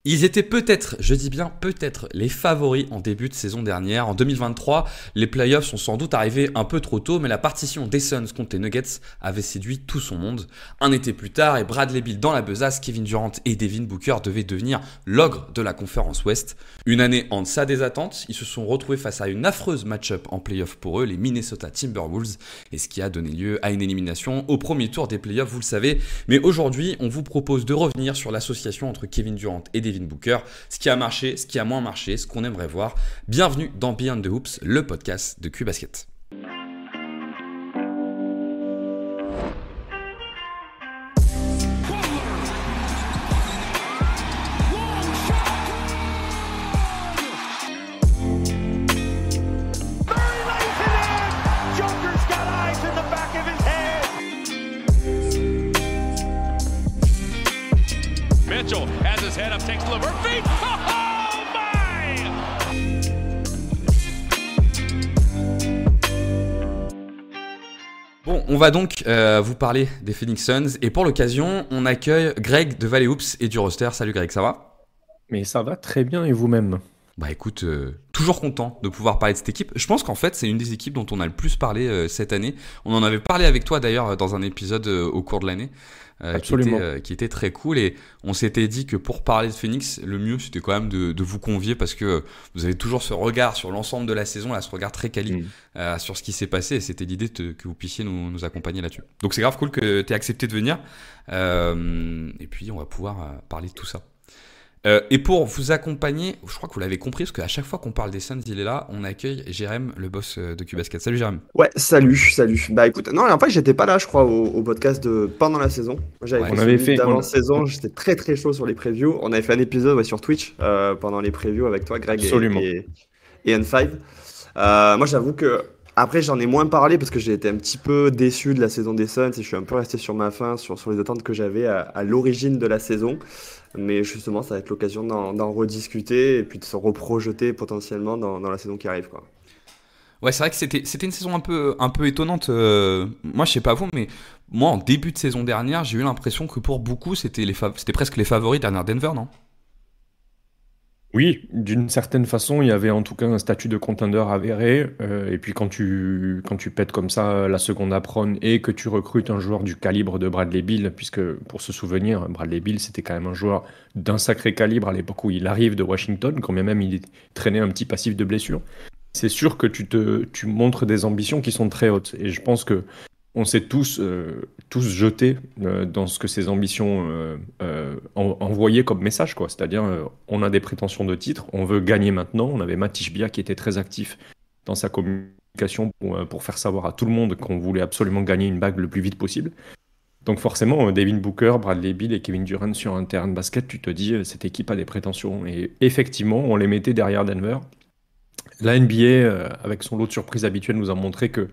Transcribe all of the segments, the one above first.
Ils étaient peut-être, je dis bien peut-être, les favoris en début de saison dernière. En 2023, les playoffs sont sans doute arrivés un peu trop tôt, mais la partition des Suns contre les Nuggets avait séduit tout son monde. Un été plus tard, et Bradley Beal dans la besace, Kevin Durant et Devin Booker devaient devenir l'ogre de la conférence Ouest. Une année en deçà des attentes, ils se sont retrouvés face à une affreuse match-up en playoffs pour eux, les Minnesota Timberwolves, et ce qui a donné lieu à une élimination au premier tour des playoffs, vous le savez. Mais aujourd'hui, on vous propose de revenir sur l'association entre Kevin Durant et Devin Booker, ce qui a marché, ce qui a moins marché, ce qu'on aimerait voir. Bienvenue dans Beyond the Hoops, le podcast de Q-Basket. Mitchell has his head up, takes a look for feet. Oh my! Bon, on va donc vous parler des Phoenix Suns et pour l'occasion, on accueille Greg de Valley Hoops et du roster. Salut Greg, ça va ? Mais ça va très bien et vous-même ? Bah écoute, toujours content de pouvoir parler de cette équipe. Je pense qu'en fait, c'est une des équipes dont on a le plus parlé cette année. On en avait parlé avec toi d'ailleurs dans un épisode au cours de l'année. Qui était très cool, et on s'était dit que pour parler de Phoenix, le mieux c'était quand même de vous convier parce que vous avez toujours ce regard sur l'ensemble de la saison, là, ce regard très quali sur ce qui s'est passé, et c'était l'idée que vous puissiez nous accompagner là-dessus. Donc c'est grave cool que tu aies accepté de venir, et puis on va pouvoir parler de tout ça. Et pour vous accompagner, je crois que vous l'avez compris, parce qu'à chaque fois qu'on parle des Suns, il est là, on accueille Jérém, le boss de Q-Basket. Salut Jérém. Ouais, salut. Bah écoute, non, en fait, j'étais pas là, je crois, au podcast de pendant la saison. On avait fait d'avant-saison, j'étais très très chaud sur les previews. On avait fait un épisode sur Twitch pendant les previews avec toi, Greg et N5. Moi, j'avoue que après, j'en ai moins parlé parce que j'ai été un petit peu déçu de la saison des Suns et je suis un peu resté sur ma faim, sur les attentes que j'avais à l'origine de la saison. Mais justement, ça va être l'occasion d'en rediscuter et puis de se reprojeter potentiellement dans la saison qui arrive, quoi. Ouais, c'est vrai que c'était une saison un peu étonnante. Moi, je sais pas vous, mais moi, en début de saison dernière, j'ai eu l'impression que pour beaucoup, c'était presque les favoris derrière Denver, non ? Oui, d'une certaine façon, il y avait en tout cas un statut de contender avéré. Et puis quand tu pètes comme ça la seconde apron et que tu recrutes un joueur du calibre de Bradley Beal, puisque pour se souvenir, Bradley Beal, c'était quand même un joueur d'un sacré calibre à l'époque où il arrive de Washington, quand même il traînait un petit passif de blessure. C'est sûr que tu montres des ambitions qui sont très hautes. Et je pense que on s'est tous jetés dans ce que ces ambitions envoyaient comme message, quoi. C'est-à-dire, on a des prétentions de titre, on veut gagner maintenant. On avait Matisse Bia qui était très actif dans sa communication pour faire savoir à tout le monde qu'on voulait absolument gagner une bague le plus vite possible. Donc forcément, Devin Booker, Bradley Beal et Kevin Durant sur un terrain de basket, tu te dis, cette équipe a des prétentions. Et effectivement, on les mettait derrière Denver. La NBA, avec son lot de surprises habituelles, nous a montré que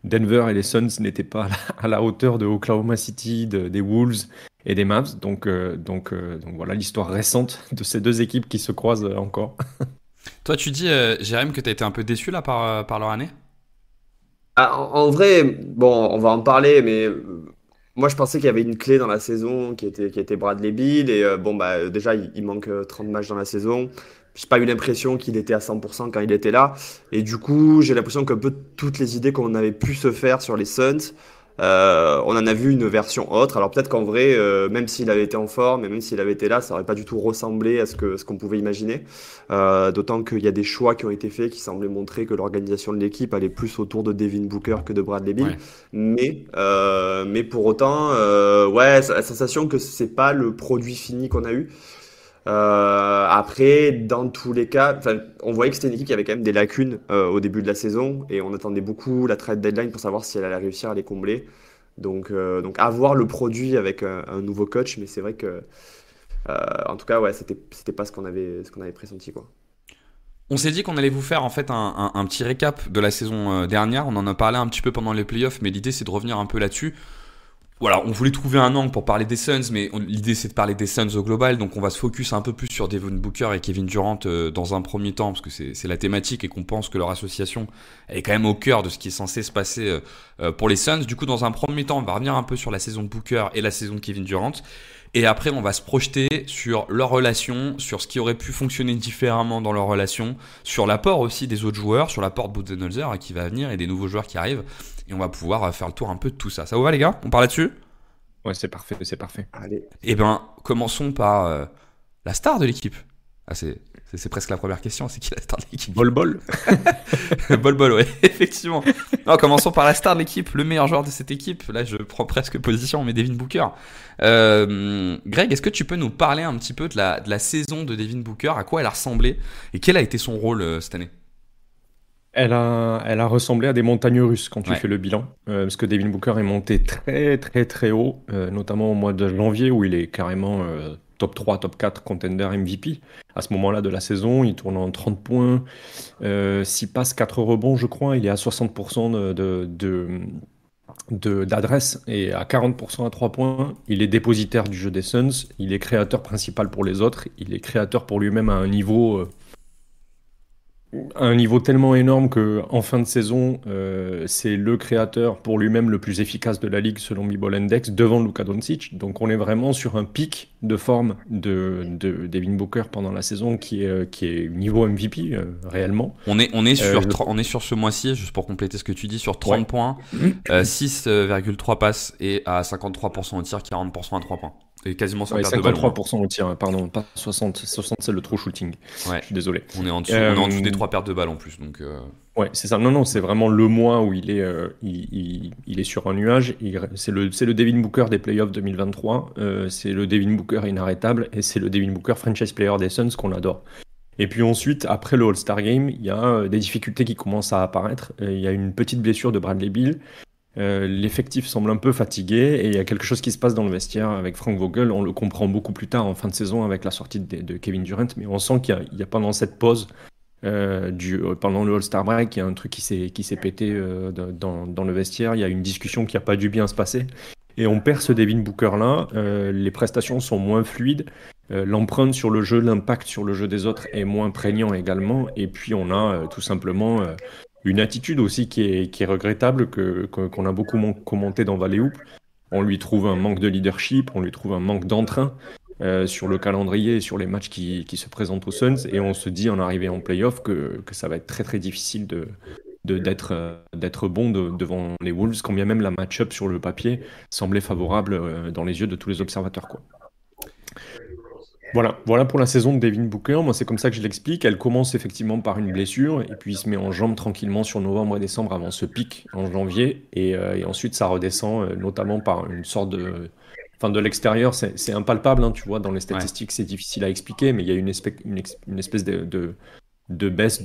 Denver et les Suns n'étaient pas à la hauteur de Oklahoma City, des Wolves et des Mavs. Donc voilà l'histoire récente de ces deux équipes qui se croisent encore. Toi, tu dis, Jérém, que tu as été un peu déçu là par leur année ? En vrai, bon, on va en parler, mais moi je pensais qu'il y avait une clé dans la saison qui était Bradley Beal. Et déjà, il manque 30 matchs dans la saison. J'ai pas eu l'impression qu'il était à 100% quand il était là. Et du coup, j'ai l'impression qu'un peu toutes les idées qu'on avait pu se faire sur les Suns, on en a vu une version autre. Alors peut-être qu'en vrai, même s'il avait été en forme et même s'il avait été là, ça aurait pas du tout ressemblé à ce qu'on pouvait imaginer. D'autant qu'il y a des choix qui ont été faits qui semblaient montrer que l'organisation de l'équipe allait plus autour de Devin Booker que de Bradley Beal. Ouais. Mais pour autant, la sensation que c'est pas le produit fini qu'on a eu. Après, dans tous les cas, on voyait que c'était une équipe qui avait quand même des lacunes au début de la saison et on attendait beaucoup la trade deadline pour savoir si elle allait réussir à les combler. Donc avoir le produit avec un nouveau coach, mais c'est vrai que en tout cas, ouais, c'était pas ce qu'on avait pressenti, quoi. On s'est dit qu'on allait vous faire en fait un petit récap de la saison dernière. On en a parlé un petit peu pendant les playoffs, mais l'idée c'est de revenir un peu là-dessus. Voilà, on voulait trouver un angle pour parler des Suns, mais l'idée c'est de parler des Suns au global, donc on va se focus un peu plus sur Devin Booker et Kevin Durant dans un premier temps, parce que c'est la thématique et qu'on pense que leur association elle est quand même au cœur de ce qui est censé se passer pour les Suns. Du coup, dans un premier temps, on va revenir un peu sur la saison de Booker et la saison de Kevin Durant. Et après, on va se projeter sur leur relation, sur ce qui aurait pu fonctionner différemment dans leur relation, sur l'apport aussi des autres joueurs, sur l'apport de Budenholzer qui va venir et des nouveaux joueurs qui arrivent. Et on va pouvoir faire le tour un peu de tout ça. Ça vous va les gars? On part là-dessus? Ouais, c'est parfait, c'est parfait. Allez. Eh ben, commençons par la star de l'équipe. Ah, c'est presque la première question, c'est qui la star de l'équipe? Bol bol. Bol, ouais, effectivement. Non, commençons par la star de l'équipe, le meilleur joueur de cette équipe. Là, je prends presque position, mais Devin Booker. Greg, est-ce que tu peux nous parler un petit peu de la saison de Devin Booker, à quoi elle a ressemblé et quel a été son rôle cette année? Elle a ressemblé à des montagnes russes quand tu Ouais. fais le bilan, parce que Devin Booker est monté très très très haut, notamment au mois de janvier où il est carrément top 3, top 4 contender MVP. À ce moment-là de la saison, il tourne en 30 points, 6 passes, 4 rebonds je crois, il est à 60% d'adresse et à 40% à 3 points. Il est dépositaire du jeu des Suns, il est créateur principal pour les autres, il est créateur pour lui-même à un niveau tellement énorme que en fin de saison, c'est le créateur pour lui-même le plus efficace de la ligue selon B-Ball Index devant Luka Doncic. Donc on est vraiment sur un pic de forme de Devin Booker pendant la saison qui est niveau MVP réellement. On est sur, je- on est sur ce mois-ci, juste pour compléter ce que tu dis, sur 30 Ouais. points, 6,3 passes et à 53% au tir, 40% à 3 points. Et quasiment sans Ouais, perte de ballon. 53% au tir, hein, pardon, pas 60. 60 c'est le true shooting. Ouais. Je suis désolé. On est en dessous des Euh, 3 pertes de balles en plus. Donc, Ouais, c'est ça. Non, non, c'est vraiment le mois où il est sur un nuage. C'est le Devin Booker des playoffs 2023. C'est le Devin Booker inarrêtable et c'est le Devin Booker franchise player des Suns qu'on adore. Et puis ensuite, après le All-Star Game, il y a des difficultés qui commencent à apparaître. Il y a une petite blessure de Bradley Beal. L'effectif semble un peu fatigué et il y a quelque chose qui se passe dans le vestiaire avec Frank Vogel. On le comprend beaucoup plus tard en fin de saison avec la sortie de Kevin Durant, mais on sent qu'il y a pendant cette pause pendant le All-Star Break, il y a un truc qui s'est pété dans le vestiaire. Il y a une discussion qui n'a pas dû bien se passer. Et on perd ce Devin Booker-là. Les prestations sont moins fluides. L'empreinte sur le jeu, l'impact sur le jeu des autres est moins prégnant également. Et puis on a tout simplement une attitude aussi qui est regrettable, qu'on a beaucoup commenté dans Valley Hoop. On lui trouve un manque de leadership, on lui trouve un manque d'entrain sur le calendrier et sur les matchs qui se présentent aux Suns. Et on se dit en arrivée en playoff que ça va être très très difficile d'être bon devant les Wolves, quand bien même la match-up sur le papier semblait favorable dans les yeux de tous les observateurs, quoi. Voilà pour la saison de Devin Booker. Moi, c'est comme ça que je l'explique. Elle commence effectivement par une blessure et puis il se met en jambes tranquillement sur novembre et décembre avant ce pic en janvier. Et ensuite, ça redescend, notamment par une sorte de... Enfin, de l'extérieur, c'est impalpable, hein, tu vois. Dans les statistiques, c'est difficile à expliquer, mais il y a une espèce de baisse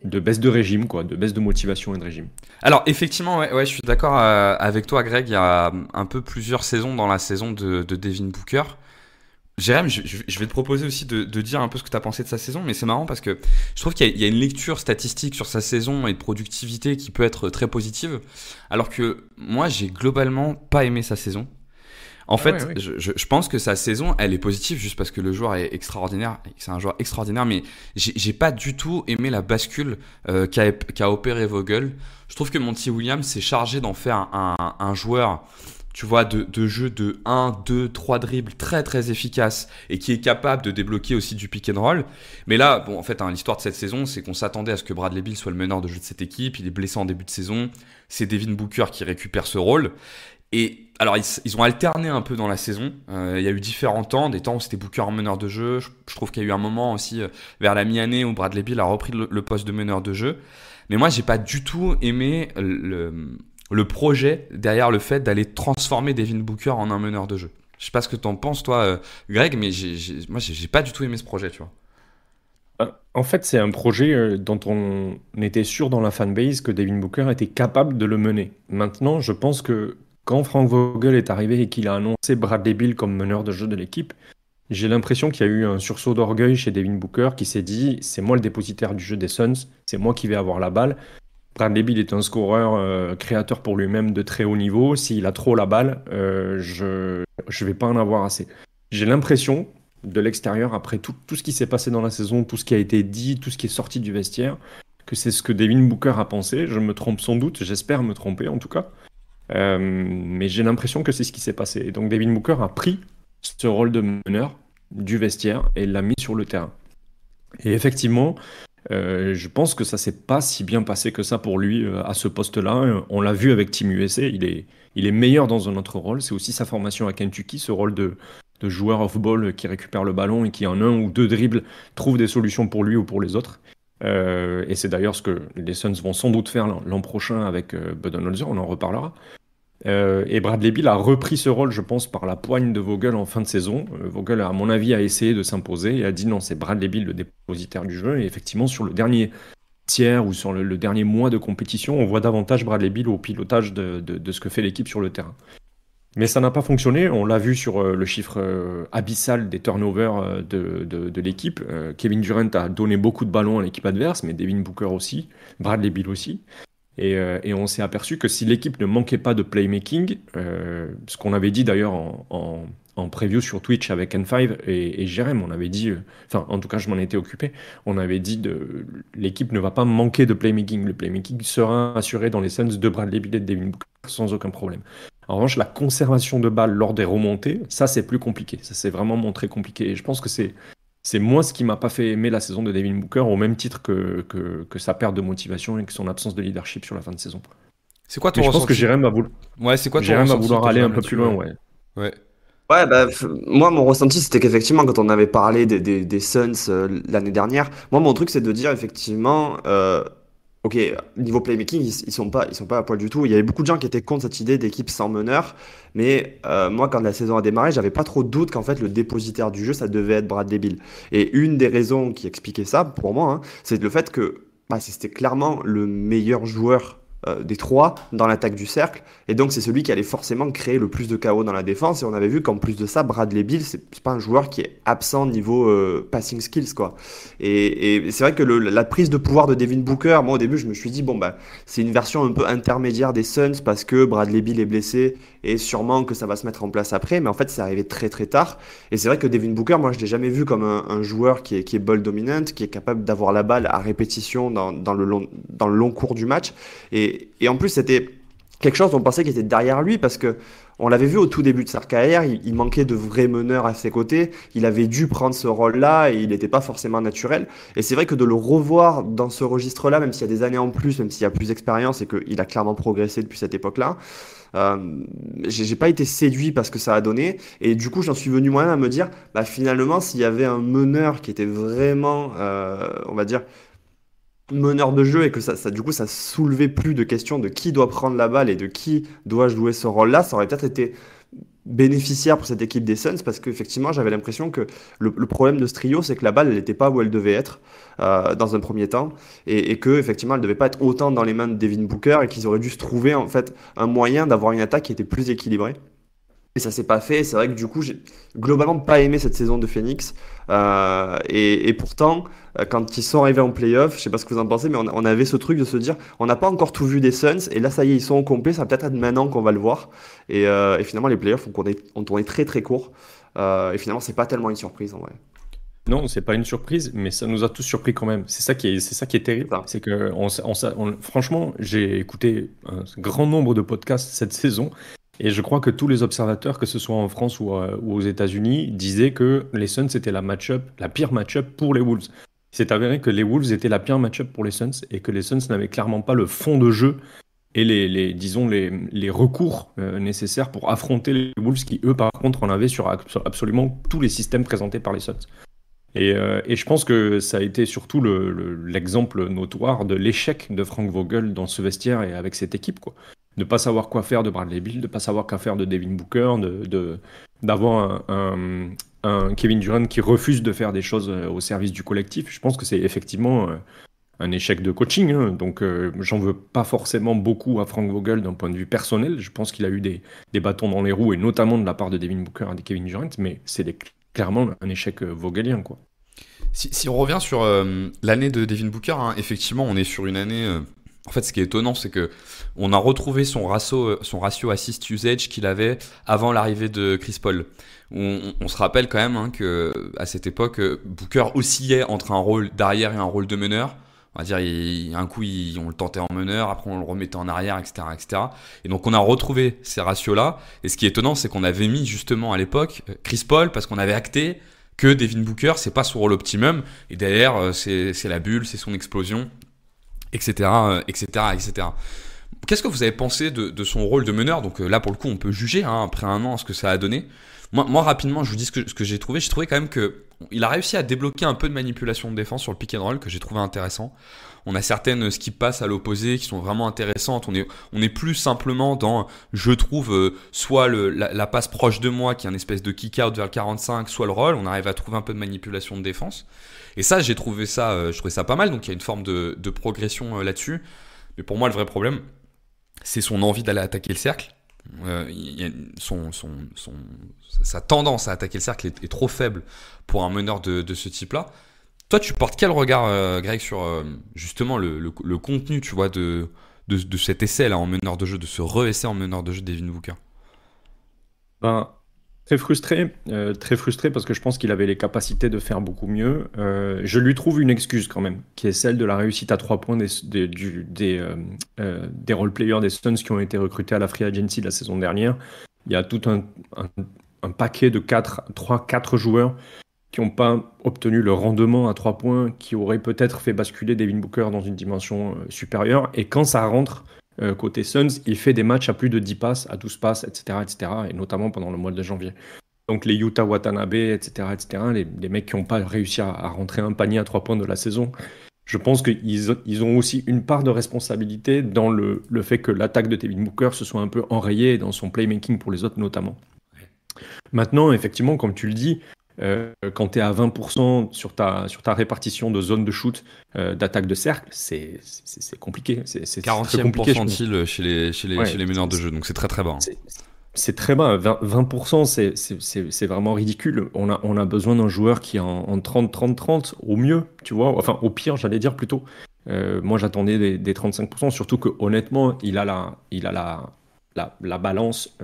baisse de régime, quoi, de baisse de motivation et de régime. alors effectivement, ouais, je suis d'accord avec toi, Greg. Il y a un peu plusieurs saisons dans la saison de Devin Booker. Jérém, je vais te proposer aussi de dire un peu ce que tu as pensé de sa saison, mais c'est marrant parce que je trouve qu'il y a une lecture statistique sur sa saison et de productivité qui peut être très positive, alors que moi, j'ai globalement pas aimé sa saison. En fait, ouais. je pense que sa saison, elle est positive juste parce que le joueur est extraordinaire, et que c'est un joueur extraordinaire, mais j'ai pas du tout aimé la bascule qu'a opéré Vogel. Je trouve que Monty Williams s'est chargé d'en faire un joueur, tu vois, de jeu de 1, 2, 3 dribbles très très efficace et qui est capable de débloquer aussi du pick and roll. Mais là, bon, en fait, hein, l'histoire de cette saison, c'est qu'on s'attendait à ce que Bradley Beal soit le meneur de jeu de cette équipe. Il est blessé en début de saison. C'est Devin Booker qui récupère ce rôle. Et alors, ils ont alterné un peu dans la saison. Il y a eu différents temps. Des temps où c'était Booker en meneur de jeu. Je trouve qu'il y a eu un moment aussi vers la mi-année où Bradley Beal a repris le poste de meneur de jeu. Mais moi, j'ai pas du tout aimé le projet derrière le fait d'aller transformer Devin Booker en un meneur de jeu. Je sais pas ce que t'en penses, toi, Greg, mais moi, j'ai pas du tout aimé ce projet, tu vois. En fait, c'est un projet dont on était sûr dans la fanbase que Devin Booker était capable de le mener. Maintenant, je pense que quand Frank Vogel est arrivé et qu'il a annoncé Bradley Beal comme meneur de jeu de l'équipe, j'ai l'impression qu'il y a eu un sursaut d'orgueil chez Devin Booker qui s'est dit, c'est moi le dépositaire du jeu des Suns, c'est moi qui vais avoir la balle. Bradley Beal est un scoreur créateur pour lui-même de très haut niveau. S'il a trop la balle, je vais pas en avoir assez. J'ai l'impression, de l'extérieur, après tout ce qui s'est passé dans la saison, tout ce qui a été dit, tout ce qui est sorti du vestiaire, que c'est ce que Devin Booker a pensé. Je me trompe sans doute, j'espère me tromper en tout cas. Mais j'ai l'impression que c'est ce qui s'est passé. Et donc Devin Booker a pris ce rôle de meneur du vestiaire et l'a mis sur le terrain. Et effectivement, je pense que ça s'est pas si bien passé que ça pour lui à ce poste-là. On l'a vu avec Team USA, il est meilleur dans un autre rôle. C'est aussi sa formation à Kentucky, ce rôle de joueur off-ball qui récupère le ballon et qui en un ou deux dribbles trouve des solutions pour lui ou pour les autres. Et c'est d'ailleurs ce que les Suns vont sans doute faire l'an prochain avec Budenholzer, on en reparlera. Et Bradley Beal a repris ce rôle, je pense, par la poigne de Vogel en fin de saison. Vogel, à mon avis, a essayé de s'imposer et a dit non, c'est Bradley Beal le dépositaire du jeu. Et effectivement, sur le dernier tiers ou sur le dernier mois de compétition, on voit davantage Bradley Beal au pilotage de ce que fait l'équipe sur le terrain. Mais ça n'a pas fonctionné. On l'a vu sur le chiffre abyssal des turnovers de l'équipe. Kevin Durant a donné beaucoup de ballons à l'équipe adverse, mais Devin Booker aussi, Bradley Beal aussi. Et on s'est aperçu que si l'équipe ne manquait pas de playmaking, ce qu'on avait dit d'ailleurs en preview sur Twitch avec N5 et Jérém, on avait dit, enfin en tout cas je m'en étais occupé, on avait dit l'équipe ne va pas manquer de playmaking. Le playmaking sera assuré dans les Suns de Bradley Beal et de Devin Booker sans aucun problème. En revanche, la conservation de balles lors des remontées, ça c'est plus compliqué. Ça s'est vraiment montré compliqué. Et je pense que c'est moi ce qui m'a pas fait aimer la saison de Devin Booker au même titre que sa perte de motivation et que son absence de leadership sur la fin de saison. C'est quoi ton Mais je pense ressenti? que Jérém va vouloir, Ouais, c'est quoi ton Jérém va ressenti, vouloir aller un peu là-dessus, plus loin, ouais. Ouais. Ouais, bah, moi, mon ressenti, c'était qu'effectivement, quand on avait parlé des Suns l'année dernière, moi, mon truc, c'est de dire, effectivement, ok, niveau playmaking, ils sont pas à poil du tout. Il y avait beaucoup de gens qui étaient contre cette idée d'équipe sans meneur, mais moi, quand la saison a démarré, j'avais pas trop de doute qu'en fait, le dépositaire du jeu, ça devait être Bradley Beal. Et une des raisons qui expliquait ça, pour moi, hein, c'est le fait que bah, c'était clairement le meilleur joueur des trois dans l'attaque du cercle. Et donc, c'est celui qui allait forcément créer le plus de chaos dans la défense. Et on avait vu qu'en plus de ça, Bradley Beal, c'est pas un joueur qui est absent niveau passing skills, quoi. Et c'est vrai que la prise de pouvoir de Devin Booker, moi, au début, je me suis dit, bon, bah, c'est une version un peu intermédiaire des Suns parce que Bradley Beal est blessé et sûrement que ça va se mettre en place après. Mais en fait, c'est arrivé très, très tard. Et c'est vrai que Devin Booker, moi, je l'ai jamais vu comme un joueur qui est ball dominant, qui est capable d'avoir la balle à répétition dans le long cours du match. Et en plus, c'était quelque chose dont on pensait qu'il était derrière lui parce que on l'avait vu au tout début de sa carrière, il manquait de vrais meneurs à ses côtés, il avait dû prendre ce rôle-là et il n'était pas forcément naturel. Et c'est vrai que de le revoir dans ce registre-là, même s'il y a des années en plus, même s'il y a plus d'expérience et qu'il a clairement progressé depuis cette époque-là, j'ai pas été séduit parce que ça a donné. Et du coup, j'en suis venu moi-même à me dire, bah finalement, s'il y avait un meneur qui était vraiment, on va dire, meneur de jeu et que du coup ça soulevait plus de questions de qui doit prendre la balle et de qui doit jouer ce rôle-là, ça aurait peut-être été bénéficiaire pour cette équipe des Suns parce qu'effectivement j'avais l'impression que le problème de ce trio c'est que la balle elle n'était pas où elle devait être dans un premier temps et que effectivement elle devait pas être autant dans les mains de Devin Booker et qu'ils auraient dû se trouver en fait un moyen d'avoir une attaque qui était plus équilibrée. Et ça s'est pas fait. C'est vrai que du coup, j'ai globalement pas aimé cette saison de Phoenix. Et pourtant, quand ils sont arrivés en playoff, je sais pas ce que vous en pensez, mais on avait ce truc de se dire, on n'a pas encore tout vu des Suns, et là, ça y est, ils sont au complet. Ça va peut-être être maintenant qu'on va le voir. Et finalement, les playoffs ont tourné très très court. Et finalement, c'est pas tellement une surprise en vrai. Non, c'est pas une surprise, mais ça nous a tous surpris quand même. C'est ça qui est terrible. Ça. C'est que, franchement, j'ai écouté un grand nombre de podcasts cette saison. Et je crois que tous les observateurs, que ce soit en France ou aux États-Unis, disaient que les Suns étaient la pire match-up pour les Wolves. Il s'est avéré que les Wolves étaient la pire match-up pour les Suns et que les Suns n'avaient clairement pas le fond de jeu et les recours nécessaires pour affronter les Wolves qui, eux, par contre, en avaient sur absolument tous les systèmes présentés par les Suns. Et je pense que ça a été surtout l'exemple notoire de l'échec de Frank Vogel dans ce vestiaire et avec cette équipe, quoi. De ne pas savoir quoi faire de Bradley Beal, de ne pas savoir quoi faire de Devin Booker, d'avoir un Kevin Durant qui refuse de faire des choses au service du collectif. Je pense que c'est effectivement un échec de coaching. Hein. Donc, j'en veux pas forcément beaucoup à Frank Vogel d'un point de vue personnel. Je pense qu'il a eu des bâtons dans les roues, et notamment de la part de Devin Booker et de Kevin Durant, mais c'est clairement un échec vogelien, quoi. Si on revient sur l'année de Devin Booker, hein, effectivement, on est sur une année... En fait, ce qui est étonnant, c'est que on a retrouvé son ratio assist usage qu'il avait avant l'arrivée de Chris Paul. On se rappelle quand même hein, que à cette époque, Booker oscillait entre un rôle d'arrière et un rôle de meneur. On va dire, un coup, on le tentait en meneur, après on le remettait en arrière, etc., etc. Et donc, on a retrouvé ces ratios-là. Et ce qui est étonnant, c'est qu'on avait mis justement à l'époque Chris Paul parce qu'on avait acté que Devin Booker, c'est pas son rôle optimum. Et derrière, c'est la bulle, c'est son explosion, etc., etc., etc. Qu'est-ce que vous avez pensé de son rôle de meneur? Donc là, pour le coup, on peut juger après un an ce que ça a donné. Moi, rapidement, je vous dis ce que j'ai trouvé. J'ai trouvé quand même qu'il a réussi à débloquer un peu de manipulation de défense sur le pick and roll que j'ai trouvé intéressant. On a certaines skip passes à l'opposé qui sont vraiment intéressantes. On est plus simplement dans, je trouve, soit la passe proche de moi qui est une espèce de kick-out vers le 45, soit le roll. On arrive à trouver un peu de manipulation de défense. Et ça, je trouvais ça pas mal. Donc il y a une forme de progression là-dessus. Mais pour moi, le vrai problème, c'est son envie d'aller attaquer le cercle. Sa tendance à attaquer le cercle est trop faible pour un meneur de ce type-là. Toi, tu portes quel regard, Greg, sur justement le contenu, tu vois, de cet essai-là en meneur de jeu, de ce re-essai en meneur de jeu de Devin Booker? Ben, très frustré parce que je pense qu'il avait les capacités de faire beaucoup mieux. Je lui trouve une excuse quand même, qui est celle de la réussite à 3 points des role-players des Suns qui ont été recrutés à la Free Agency la saison dernière. Il y a tout un paquet de 3-4 joueurs qui n'ont pas obtenu le rendement à 3 points qui aurait peut-être fait basculer Devin Booker dans une dimension supérieure. Et quand ça rentre côté Suns, il fait des matchs à plus de 10 passes, à 12 passes, etc., etc., et notamment pendant le mois de janvier. Donc les Yuta Watanabe, etc., etc., les mecs qui n'ont pas réussi à rentrer un panier à 3 points de la saison, je pense qu'ils ont aussi une part de responsabilité dans le fait que l'attaque de Devin Booker se soit un peu enrayée dans son playmaking pour les autres notamment. Maintenant, effectivement, comme tu le dis, quand tu es à 20% sur ta répartition de zone de shoot d'attaque de cercle, c'est compliqué. C'est 40e pourcentile chez les meneurs de jeu, donc c'est très très bas. C'est très bas. 20%, c'est vraiment ridicule. On a besoin d'un joueur qui est en 30-30-30 au mieux, tu vois. Enfin, au pire, j'allais dire plutôt. Moi, j'attendais des 35%, surtout que honnêtement, il a la balance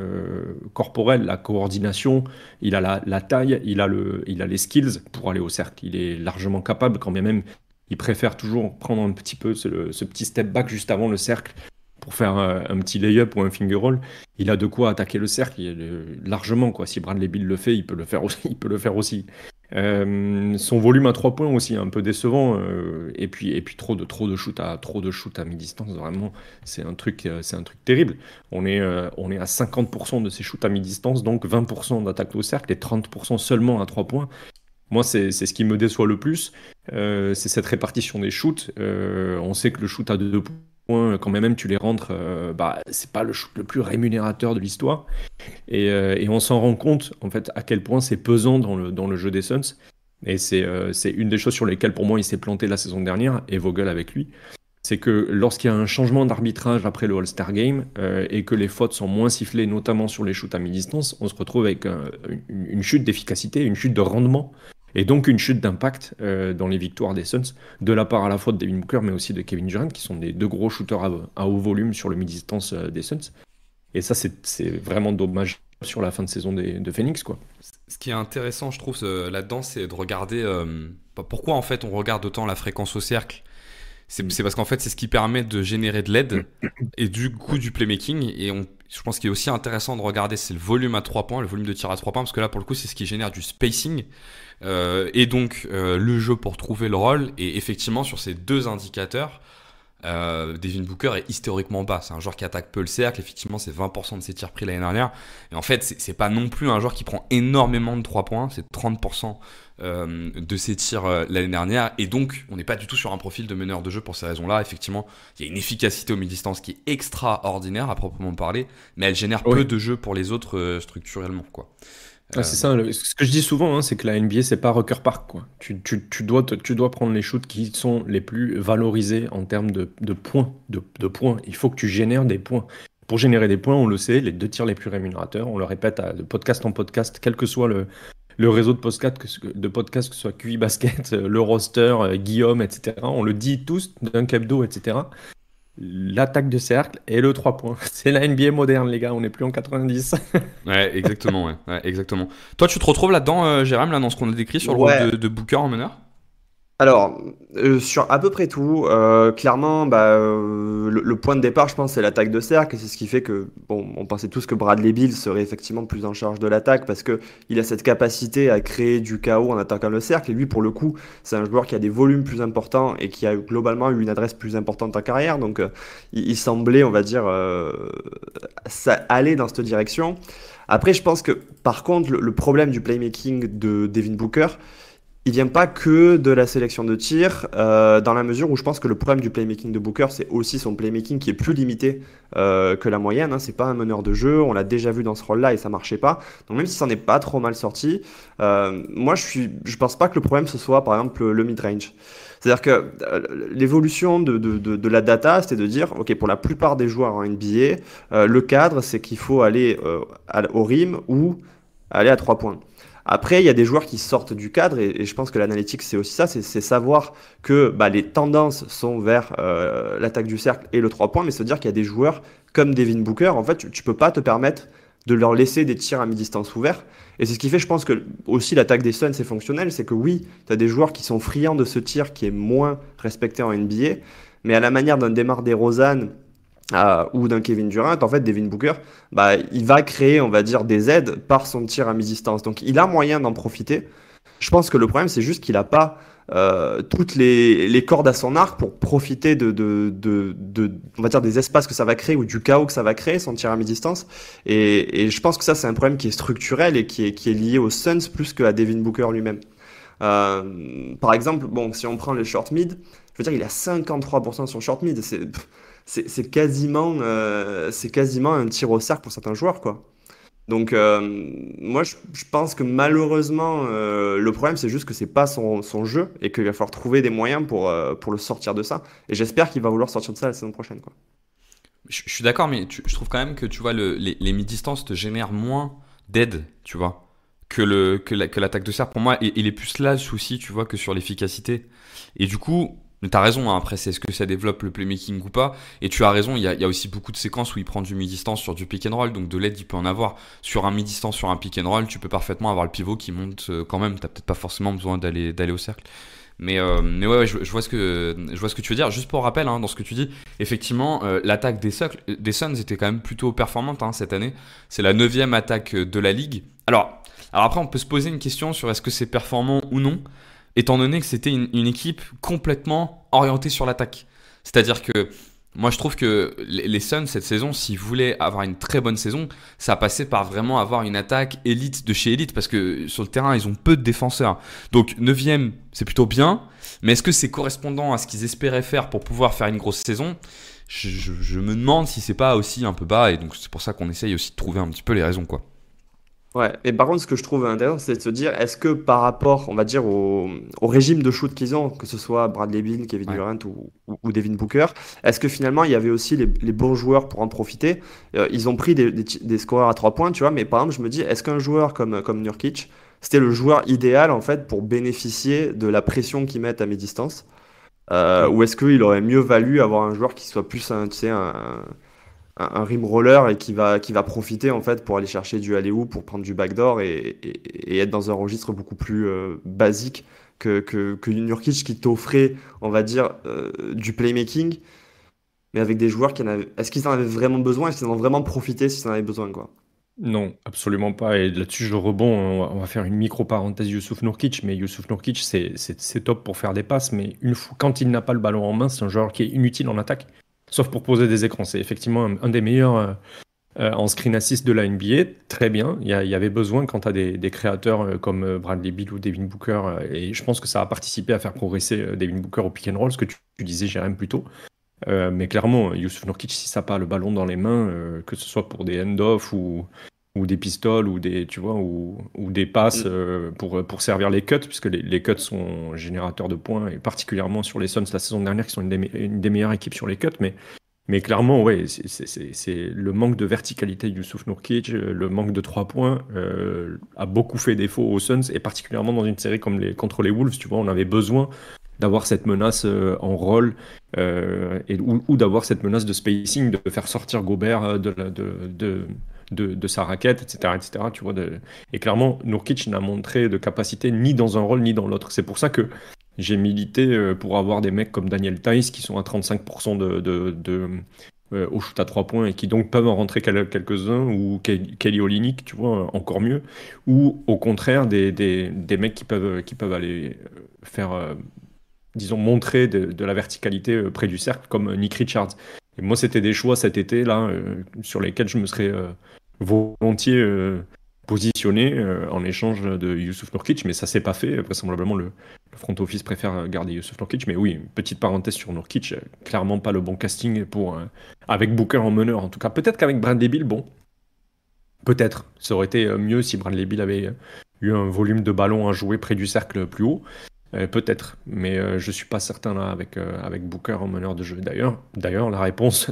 corporelle, la coordination, il a la taille, il a les skills pour aller au cercle. Il est largement capable, quand même, il préfère toujours prendre un petit peu ce petit step back juste avant le cercle pour faire un petit lay-up ou un finger roll. Il a de quoi attaquer le cercle largement, quoi. Si Bradley Beal le fait, il peut le faire aussi. Son volume à 3 points aussi un peu décevant, et puis trop de shoot à mi-distance, vraiment c'est un truc terrible. On est à 50% de ses shoots à mi-distance, donc 20% d'attaque au cercle et 30% seulement à 3 points. Moi, c'est ce qui me déçoit le plus, c'est cette répartition des shoots. On sait que le shoot à 2 points, quand même tu les rentres, c'est pas le shoot le plus rémunérateur de l'histoire. Et on s'en rend compte en fait à quel point c'est pesant dans le jeu des Suns. Et c'est une des choses sur lesquelles pour moi il s'est planté la saison dernière, et Vogel avec lui. C'est que lorsqu'il y a un changement d'arbitrage après le All-Star Game et que les fautes sont moins sifflées, notamment sur les shoots à mi-distance, on se retrouve avec une chute d'efficacité, une chute de rendement, et donc une chute d'impact dans les victoires des Suns, de la part à la fois de Devin Booker mais aussi de Kevin Durant, qui sont des deux gros shooters à haut volume sur le mi-distance des Suns. Et ça, c'est vraiment dommage sur la fin de saison de Phoenix, quoi. Ce qui est intéressant, je trouve, là-dedans, c'est de regarder pourquoi en fait on regarde autant la fréquence au cercle. C'est parce qu'en fait, c'est ce qui permet de générer de l'aide et du coup du playmaking. Et je pense qu'il est aussi intéressant de regarder, c'est le volume à 3 points, le volume de tir à 3 points, parce que là, pour le coup, c'est ce qui génère du spacing et donc le jeu pour trouver le rôle. Et effectivement, sur ces deux indicateurs, Devin Booker est historiquement bas. C'est un joueur qui attaque peu le cercle. Effectivement, c'est 20% de ses tirs pris l'année dernière. Et en fait, c'est pas non plus un joueur qui prend énormément de 3 points. C'est 30% de ses tirs l'année dernière. Et donc, on n'est pas du tout sur un profil de meneur de jeu pour ces raisons-là. Effectivement, il y a une efficacité au mi-distance qui est extraordinaire à proprement parler, mais elle génère peu de jeu pour les autres structurellement, quoi. C'est ça, ce que je dis souvent, hein, c'est que la NBA, c'est pas Rucker Park, quoi. Tu dois prendre les shoots qui sont les plus valorisés en termes de points, de points. Il faut que tu génères des points. Pour générer des points, on le sait, les deux tirs les plus rémunérateurs, on le répète de podcast en podcast, quel que soit le réseau de podcast, que ce soit QI Basket, le roster, Guillaume, etc. On le dit tous, Dunk Hebdo, etc. L'attaque de cercle et le 3 points. C'est la NBA moderne, les gars, on n'est plus en 90. Ouais, exactement, ouais, exactement. Toi, tu te retrouves là-dedans, Jérém, là, dans ce qu'on a décrit sur le rôle de Booker en meneur? Alors, sur à peu près tout, clairement, le point de départ, je pense, c'est l'attaque de cercle. Et c'est ce qui fait que, bon, on pensait tous que Bradley Beal serait effectivement plus en charge de l'attaque parce que il a cette capacité à créer du chaos en attaquant le cercle. Et lui, pour le coup, c'est un joueur qui a des volumes plus importants et qui a globalement eu une adresse plus importante en carrière. Donc, il semblait, on va dire, ça aller dans cette direction. Après, je pense que, par contre, le problème du playmaking de Devin Booker, il vient pas que de la sélection de tir, dans la mesure où je pense que le problème du playmaking de Booker, c'est aussi son playmaking qui est plus limité que la moyenne. Hein. C'est pas un meneur de jeu, on l'a déjà vu dans ce rôle-là et ça marchait pas. Donc même si ça n'est pas trop mal sorti, moi je pense pas que le problème ce soit par exemple le mid-range. C'est-à-dire que l'évolution de la data, c'était de dire, ok, pour la plupart des joueurs en NBA, le cadre, c'est qu'il faut aller au rim ou aller à 3 points. Après, il y a des joueurs qui sortent du cadre et je pense que l'analytique, c'est aussi ça, c'est savoir que les tendances sont vers l'attaque du cercle et le 3 points, mais se dire qu'il y a des joueurs comme Devin Booker, en fait, tu peux pas te permettre de leur laisser des tirs à mi-distance ouverts. Et c'est ce qui fait, je pense que aussi l'attaque des Suns est fonctionnelle, c'est que oui, tu as des joueurs qui sont friands de ce tir qui est moins respecté en NBA, mais à la manière d'un DeMar DeRozan ou d'un Kevin Durant, en fait, Devin Booker, il va créer, on va dire, des aides par son tir à mi-distance. Donc, il a moyen d'en profiter. Je pense que le problème, c'est juste qu'il n'a pas toutes les cordes à son arc pour profiter on va dire, des espaces que ça va créer ou du chaos que ça va créer, son tir à mi-distance. Et je pense que ça, c'est un problème qui est structurel et qui est lié aux Suns plus qu'à Devin Booker lui-même. Par exemple, bon, si on prend le short mid, je veux dire, il a 53% sur short mid. C'est quasiment un tir au cercle pour certains joueurs, quoi. Donc, moi, je pense que malheureusement, le problème, c'est juste que c'est pas son jeu et qu'il va falloir trouver des moyens pour le sortir de ça. Et j'espère qu'il va vouloir sortir de ça la saison prochaine, quoi. Je suis d'accord, mais je trouve quand même que tu vois, les mi-distances te génèrent moins d'aide, tu vois, que l'attaque de cercle. Pour moi, il est plus là le souci, tu vois, que sur l'efficacité. Et du coup, t'as raison, hein, après, c'est est-ce que ça développe le playmaking ou pas. Et tu as raison, il y a aussi beaucoup de séquences où il prend du mi-distance sur du pick and roll, donc de l'aide, il peut en avoir. Sur un mi-distance, sur un pick and roll, tu peux parfaitement avoir le pivot qui monte quand même. T'as peut-être pas forcément besoin d'aller au cercle. Mais ouais, je vois ce que tu veux dire. Juste pour rappel, hein, dans ce que tu dis, effectivement, l'attaque des Suns était quand même plutôt performante cette année. C'est la 9e attaque de la ligue. Alors après, on peut se poser une question sur est-ce que c'est performant ou non, étant donné que c'était une équipe complètement orientée sur l'attaque. C'est-à-dire que moi, je trouve que les Suns, cette saison, s'ils voulaient avoir une très bonne saison, ça passait par vraiment avoir une attaque élite de chez élite, parce que sur le terrain, ils ont peu de défenseurs. Donc, 9e, c'est plutôt bien, mais est-ce que c'est correspondant à ce qu'ils espéraient faire pour pouvoir faire une grosse saison ? Je me demande si c'est pas aussi un peu bas, et donc c'est pour ça qu'on essaye aussi de trouver un petit peu les raisons, quoi. Ouais, et par contre, ce que je trouve intéressant, c'est de se dire, est-ce que par rapport, on va dire, au régime de shoot qu'ils ont, que ce soit Bradley Beal, Kevin Ouais. Durant ou Devin Booker, est-ce que finalement, il y avait aussi les bons joueurs pour en profiter? Ils ont pris des scoreurs à 3 points, tu vois, mais par exemple, je me dis, est-ce qu'un joueur comme Nurkic, c'était le joueur idéal, en fait, pour bénéficier de la pression qu'ils mettent à mi-distance? Ou est-ce qu'il aurait mieux valu avoir un joueur qui soit plus, tu sais, un rim roller et qui va profiter en fait pour aller chercher du alley-oop, pour prendre du backdoor et être dans un registre beaucoup plus basique que Nurkic qui t'offrait, on va dire, du playmaking, mais avec des joueurs qui en avaient. Est-ce qu'ils en avaient vraiment besoin? Est-ce qu'ils en ont vraiment profité s'ils en avaient besoin, quoi? Non, absolument pas. Et là-dessus, je rebond. On va faire une micro-parenthèse Youssouf Nurkic. Mais Youssouf Nurkic, c'est top pour faire des passes. Mais quand il n'a pas le ballon en main, c'est un joueur qui est inutile en attaque. Sauf pour poser des écrans. C'est effectivement un des meilleurs en screen assist de la NBA. Très bien. Il y avait besoin quand tu as des créateurs comme Bradley Beal ou Devin Booker. Et je pense que ça a participé à faire progresser Devin Booker au pick and roll, ce que tu disais, Jérém, plus tôt. Mais clairement, Youssouf Nurkic, si ça n'a pas le ballon dans les mains, que ce soit pour des end-off ou des pistoles ou des passes pour servir les cuts, puisque les cuts sont générateurs de points, et particulièrement sur les Suns la saison dernière, qui sont une des meilleures équipes sur les cuts. Mais clairement, ouais, c'est le manque de verticalité de Youssouf Nurkic, le manque de 3 points a beaucoup fait défaut aux Suns, et particulièrement dans une série comme contre les Wolves, tu vois, on avait besoin d'avoir cette menace en roll ou d'avoir cette menace de spacing, de faire sortir Gobert de sa raquette, etc. Tu vois, et clairement, Nurkic n'a montré de capacité ni dans un rôle ni dans l'autre. C'est pour ça que J'ai milité pour avoir des mecs comme Daniel Theis qui sont à 35% au shoot à 3 points et qui donc peuvent en rentrer quelques-uns, ou Kelly Olynyk, tu vois, encore mieux. Ou au contraire, des mecs qui peuvent aller faire, disons, montrer de la verticalité près du cercle, comme Nick Richards. Et moi, c'était des choix cet été, là, sur lesquels je me serais volontiers positionné en échange de Youssouf Nurkic, mais ça s'est pas fait. Vraisemblablement, le front office préfère garder Youssouf Nurkic. Mais oui, petite parenthèse sur Nurkic, clairement pas le bon casting avec Booker en meneur. En tout cas, peut-être qu'avec Bradley Beal, bon, peut-être. Ça aurait été mieux si Bradley Beal avait eu un volume de ballon à jouer près du cercle plus haut. Peut-être, mais je suis pas certain là avec Booker en meneur de jeu. D'ailleurs, la réponse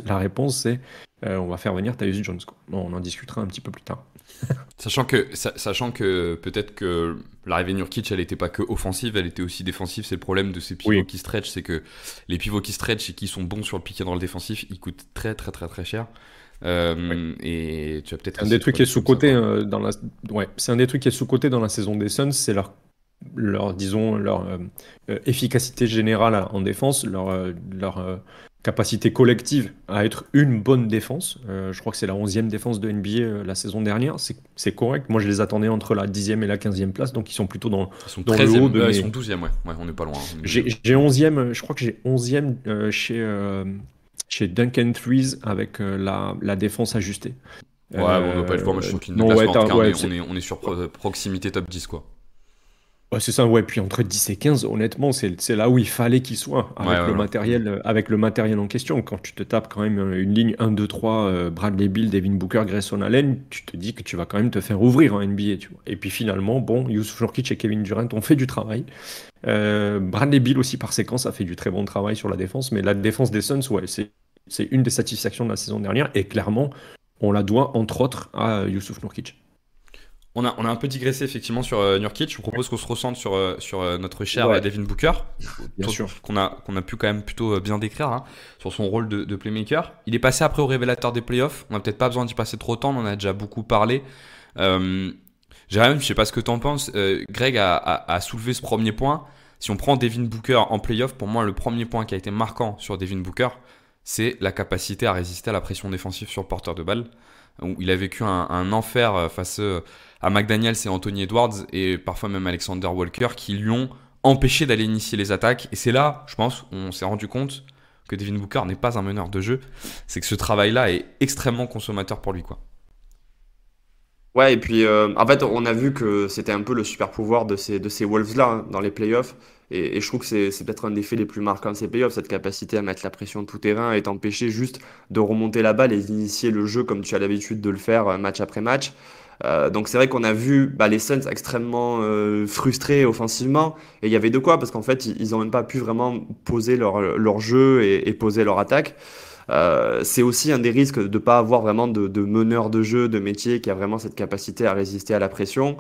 c'est on va faire venir Tyus Jones, quoi. Bon, on en discutera un petit peu plus tard. Sachant que peut-être que l'arrivée de Nurkic, elle n'était pas que offensive, elle était aussi défensive. C'est le problème de ces pivots qui stretch, c'est que les pivots qui stretch et qui sont bons sur le pick and roll défensif, ils coûtent très très très très cher. Et tu as peut-être un des trucs qui est sous-coté c'est un des trucs qui est sous-coté dans la saison des Suns, c'est leur efficacité générale en défense, leur capacité collective à être une bonne défense. Je crois que c'est la 11e défense de NBA la saison dernière. C'est correct. Moi, je les attendais entre la 10e et la 15e place, donc ils sont plutôt dans le haut. Ils sont 12e, ouais. On n'est pas loin. J'ai 11e, je crois que j'ai 11e chez Duncan Threes avec la défense ajustée. Ouais, on ne doit pas être fort. Moi, je suis on est sur proximité top 10, quoi. Ouais, c'est ça, ouais. Puis entre 10 et 15, honnêtement, c'est là où il fallait qu'il soit avec le matériel en question. Quand tu te tapes quand même une ligne 1, 2, 3, Bradley Beal, Devin Booker, Grayson Allen, tu te dis que tu vas quand même te faire ouvrir en NBA, tu vois. Et puis finalement, bon, Youssouf Nurkic et Kevin Durant ont fait du travail. Bradley Beal aussi, par séquence, a fait du très bon travail sur la défense. Mais la défense des Suns, ouais, c'est une des satisfactions de la saison dernière. Et clairement, on la doit, entre autres, à Youssouf Nurkic. On a un peu digressé effectivement sur Nurkic. Je vous propose qu'on se recentre sur notre cher Devin Booker, qu'on a pu quand même plutôt bien décrire, hein, sur son rôle de playmaker. Il est passé après au révélateur des playoffs. On n'a peut-être pas besoin d'y passer trop de temps, on en a déjà beaucoup parlé. Jérôme, je sais pas ce que tu en penses. Greg a soulevé ce premier point. Si on prend Devin Booker en playoff, pour moi, le premier point qui a été marquant sur Devin Booker, c'est la capacité à résister à la pression défensive sur le porteur de balle. Où il a vécu un enfer face à McDaniels et Anthony Edwards et parfois même Alexander Walker qui lui ont empêché d'aller initier les attaques. Et c'est là, je pense, on s'est rendu compte que Devin Booker n'est pas un meneur de jeu. C'est que ce travail-là est extrêmement consommateur pour lui, quoi. Ouais, et puis en fait, on a vu que c'était un peu le super pouvoir de ces Wolves-là, hein, dans les playoffs. Et je trouve que c'est peut-être un des faits les plus marquants de ces playoffs, cette capacité à mettre la pression de tout terrain et t'empêcher juste de remonter la balle et d'initier le jeu comme tu as l'habitude de le faire match après match. Donc c'est vrai qu'on a vu les Suns extrêmement frustrés offensivement, et il y avait de quoi, parce qu'en fait ils ont même pas pu vraiment poser leur jeu et poser leur attaque. C'est aussi un des risques de ne pas avoir vraiment de meneur de jeu, de métier qui a vraiment cette capacité à résister à la pression.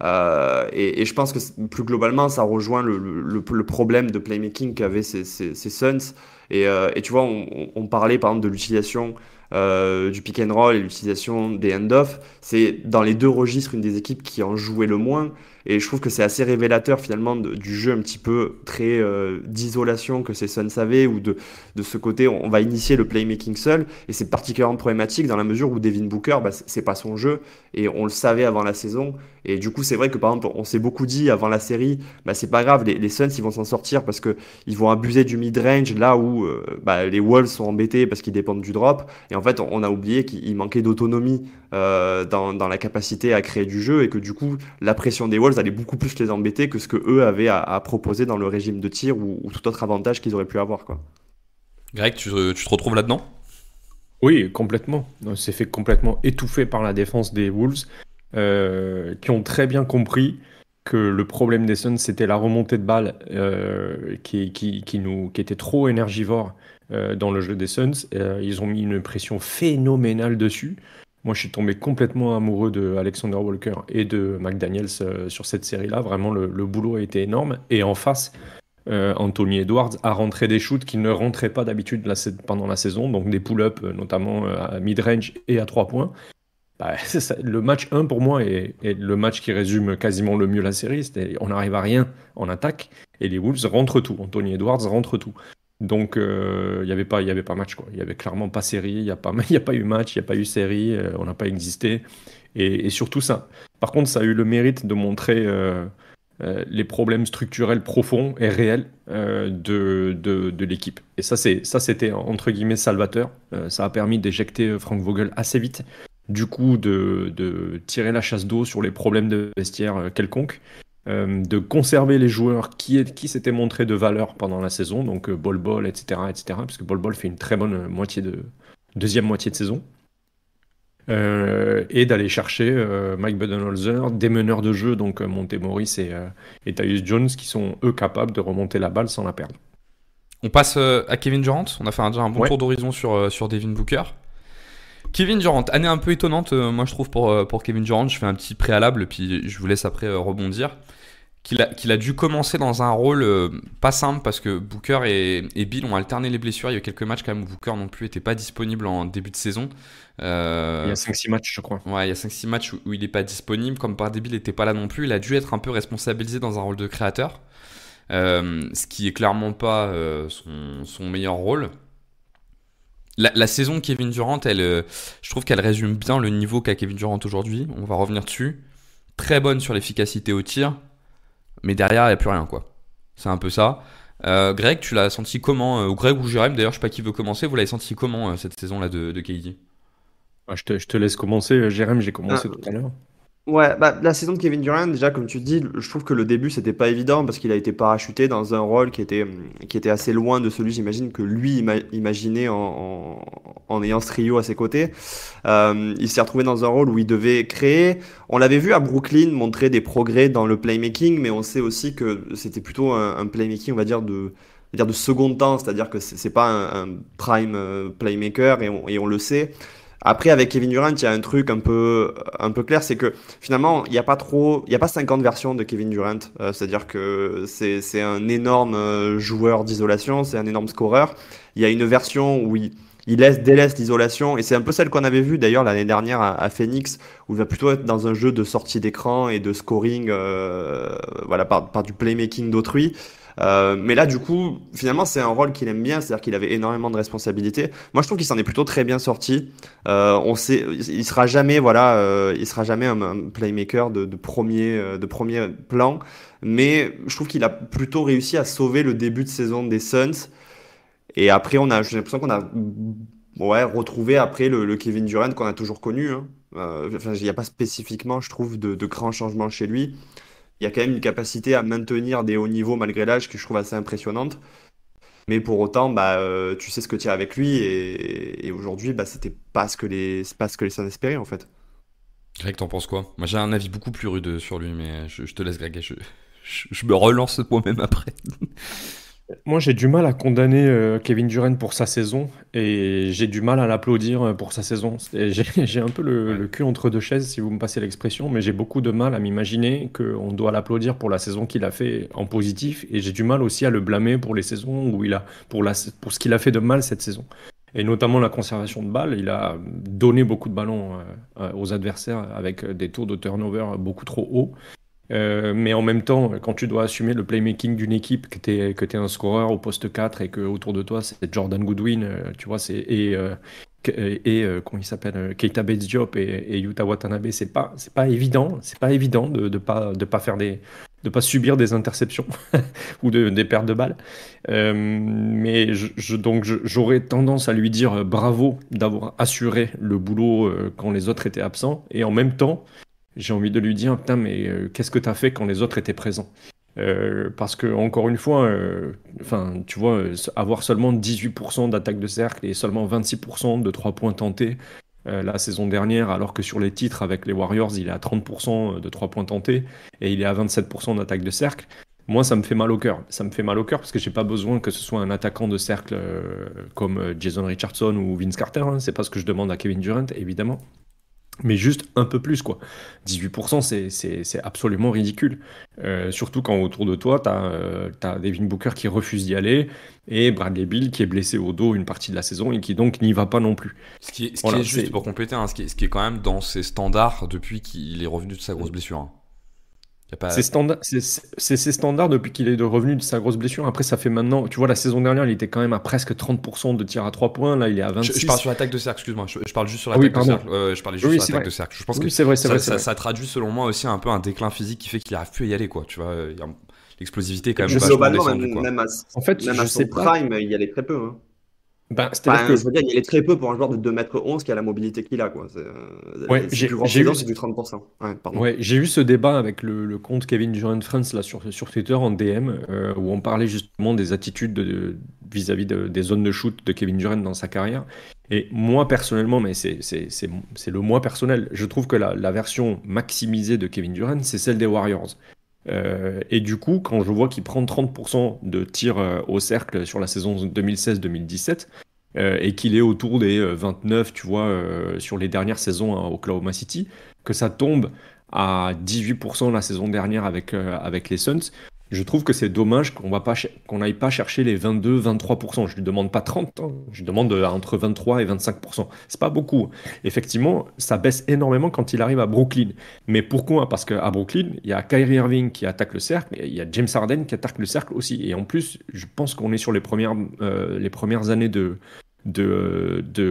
Et je pense que plus globalement, ça rejoint le problème de playmaking qu'avaient ces Suns. Et tu vois, on parlait par exemple de l'utilisation du pick and roll et l'utilisation des hand-off. C'est dans les deux registres une des équipes qui en jouait le moins. Et je trouve que c'est assez révélateur finalement du jeu un petit peu très d'isolation que ces Suns avaient, ou de ce côté on va initier le playmaking seul, et c'est particulièrement problématique dans la mesure où Devin Booker, c'est pas son jeu, et on le savait avant la saison. Et du coup c'est vrai que par exemple on s'est beaucoup dit avant la série, c'est pas grave, les Suns ils vont s'en sortir parce que ils vont abuser du mid-range là où les Wolves sont embêtés parce qu'ils dépendent du drop. Et en fait on a oublié qu'il manquait d'autonomie dans la capacité à créer du jeu, et que du coup la pression des Wolves allait beaucoup plus les embêter que ce que eux avaient à proposer dans le régime de tir ou tout autre avantage qu'ils auraient pu avoir, quoi. Greg, tu te retrouves là-dedans ? Oui, complètement. On s'est fait complètement étouffer par la défense des Wolves, qui ont très bien compris que le problème des Suns, c'était la remontée de balle qui était trop énergivore dans le jeu des Suns. Ils ont mis une pression phénoménale dessus. Moi, je suis tombé complètement amoureux de Alexander Walker et de McDaniels sur cette série-là. Vraiment, le boulot a été énorme. Et en face, Anthony Edwards a rentré des shoots qui ne rentraient pas d'habitude pendant la saison, donc des pull-ups notamment à mid-range et à 3 points. C'est ça. Le match 1 pour moi est le match qui résume quasiment le mieux la série. On n'arrive à rien en attaque et les Wolves rentrent tout. Anthony Edwards rentre tout. Donc il n'y avait pas match, quoi. Il n'y avait clairement pas série, il n'y a pas eu match, il n'y a pas eu série, on n'a pas existé. Et surtout ça. Par contre, ça a eu le mérite de montrer les problèmes structurels profonds et réels de l'équipe. Et c'était entre guillemets salvateur. Ça a permis d'éjecter Frank Vogel assez vite. Du coup, de tirer la chasse d'eau sur les problèmes de vestiaire quelconques, de conserver les joueurs qui s'étaient montrés de valeur pendant la saison, donc Bol Bol, etc., parce que Bol Bol fait une très bonne deuxième moitié de saison. Et d'aller chercher Mike Budenholzer, des meneurs de jeu, donc Monte Morris et Tyus Jones, qui sont eux capables de remonter la balle sans la perdre. On passe à Kevin Durant. On a fait déjà un bon Ouais. tour d'horizon sur Devin Booker. Kevin Durant, année un peu étonnante, moi je trouve pour Kevin Durant. Je fais un petit préalable, puis je vous laisse après rebondir. Qu'il a dû commencer dans un rôle pas simple parce que Booker et Bill ont alterné les blessures. Il y a eu quelques matchs quand même où Booker non plus n'était pas disponible en début de saison. Il y a 5-6 matchs, je crois. Ouais, il y a 5-6 matchs où il n'est pas disponible. Comme Bradley Beal n'était pas là non plus, il a dû être un peu responsabilisé dans un rôle de créateur. Ce qui est clairement pas son meilleur rôle. La saison de Kevin Durant, je trouve qu'elle résume bien le niveau qu'a Kevin Durant aujourd'hui. On va revenir dessus. Très bonne sur l'efficacité au tir, mais derrière, il n'y a plus rien, quoi. C'est un peu ça. Greg, tu l'as senti comment ou Greg ou Jérém, d'ailleurs, je sais pas qui veut commencer. Vous l'avez senti comment cette saison-là de KD? Je te laisse commencer, Jérém, j'ai commencé tout à l'heure. Ouais, la saison de Kevin Durant, déjà, comme tu dis, je trouve que le début, c'était pas évident parce qu'il a été parachuté dans un rôle qui était assez loin de celui, j'imagine, que lui imaginait en ayant ce trio à ses côtés. Il s'est retrouvé dans un rôle où il devait créer. On l'avait vu à Brooklyn montrer des progrès dans le playmaking, mais on sait aussi que c'était plutôt un playmaking, on va dire, de second temps, c'est-à-dire que c'est pas un prime playmaker et on le sait. Après, avec Kevin Durant, il y a un truc un peu clair, c'est que finalement, il n'y a pas 50 versions de Kevin Durant. C'est-à-dire que c'est un énorme joueur d'isolation, c'est un énorme scoreur. Il y a une version où il délaisse l'isolation, et c'est un peu celle qu'on avait vue d'ailleurs l'année dernière à Phoenix, où il va plutôt être dans un jeu de sortie d'écran et de scoring, voilà, par du playmaking d'autrui. Mais là, du coup, finalement, c'est un rôle qu'il aime bien, c'est-à-dire qu'il avait énormément de responsabilités. Moi, je trouve qu'il s'en est plutôt très bien sorti. On sait, il sera jamais, voilà, il sera jamais un playmaker de premier plan, mais je trouve qu'il a plutôt réussi à sauver le début de saison des Suns. Et après, j'ai l'impression qu'on a, ouais, retrouvé après le Kevin Durant qu'on a toujours connu, hein. Enfin, il n'y a pas spécifiquement, je trouve, de grands changements chez lui. Il y a quand même une capacité à maintenir des hauts niveaux malgré l'âge que je trouve assez impressionnante. Mais pour autant, tu sais ce que tu as avec lui et aujourd'hui, c'était pas ce que c'est pas ce que les Suns espéraient en fait. Greg, t'en penses quoi? Moi j'ai un avis beaucoup plus rude sur lui, mais je te laisse, Greg. Je me relance moi-même après. Moi, j'ai du mal à condamner Kevin Durant pour sa saison et j'ai du mal à l'applaudir pour sa saison. J'ai un peu le cul entre deux chaises, si vous me passez l'expression, mais j'ai beaucoup de mal à m'imaginer qu'on doit l'applaudir pour la saison qu'il a fait en positif, et j'ai du mal aussi à le blâmer pour les saisons où pour ce qu'il a fait de mal cette saison. Et notamment la conservation de balles. Il a donné beaucoup de ballons aux adversaires avec des taux de turnover beaucoup trop hauts. Mais en même temps, quand tu dois assumer le playmaking d'une équipe, que t'es un scoreur au poste 4 et que autour de toi c'est Jordan Goodwin, tu vois, comment il s'appelle, Keita Bates-Diop et Yuta Watanabe, c'est pas évident, de pas subir des interceptions ou des pertes de balles. Mais donc j'aurais tendance à lui dire bravo d'avoir assuré le boulot quand les autres étaient absents, et en même temps j'ai envie de lui dire, putain, mais qu'est-ce que t'as fait quand les autres étaient présents? Parce que, encore une fois, tu vois, avoir seulement 18% d'attaque de cercle et seulement 26% de 3 points tentés la saison dernière, alors que sur les titres avec les Warriors, il est à 30% de 3 points tentés et il est à 27% d'attaque de cercle. Moi, ça me fait mal au cœur. Ça me fait mal au cœur parce que j'ai pas besoin que ce soit un attaquant de cercle comme Jason Richardson ou Vince Carter, hein. C'est pas ce que je demande à Kevin Durant, évidemment. Mais juste un peu plus, quoi. 18%, c'est absolument ridicule. Surtout quand autour de toi, t'as Devin Booker qui refuse d'y aller et Bradley Beal qui est blessé au dos une partie de la saison et qui donc n'y va pas non plus. Ce qui est Voilà, juste pour compléter, hein, ce qui est quand même dans ses standards depuis qu'il est revenu de sa grosse blessure. Hein. Y a pas... c'est ses standards depuis qu'il est revenu de sa grosse blessure. Après, ça fait maintenant, tu vois, la saison dernière, il était quand même à presque 30% de tirs à 3 points. Là, il est à 26. Je parle sur l'attaque de cercle, excuse-moi. Je parle juste sur Ah oui, l'attaque de pardon. cercle. Je parlais juste Oui, sur c'est l'attaque vrai. de cercle. Je pense Oui, que c'est vrai, c'est vrai, c'est ça, vrai. ça traduit selon moi aussi un peu un déclin physique qui fait qu'il n'arrive plus à y aller, quoi. Tu vois, l'explosivité est quand Et même puis vachement globalement, descendue, quoi. En fait, même à je sais son pas. prime, il y allait très peu. Hein. Ben, c'est-à-dire Enfin, que, je veux dire, il y allait très peu pour un joueur de 2,11 m qui a la mobilité qu'il a. Quoi. ouais, Ses plus grandes j'ai eu, saisons, c'est du 30%. Ouais, pardon. ouais, j'ai eu ce débat avec le compte Kevin Durant France là, sur Twitter en DM, où on parlait justement des attitudes vis-à-vis des zones de shoot de Kevin Durant dans sa carrière. Et moi, personnellement, mais c'est le moi personnel, je trouve que la version maximisée de Kevin Durant, c'est celle des Warriors. Et du coup, quand je vois qu'il prend 30% de tirs au cercle sur la saison 2016-2017, et qu'il est autour des 29, tu vois, sur les dernières saisons à Oklahoma City, que ça tombe à 18% la saison dernière avec les Suns, je trouve que c'est dommage qu'on n'aille pas chercher les 22-23%. Je lui demande pas 30, hein, je lui demande entre 23 et 25%. C'est pas beaucoup. Effectivement, ça baisse énormément quand il arrive à Brooklyn. Mais pourquoi? Parce qu'à Brooklyn, il y a Kyrie Irving qui attaque le cercle, et il y a James Harden qui attaque le cercle aussi. Et en plus, je pense qu'on est sur les premières années de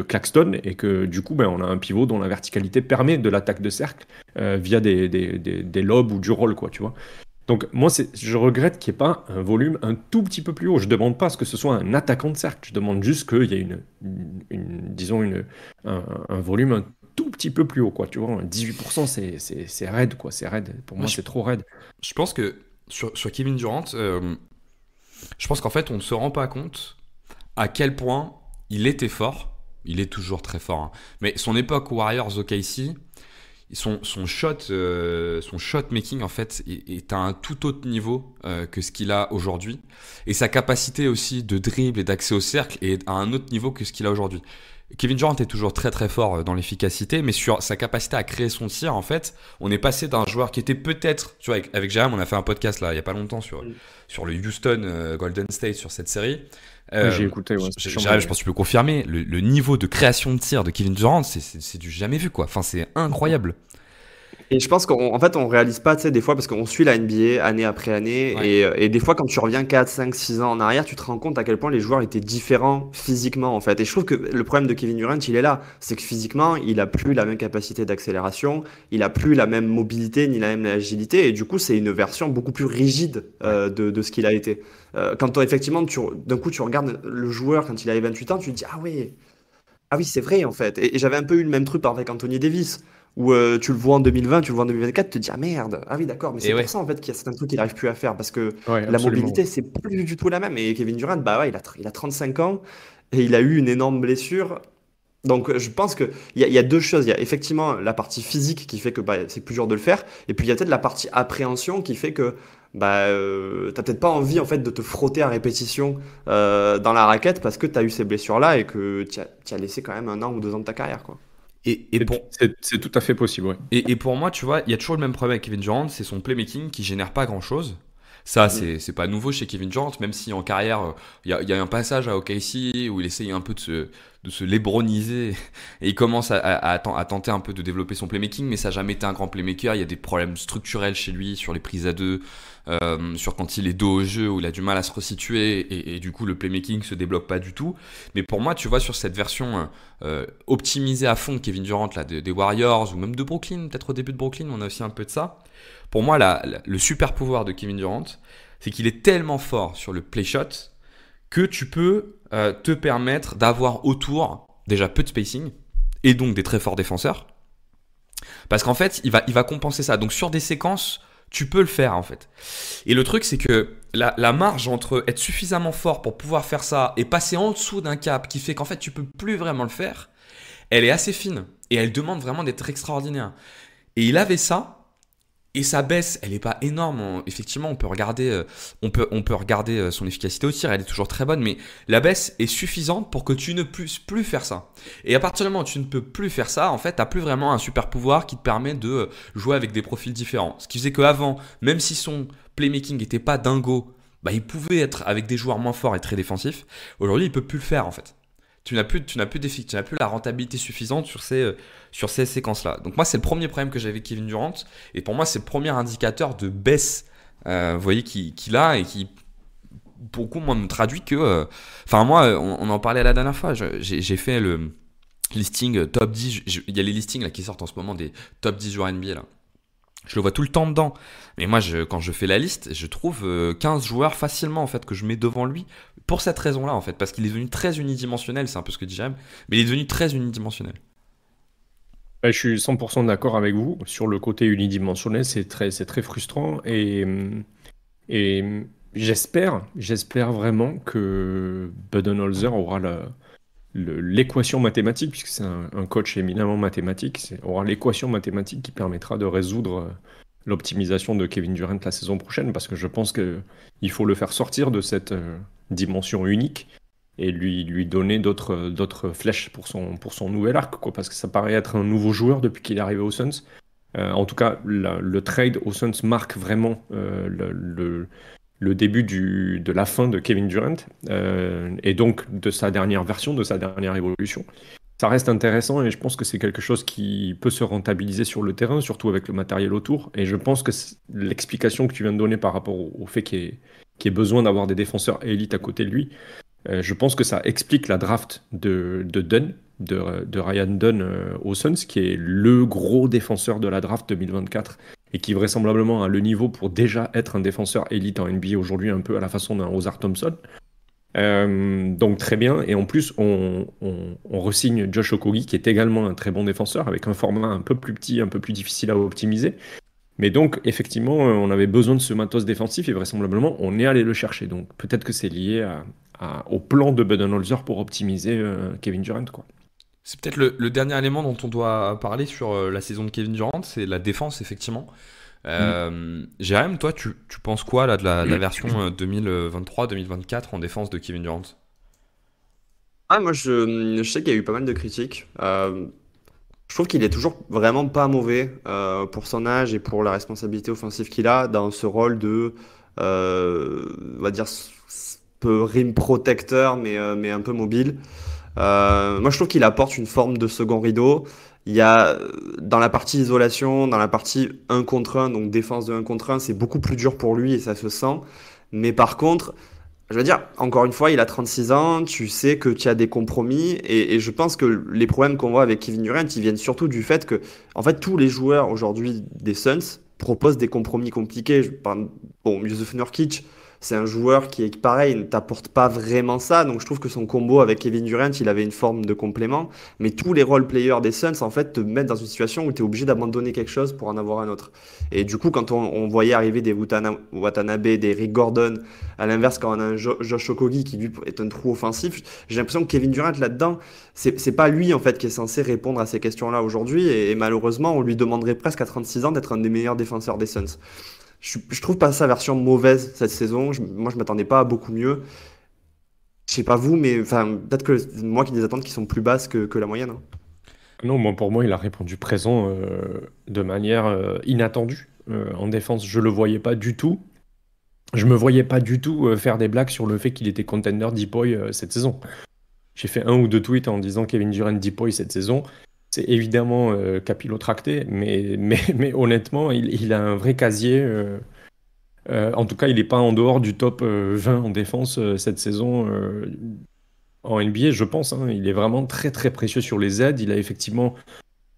Claxton et que du coup on a un pivot dont la verticalité permet de l'attaque de cercle via des lobes ou du roll, quoi, tu vois. Donc moi je regrette qu'il n'y ait pas un volume un tout petit peu plus haut. Je demande pas à ce que ce soit un attaquant de cercle, je demande juste qu'il y ait un volume un tout petit peu plus haut, quoi, tu vois. 18%, c'est raide, quoi, c'est raide. Pour moi, Moi, c'est trop raide. je pense que sur Kevin Durant, je pense qu'en fait, on ne se rend pas compte à quel point il était fort. Il est toujours très fort. Hein. Mais son époque Warriors OKC, son shot making en fait est à un tout autre niveau que ce qu'il a aujourd'hui. Et sa capacité aussi de dribble et d'accès au cercle est à un autre niveau que ce qu'il a aujourd'hui. Kevin Durant est toujours très très fort dans l'efficacité, mais sur sa capacité à créer son tir, en fait, on est passé d'un joueur qui était peut-être, tu vois, avec Jérôme, on a fait un podcast là il y a pas longtemps sur le Houston Golden State sur cette série. J'ai écouté, ouais, Jérôme, je pense que tu peux confirmer, le niveau de création de tir de Kevin Durant, c'est du jamais vu, quoi. Enfin, c'est incroyable. Et je pense qu'en fait, on réalise pas, tu sais, des fois, parce qu'on suit la NBA année après année, Ouais. et des fois, quand tu reviens 4, 5, 6 ans en arrière, tu te rends compte à quel point les joueurs étaient différents physiquement, en fait. Et je trouve que le problème de Kevin Durant, il est là. C'est que physiquement, il a plus la même capacité d'accélération, il a plus la même mobilité, ni la même agilité, et du coup, c'est une version beaucoup plus rigide de ce qu'il a été. Effectivement, d'un coup, tu regardes le joueur quand il avait 28 ans, tu te dis, ah oui, c'est vrai en fait. Et j'avais un peu eu le même truc avec Anthony Davis, où tu le vois en 2020, tu le vois en 2024, tu te dis ah merde, ah oui d'accord, mais c'est Et pour ouais. ça en fait qu'il y a certains trucs qu'il n'arrive plus à faire, parce que Ouais, la absolument. mobilité c'est plus du tout la même. Et Kevin Durant, bah ouais, il a 35 ans et il a eu une énorme blessure. Donc je pense qu'il y a deux choses. Il y a effectivement la partie physique qui fait que bah, c'est plus dur de le faire. Et puis il y a peut-être la partie appréhension qui fait que bah, t'as peut-être pas envie en fait de te frotter à répétition dans la raquette parce que tu as eu ces blessures-là et que tu as laissé quand même 1 an ou 2 ans de ta carrière, quoi. Et pour, C'est tout à fait possible, ouais. et pour moi, tu vois, il y a toujours le même problème avec Kevin Durant, c'est son playmaking qui génère pas grand-chose. Ça, c'est pas nouveau chez Kevin Durant, même si en carrière, il y a un passage à OKC où il essaye un peu de se lébroniser et il commence à tenter un peu de développer son playmaking, mais ça n'a jamais été un grand playmaker. Il y a des problèmes structurels chez lui sur les prises à deux, sur quand il est dos au jeu où il a du mal à se resituer et du coup le playmaking se débloque pas du tout. Mais pour moi, tu vois, sur cette version optimisée à fond de Kevin Durant là, des Warriors ou même de Brooklyn, peut-être au début de Brooklyn, on a aussi un peu de ça. Pour moi, le super pouvoir de Kevin Durant, c'est qu'il est tellement fort sur le play shot que tu peux te permettre d'avoir autour déjà peu de spacing et donc des très forts défenseurs. Parce qu'en fait, il va compenser ça. Donc sur des séquences, tu peux le faire en fait. Et le truc, c'est que la marge entre être suffisamment fort pour pouvoir faire ça et passer en dessous d'un cap qui fait qu'en fait tu peux plus vraiment le faire, elle est assez fine et elle demande vraiment d'être extraordinaire. Et il avait ça. Et sa baisse, elle est pas énorme. Effectivement, on peut regarder, on peut regarder son efficacité au tir, elle est toujours très bonne, mais la baisse est suffisante pour que tu ne puisses plus faire ça. Et à partir du moment où tu ne peux plus faire ça, en fait, t'as plus vraiment un super pouvoir qui te permet de jouer avec des profils différents. Ce qui faisait qu'avant, même si son playmaking n'était pas dingo, bah, il pouvait être avec des joueurs moins forts et très défensifs. Aujourd'hui, il peut plus le faire en fait. Tu n'as plus la rentabilité suffisante sur ces séquences-là. Donc moi, c'est le premier problème que j'ai avec Kevin Durant. Et pour moi, c'est le premier indicateur de baisse, vous voyez, qu'il a et qui, beaucoup, moi, me traduit que... Enfin, moi, on en parlait la dernière fois. J'ai fait le listing top 10. Il y a les listings là, qui sortent en ce moment des top 10 joueurs NBA là. Je le vois tout le temps dedans. Mais moi, quand je fais la liste, je trouve 15 joueurs facilement en fait que je mets devant lui pour cette raison-là en fait, parce qu'il est devenu très unidimensionnel. C'est un peu ce que dit Jam, mais il est devenu très unidimensionnel. Je suis 100% d'accord avec vous sur le côté unidimensionnel, c'est très frustrant et j'espère vraiment que Budenholzer aura l'équation mathématique, puisque c'est un coach éminemment mathématique, aura l'équation mathématique qui permettra de résoudre l'optimisation de Kevin Durant la saison prochaine, parce que je pense qu'il faut le faire sortir de cette dimension unique et lui donner d'autres flèches pour son nouvel arc, quoi, parce que ça paraît être un nouveau joueur depuis qu'il est arrivé aux Suns. En tout cas, le trade aux Suns marque vraiment le début de la fin de Kevin Durant et donc de sa dernière version, de sa dernière évolution. Ça reste intéressant et je pense que c'est quelque chose qui peut se rentabiliser sur le terrain, surtout avec le matériel autour. Et je pense que l'explication que tu viens de donner par rapport au fait qu'il y ait besoin d'avoir des défenseurs élites à côté de lui, je pense que ça explique la draft de Dunn, de Ryan Dunn aux Suns, qui est le gros défenseur de la draft 2024 et qui vraisemblablement a le niveau pour déjà être un défenseur élite en NBA aujourd'hui, un peu à la façon d'un Ozar Thompson. Donc très bien, et en plus on re-signe Josh Okogie, qui est également un très bon défenseur, avec un format un peu plus petit, un peu plus difficile à optimiser. Mais donc effectivement on avait besoin de ce matos défensif et vraisemblablement on est allé le chercher. Donc peut-être que c'est lié au plan de Budenholzer pour optimiser Kevin Durant, quoi. C'est peut-être le dernier élément dont on doit parler sur la saison de Kevin Durant, c'est la défense, effectivement. Jérém, toi, tu penses quoi là, de la version 2023-2024 en défense de Kevin Durant? Moi, je sais qu'il y a eu pas mal de critiques. Je trouve qu'il est toujours vraiment pas mauvais pour son âge et pour la responsabilité offensive qu'il a dans ce rôle de, on va dire, peu rim protecteur, mais un peu mobile. Moi, je trouve qu'il apporte une forme de second rideau. Il y a dans la partie isolation, dans la partie un contre un, donc défense de un contre un, c'est beaucoup plus dur pour lui et ça se sent. Mais par contre, je veux dire, encore une fois, il a 36 ans, tu sais que tu as des compromis et je pense que les problèmes qu'on voit avec Kevin Durant, ils viennent surtout du fait que, en fait, tous les joueurs aujourd'hui des Suns proposent des compromis compliqués. Bon, Jusuf Nurkic, c'est un joueur qui est pareil, ne t'apporte pas vraiment ça. Donc je trouve que son combo avec Kevin Durant, il avait une forme de complément. Mais tous les role players des Suns, en fait, te mettent dans une situation où tu es obligé d'abandonner quelque chose pour en avoir un autre. Et du coup, quand on voyait arriver des Watanabe, des Rick Gordon, à l'inverse, quand on a un Josh Okogie qui lui est un trou offensif, j'ai l'impression que Kevin Durant là-dedans, c'est pas lui en fait qui est censé répondre à ces questions-là aujourd'hui. Et malheureusement, on lui demanderait presque à 36 ans d'être un des meilleurs défenseurs des Suns. Je trouve pas sa version mauvaise cette saison. Moi, je m'attendais pas à beaucoup mieux. Je sais pas vous, mais enfin, peut-être que moi qui ai des attentes qui sont plus basses que la moyenne, hein. Non, pour moi, il a répondu présent de manière inattendue. En défense, je le voyais pas du tout. Je me voyais pas du tout faire des blagues sur le fait qu'il était contender Depoy cette saison. J'ai fait un ou deux tweets en disant Kevin Durant Depoy cette saison. C'est évidemment capillotracté, mais honnêtement, il a un vrai casier. En tout cas, il n'est pas en dehors du top 20 en défense cette saison en NBA, je pense, hein. Il est vraiment très très précieux sur les aides. Il a effectivement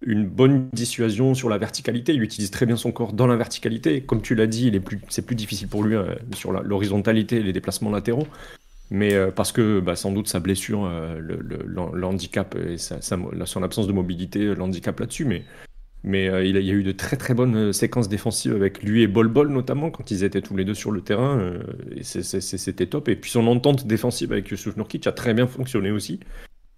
une bonne dissuasion sur la verticalité. Il utilise très bien son corps dans la verticalité. Comme tu l'as dit, c'est plus difficile pour lui sur l'horizontalité et les déplacements latéraux. Mais parce que sans doute sa blessure, le handicap et son absence de mobilité l'handicap là-dessus. Mais il y a eu de très très bonnes séquences défensives avec lui et Bol Bol notamment quand ils étaient tous les deux sur le terrain. Et c'était top. Et puis son entente défensive avec Jusuf Nurkic a très bien fonctionné aussi.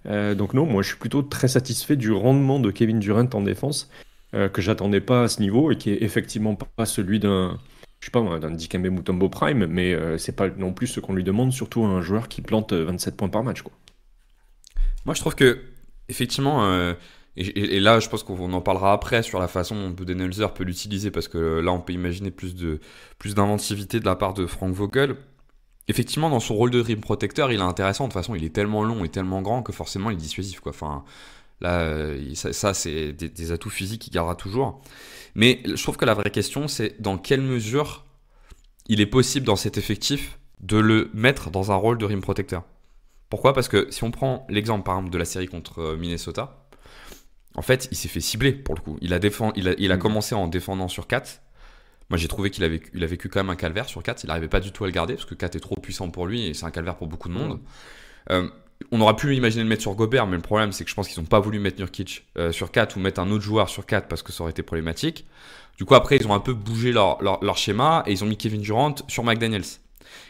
Donc non, moi je suis plutôt très satisfait du rendement de Kevin Durant en défense. que j'attendais pas à ce niveau et qui est effectivement pas celui d'un, je sais pas moi, d'un Dikembe Mutombo Prime, mais c'est pas non plus ce qu'on lui demande, surtout à un joueur qui plante 27 points par match, quoi. Moi, je trouve que, effectivement, et là, je pense qu'on en parlera après sur la façon dont Budenholzer peut l'utiliser, parce que là, on peut imaginer plus d'inventivité de la part de Frank Vogel. Effectivement, dans son rôle de rim protecteur, il est intéressant. De toute façon, il est tellement long et tellement grand que forcément, il est dissuasif, quoi. Enfin, là, ça c'est des atouts physiques qu'il gardera toujours. Mais je trouve que la vraie question, c'est dans quelle mesure il est possible dans cet effectif de le mettre dans un rôle de rim protecteur. Pourquoi ? Parce que si on prend l'exemple par exemple de la série contre Minnesota, en fait il s'est fait cibler pour le coup. Il a commencé en défendant sur 4. Moi j'ai trouvé qu'il a vécu quand même un calvaire sur 4. Il n'arrivait pas du tout à le garder parce que 4 est trop puissant pour lui et c'est un calvaire pour beaucoup de monde. On aurait pu imaginer le mettre sur Gobert, mais le problème c'est que je pense qu'ils n'ont pas voulu mettre Nurkic sur 4 ou mettre un autre joueur sur 4 parce que ça aurait été problématique. Du coup après ils ont un peu bougé leur schéma et ils ont mis Kevin Durant sur McDaniels.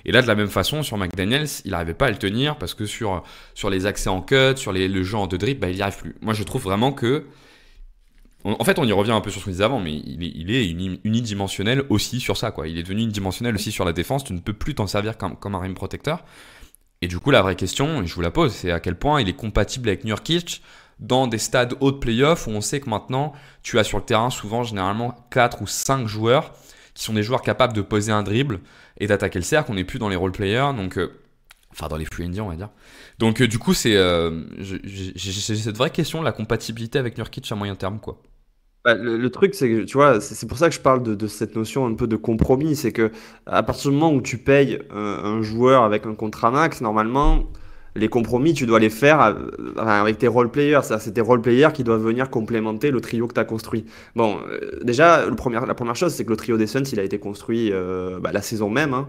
Et là, de la même façon, sur McDaniels, il n'arrivait pas à le tenir parce que sur les accès en cut, sur le jeu en deux dribbles, il n'y arrive plus. Moi, je trouve vraiment que. En fait, on y revient un peu sur ce qu'on disait avant, mais il est unidimensionnel aussi sur ça, quoi. Il est devenu unidimensionnel aussi sur la défense. Tu ne peux plus t'en servir comme un rim protecteur. Et du coup, la vraie question, et je vous la pose, c'est à quel point il est compatible avec Nurkic dans des stades hauts de playoff où on sait que maintenant, tu as sur le terrain souvent, généralement, 4 ou 5 joueurs qui sont des joueurs capables de poser un dribble et d'attaquer le cercle. On n'est plus dans les role players, donc enfin dans les free and D, on va dire. Donc du coup, j'ai cette vraie question de la compatibilité avec Nurkic à moyen terme, quoi. Bah, le truc, c'est que tu vois, c'est pour ça que je parle de cette notion un peu de compromis. C'est que à partir du moment où tu payes un joueur avec un contrat max, normalement, les compromis, tu dois les faire enfin, avec tes role-players. C'est tes role-players qui doivent venir complémenter le trio que tu as construit. Bon, déjà, la première chose, c'est que le trio des Suns, il a été construit la saison même. Hein.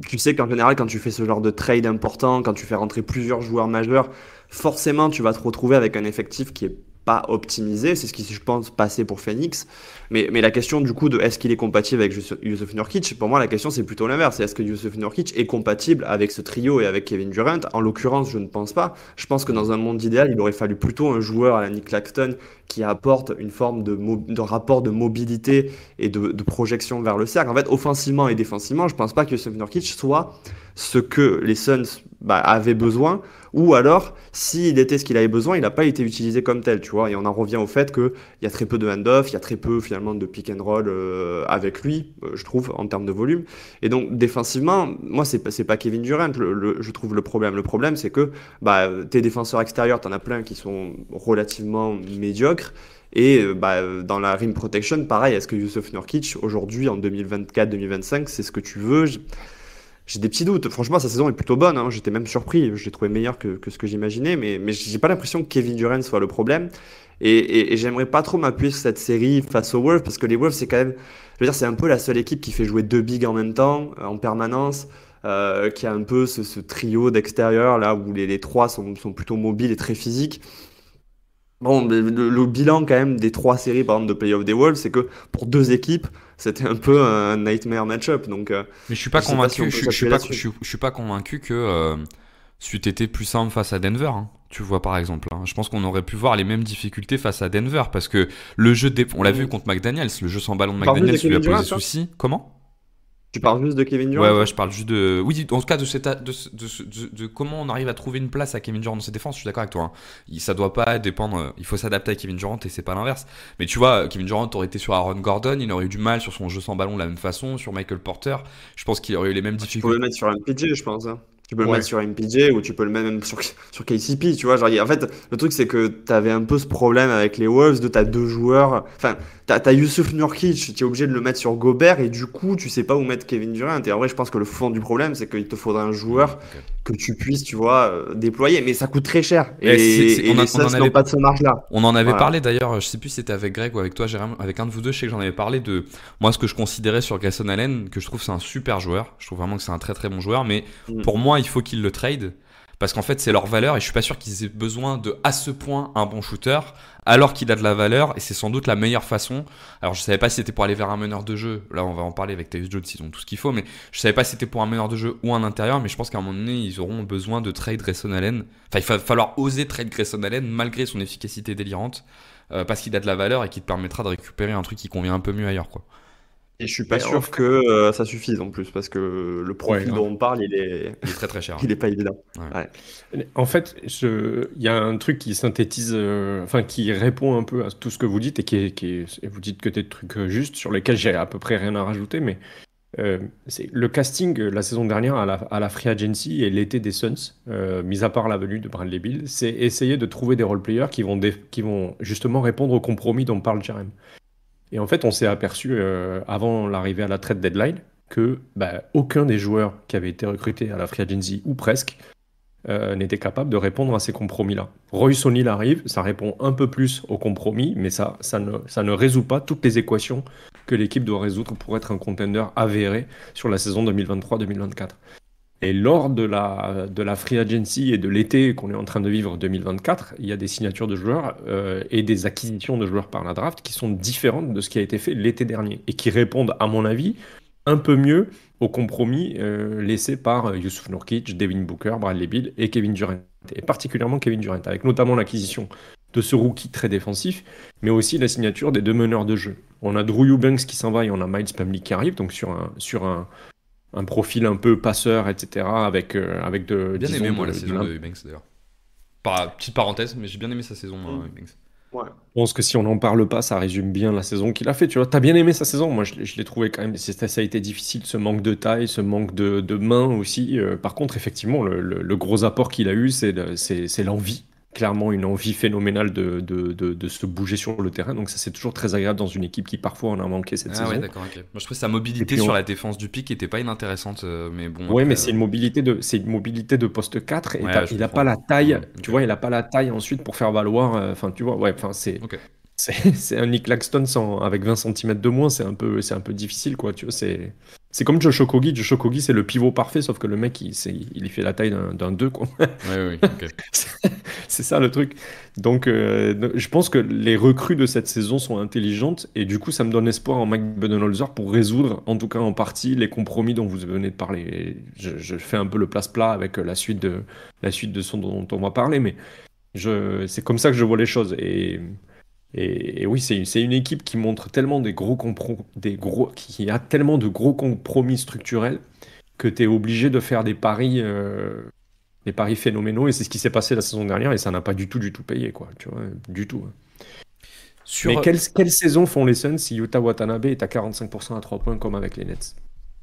Tu sais qu'en général, quand tu fais ce genre de trade important, quand tu fais rentrer plusieurs joueurs majeurs, forcément, tu vas te retrouver avec un effectif qui est pas optimisé. C'est ce qui, je pense, passé pour Phoenix. Mais la question, du coup, de est-ce qu'il est compatible avec Jusuf Nurkic, pour moi, la question, c'est plutôt l'inverse. C'est est-ce que Jusuf Nurkic est compatible avec ce trio et avec Kevin Durant? En l'occurrence, je ne pense pas. Je pense que dans un monde idéal, il aurait fallu plutôt un joueur à la Nick Claxton qui apporte une forme de rapport de mobilité et de projection vers le cercle. En fait, offensivement et défensivement, je pense pas que Jusuf Nurkic soit ce que les Suns avaient besoin, ou alors, s'il était ce qu'il avait besoin, il n'a pas été utilisé comme tel, tu vois. Et on en revient au fait qu'il y a très peu de hand-off, il y a très peu finalement de pick and roll avec lui, je trouve, en termes de volume. Et donc, défensivement, moi, c'est pas Kevin Durant, je trouve le problème. Le problème, c'est que tes défenseurs extérieurs, t'en as plein qui sont relativement médiocres. Et dans la rim protection, pareil, est-ce que Jusuf Nurkic, aujourd'hui, en 2024-2025, c'est ce que tu veux? J'ai des petits doutes. Franchement, sa saison est plutôt bonne. Hein. J'étais même surpris. Je l'ai trouvé meilleur que ce que j'imaginais. Mais j'ai pas l'impression que Kevin Durant soit le problème. Et j'aimerais pas trop m'appuyer sur cette série face aux Wolves parce que les Wolves, c'est quand même. Je veux dire, c'est un peu la seule équipe qui fait jouer deux bigs en même temps, en permanence. Qui a un peu ce trio d'extérieur là où les trois sont plutôt mobiles et très physiques. Bon, le bilan quand même des trois séries par exemple de playoff des Wolves, c'est que pour deux équipes, c'était un peu un nightmare match-up. Donc, mais je suis pas je sais pas si on convaincu. peut s'appuyer là-dessus. Je suis pas convaincu que c'eût été plus simple face à Denver. Hein, tu vois par exemple. Hein. Je pense qu'on aurait pu voir les mêmes difficultés face à Denver parce que le jeu, on l'a vu contre McDaniels, le jeu sans ballon de Tu parles juste McDaniels de lui a Kevin posé Durant, toi? souci. Comment ? Tu parles juste de Kevin Durant? Ouais, je parle juste de. Oui, en tout cas, de comment on arrive à trouver une place à Kevin Durant dans ses défenses, je suis d'accord avec toi. Hein. Ça doit pas dépendre. Il faut s'adapter à Kevin Durant et c'est pas l'inverse. Mais tu vois, Kevin Durant aurait été sur Aaron Gordon, il aurait eu du mal sur son jeu sans ballon de la même façon, sur Michael Porter. Je pense qu'il aurait eu les mêmes Tu peux difficultés. le mettre sur MPJ, je pense. Hein. Tu peux le Ouais. mettre sur MPJ ou tu peux le mettre même sur KCP, tu vois. Genre, en fait, le truc, c'est que tu avais un peu ce problème avec les Wolves de t'as deux joueurs. Enfin, t'as Jusuf Nurkic, tu es obligé de le mettre sur Gobert et du coup, tu sais pas où mettre Kevin Durant. Et en vrai, je pense que le fond du problème, c'est qu'il te faudrait un joueur Ok. que tu puisses, tu vois, déployer. Mais ça coûte très cher. Et Et on les Suns n'ont pas de ce marge-là. On en avait Voilà. parlé d'ailleurs, je sais plus si c'était avec Greg ou avec toi, Jérôme, avec un de vous deux, je sais que j'en avais parlé de moi ce que je considérais sur Grayson Allen, que je trouve c'est un super joueur, je trouve vraiment que c'est un très très bon joueur, mais Mm. pour moi il faut qu'il le trade parce qu'en fait c'est leur valeur et je suis pas sûr qu'ils aient besoin de à ce point un bon shooter alors qu'il a de la valeur et c'est sans doute la meilleure façon. Alors je savais pas si c'était pour aller vers un meneur de jeu, là on va en parler avec Tyus Jones, ils ont tout ce qu'il faut, mais je savais pas si c'était pour un meneur de jeu ou un intérieur, mais je pense qu'à un moment donné ils auront besoin de trade Grayson Allen, enfin il va falloir oser trade Grayson Allen malgré son efficacité délirante, parce qu'il a de la valeur et qui te permettra de récupérer un truc qui convient un peu mieux ailleurs, quoi. Et je suis pas Mais en sûr fait, que ça suffise en plus, parce que le profil grave. dont on parle, il est, Il est très très cher. il est pas évident. Ouais. Ouais. En fait, il y a un truc qui synthétise, enfin qui répond un peu à tout ce que vous dites et vous dites que des trucs justes sur lesquels j'ai à peu près rien à rajouter, mais c'est le casting la saison dernière à la Free Agency et l'été des Suns, mis à part la venue de Bradley Beal, c'est essayer de trouver des role-players qui vont justement répondre au compromis dont parle Jerem. Et en fait, on s'est aperçu avant l'arrivée à la trade deadline que aucun des joueurs qui avaient été recrutés à la Free Agency, ou presque, n'était capable de répondre à ces compromis-là. Royce O'Neal arrive, ça répond un peu plus aux compromis, mais ça ne résout pas toutes les équations que l'équipe doit résoudre pour être un contender avéré sur la saison 2023-2024. Et lors de la Free Agency et de l'été qu'on est en train de vivre 2024, il y a des signatures de joueurs et des acquisitions de joueurs par la draft qui sont différentes de ce qui a été fait l'été dernier et qui répondent, à mon avis, un peu mieux aux compromis laissés par Yusuf Nurkic, Devin Booker, Bradley Beal et Kevin Durant. Et particulièrement Kevin Durant, avec notamment l'acquisition de ce rookie très défensif, mais aussi la signature des deux meneurs de jeu. On a Drew Eubanks qui s'en va et on a Miles Plumlee qui arrive, donc sur un profil un peu passeur, etc. Avec de Bien disons, aimé moi la de- saison de Eubanks d'ailleurs. Petite parenthèse, mais j'ai bien aimé sa saison, Eubanks. Ouais. Je pense que si on n'en parle pas, ça résume bien la saison qu'il a fait. Tu vois, t'as bien aimé sa saison. Moi, je l'ai trouvé quand même. Ça a été difficile, ce manque de taille, ce manque de main aussi. Par contre, effectivement, le gros apport qu'il a eu, c'est l'envie. Clairement, une envie phénoménale de se bouger sur le terrain. Donc, ça, c'est toujours très agréable dans une équipe qui parfois en a manqué cette Ah saison. ouais, d'accord, ok. Moi je trouvais sa Et mobilité puis, sur la défense du pic était pas inintéressante, mais bon. ouais, Après, mais c'est une mobilité de poste 4 et Ouais, je il n'a comprends. pas la taille, Ok. tu vois, il n'a pas la taille ensuite pour faire valoir. Enfin, tu vois, ouais, enfin, Ok. c'est un Nick Claxton avec 20 cm de moins, c'est un peu difficile, quoi. Tu vois, c'est comme Josh Okogie. Josh Okogie, c'est le pivot parfait, sauf que le mec, il fait la taille d'un 2, quoi. Ouais, ok. C'est ça le truc. Donc, je pense que les recrues de cette saison sont intelligentes et du coup, ça me donne espoir en Mike Budenholzer pour résoudre, en tout cas en partie, les compromis dont vous venez de parler. Et je fais un peu le place-plat avec la suite de ce dont on va parler, mais c'est comme ça que je vois les choses. Et oui, c'est une équipe qui montre tellement qui a tellement de gros compromis structurels que tu es obligé de faire des paris phénoménaux. Et c'est ce qui s'est passé la saison dernière et ça n'a pas du tout payé, quoi. Tu vois, du tout. Sur... Mais quelle saison font les Suns si Yuta Watanabe est à 45% à 3 points comme avec les Nets?